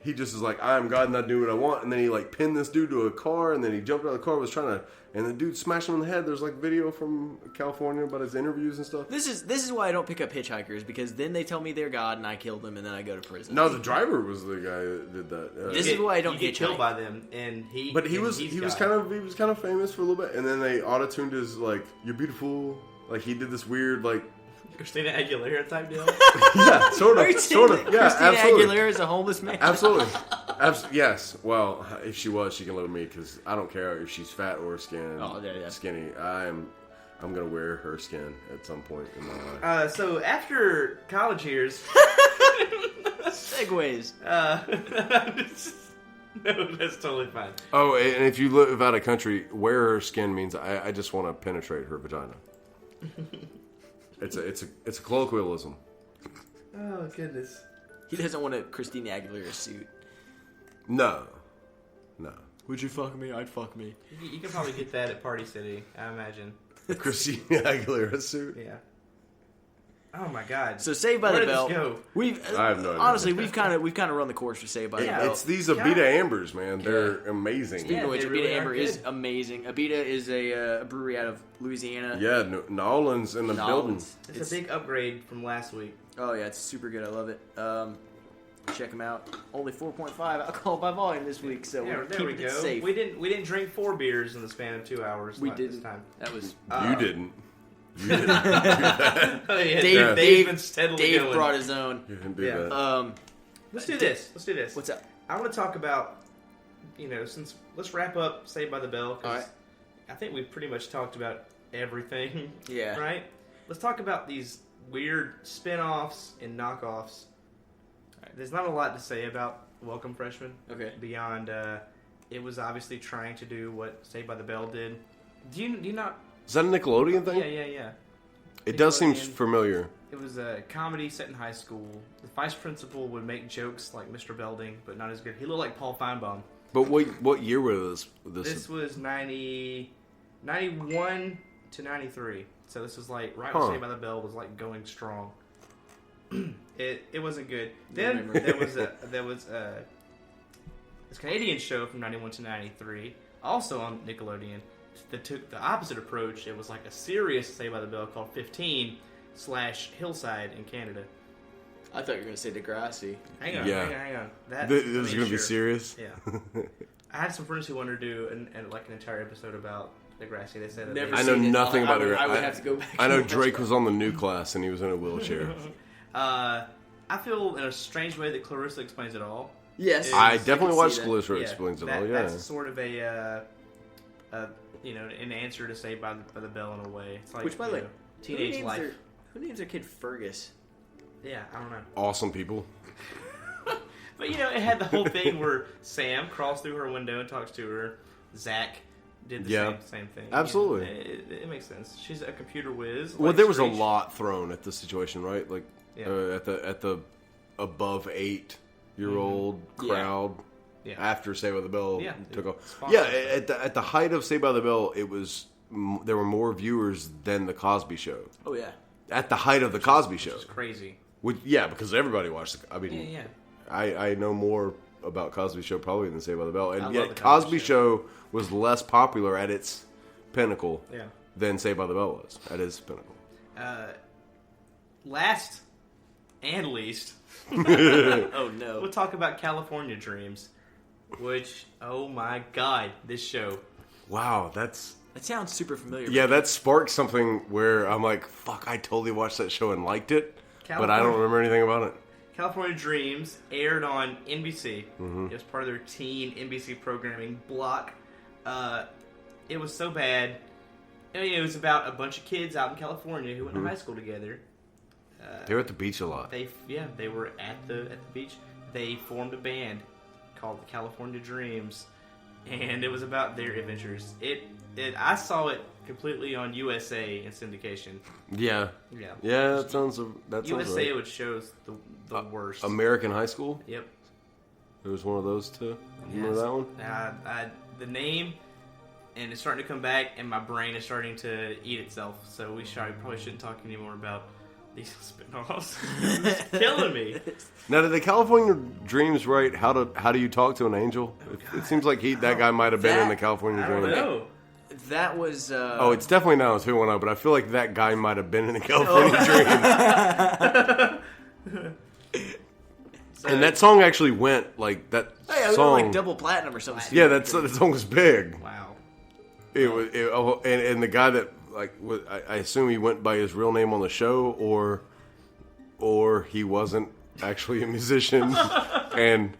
He just is like, I am God and I do what I want. And then he like pinned this dude to a car, and then he jumped out of the car, was trying to, and the dude smashed him in the head. There's like video from California about his interviews and stuff. this is why I don't pick up hitchhikers, because then they tell me they're God and I killed them, and then I go to prison. No, the driver was the guy that did that. This is why I don't you get hitchhike. killed by them, and he. But he and was he's kind God. of famous for a little bit, and then they auto tuned his like "You're beautiful." Like he did this weird like Christina Aguilera type deal. yeah, sort Are you of, saying sort that of, yeah, Christina absolutely. Aguilera is a homeless man? Absolutely. Yes. Well, if she was, she can live with me because I don't care if she's fat or skinny. I'm gonna wear her skin at some point in my life. So after college years, Segways. no, that's totally fine. Oh, and if you live out of country, wear her skin means I just want to penetrate her vagina. It's a colloquialism. Oh goodness. He doesn't want a Christina Aguilera suit. No. Would you fuck me? I'd fuck me. You can probably get that at Party City, I imagine. Christina Aguilera suit. Yeah. Oh my God. So Saved by Where the did Bell. this go? I have no idea. Honestly, we've kind of run the course for Saved by the Bell. It's these Abita Ambers, man. They're amazing. Speaking of which, they Abita really are Amber is good. amazing. Abita is a brewery out of Louisiana. Yeah, Nolan's in the building. It's a big upgrade from last week. Oh yeah, it's super good. I love it. Check them out. Only 4.5 alcohol by volume this week, so Yeah, we're there we keeping it go. safe. We didn't drink 4 beers in the span of 2 hours. We this didn't. time. That was You didn't. You didn't. Oh, yeah, Dave. Dave's been steadily Dave going. brought his own. You didn't do Yeah. that. Let's do this. What's up? I want to talk about, let's wrap up Saved by the Bell. 'Cause All right. I think we've pretty much talked about everything. Yeah. Right? Let's talk about these weird spin-offs and knockoffs. There's not a lot to say about Welcome Freshman. Okay. Beyond, it was obviously trying to do what Saved by the Bell did. Do you not? Is that a Nickelodeon thing? Yeah. It does seem Nickelodeon. familiar. It was a comedy set in high school. The vice principal would make jokes like Mr. Belding, but not as good. He looked like Paul Feinbaum. But what year was this? This was 91 to 93. So this was like right Huh. when Saved by the Bell was like going strong. It wasn't good. Then remember. there was this Canadian show from 91 to 93, also on Nickelodeon, that took the opposite approach. It was like a serious Saved by the Bell called 15/Hillside in Canada. I thought you were going to say Degrassi. Yeah. Hang on. That, This is going to be serious? Yeah. I had some friends who wanted to do an entire episode about Degrassi. They said that Never I they, know seen it. nothing about I would, it. I would have to go back. I and know watch Drake that. was on the new class and he was in a wheelchair. I feel in a strange way that Clarissa explains it all. Yes. I can definitely see watched that. Clarissa Explains It All, yeah. That's sort of an answer to Saved by the Bell in a way. It's like, Which, by the way, teenage life. Who names their kid Fergus? Yeah, I don't know. Awesome people. But, it had the whole thing where Sam crawls through her window and talks to her. Zach did the same thing. Absolutely. It makes sense. She's a computer whiz. Well, like there was a Screech. lot thrown at the situation, right? Like Yeah. at the above 8-year-old crowd Yeah. after Saved by the Bell Yeah. took off. Sponsors. Yeah, at the height of Saved by the Bell, it was there were more viewers than the Cosby Show Oh yeah. at the height of the Cosby Show. It's crazy. Yeah, because everybody watched. I mean, Yeah. I know more about Cosby Show probably than Saved by the Bell, I and love yet the Cosby Cosby Show was less popular at its pinnacle Yeah. than Saved by the Bell was at its pinnacle. Last and least, Oh no. we'll talk about California Dreams, which, oh my god, this show. Wow, that's That sounds super familiar. yeah, that sparked something where I'm like, fuck, I totally watched that show and liked it, but I don't remember anything about it. California Dreams aired on NBC. Mm-hmm. It was part of their teen NBC programming block. It was so bad. I mean, it was about a bunch of kids out in California who went to high school together. They were at the beach a lot. They were at the beach. They formed a band called the California Dreams, and it was about their adventures. I saw it completely on USA in syndication. Yeah, Yeah, that sounds USA right. would shows the worst. American High School. Yep. There was one of those too. You remember that one? The name, and it's starting to come back, and my brain is starting to eat itself. So we probably shouldn't talk anymore about these spinoffs. It's killing me. Now, did the California Dreams write How Do You Talk to an Angel? It seems like that guy might have been in the California I don't Dreams. know. That was. Oh, it's definitely not on 210, but I feel like that guy might have been in the California Dreams. And that song actually went like that. Hey, I was song, like double platinum or something. yeah, that song was big. Wow. It was, and the guy that I assume he went by his real name on the show, or he wasn't actually a musician, and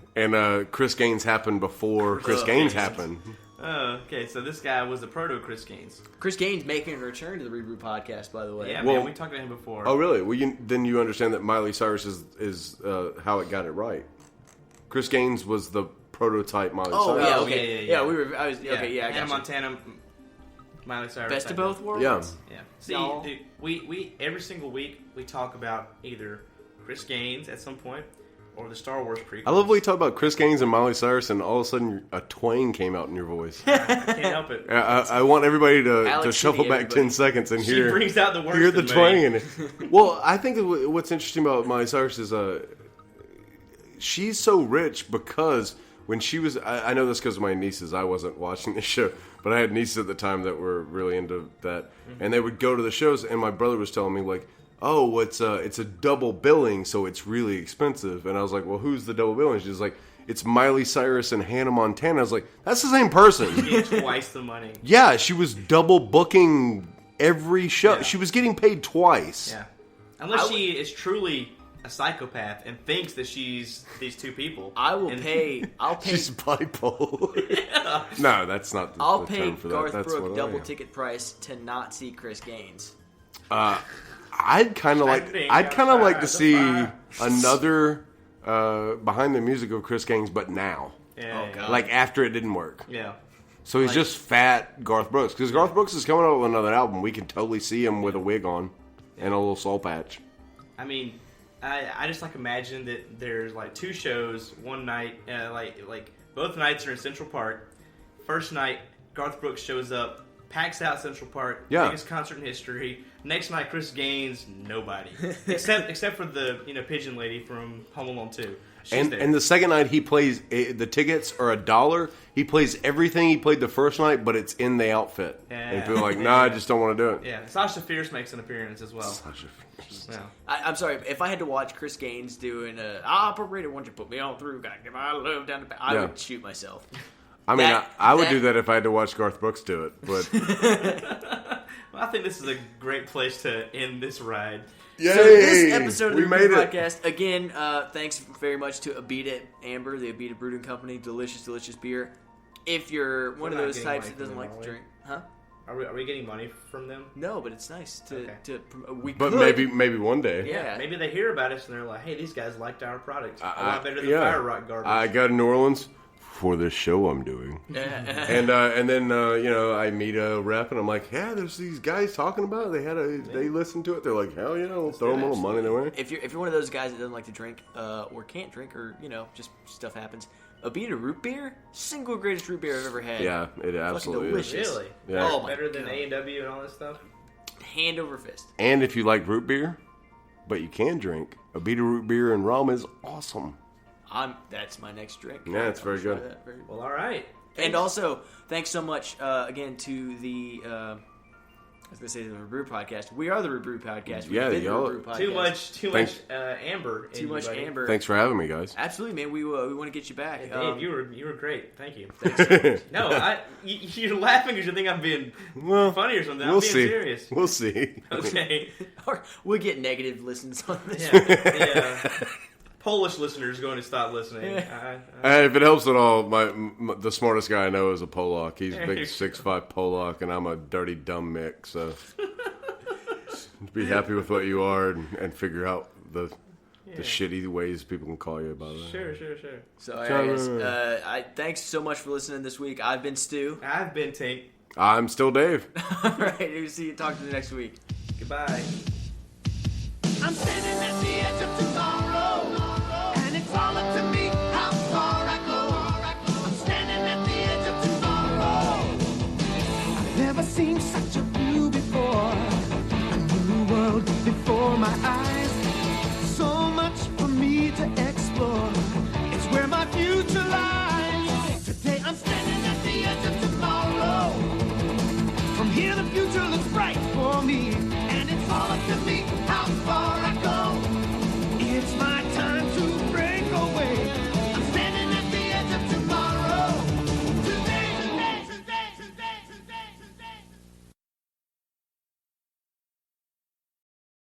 Chris Gaines happened before Chris Gaines happened. Oh, okay. So this guy was the proto Chris Gaines. Chris Gaines making a return to the ReBrew podcast, by the way. Yeah, Well- man. We talked to him before. Oh, really? Well, then you understand that Miley Cyrus is how it got it right. Chris Gaines was the prototype Miley Oh, Cyrus. yeah, okay. yeah. we were. I was okay. Yeah, I Hannah got you. Montana, Miley Cyrus. Best of both worlds. Yeah. Yeah. See, No. dude, we every single week we talk about either Chris Gaines at some point or the Star Wars prequels. I love when you talk about Chris Gaines and Miley Cyrus, and all of a sudden a twang came out in your voice. I can't help it. I want everybody to Alex shuffle City, back everybody. 10 seconds and She hear brings out the worst hear the in me. twang in it. Well, I think what's interesting about Miley Cyrus is she's so rich because when she was, I know this because of my nieces. I wasn't watching the show, but I had nieces at the time that were really into that, and they would go to the shows. And my brother was telling me like, "Oh, it's a double billing, so it's really expensive." And I was like, "Well, who's the double billing?" She's like, "It's Miley Cyrus and Hannah Montana." I was like, "That's the same person." Get twice the money. Yeah, she was double booking every show. Yeah. She was getting paid twice. Yeah. Unless she is truly a psychopath and thinks that she's these two people. I'll And- pay. She's bipolar. No, that's not the, I'll the pay term for that. Garth That's Brooks what I double am. ticket price to not see Chris Gaines. I'd kind of like. Standing I'd kind of like to outside see the fire. another behind the music of Chris Gaines, but now, Yeah, Oh, God. like after it didn't work. Yeah. So he's Like- just fat Garth Brooks because Garth Brooks is coming out with another album. We can totally see him with a wig on and a little soul patch. I mean, I just like imagine that there's like two shows one night, like both nights are in Central Park. First night, Garth Brooks shows up, packs out Central Park, Yeah. biggest concert in history. Next night, Chris Gaines, nobody except for the pigeon lady from Home Alone 2. She's there. And the second night he plays, the tickets are $1. He plays everything he played the first night, but it's in the outfit. And people are like, nah, I just don't want to do it. yeah, Sasha Fierce makes an appearance as well. Sasha Fierce. Yeah. I'm sorry, if I had to watch Chris Gaines doing operator, won't you put me on through? Gotta give my love down the back. I Yeah. would shoot myself. I mean, That- I would that- do that if I had to watch Garth Brooks do it, but Well, I think this is a great place to end this ride. yay! So this episode of the we made ReBrew it. podcast, again, thanks very much to Abita Amber, the Abita Brewing Company. Delicious, delicious beer. If you're one of not those getting types money that doesn't from like them, to are we? drink, huh? Are we getting money from them? No, but it's nice to Okay. we But could. maybe one day. Yeah. Maybe they hear about us and they're like, "Hey, these guys liked our product a lot better than yeah. Fire Rock garbage." I go to New Orleans. for this show I'm doing. And then I meet a rep and I'm like, yeah, there's these guys talking about it. They listened to it. They're like, hell yeah, we'll throw them a little money their way. If you're one of those guys that doesn't like to drink or can't drink or just stuff happens, a bean of root beer, single greatest root beer I've ever had. Yeah, it absolutely is. Really? Yeah. Oh my Better than God. A&W and all this stuff? Hand over fist. And if you like root beer, but you can drink, a beet of root beer and rum is awesome. That's my next drink. Yeah, it's very good. Well, all right. And also, thanks so much again to the. I was going to say the ReBrew podcast. We are the ReBrew podcast. We've Yeah, been the y'all- ReBrew podcast. Too much amber. Too much amber. Thanks for having me, guys. Absolutely, man. We want to get you back. Hey, Dave, you were great. Thank you. No, you're laughing because you think I'm being funny or something. We'll I'm being see. serious. We'll see. Okay. Or we'll get negative listens on this. Yeah. Polish listeners going to stop listening. If it helps at all, the smartest guy I know is a Polak. He's a big 6'5" Polak, and I'm a dirty dumb Mick. So be happy with what you are and figure out the shitty ways people can call you about it. Sure. So, all right, guys, thanks so much for listening this week. I've been Stu. I've been Tink. I'm still Dave. All right, we'll see you. Talk to you next week. Goodbye. I'm standing at the edge of tomorrow, and it's all up to me how far I go. I'm standing at the edge of tomorrow. I've never seen such a view before. A new world before my eyes. So much for me to explore. It's where my future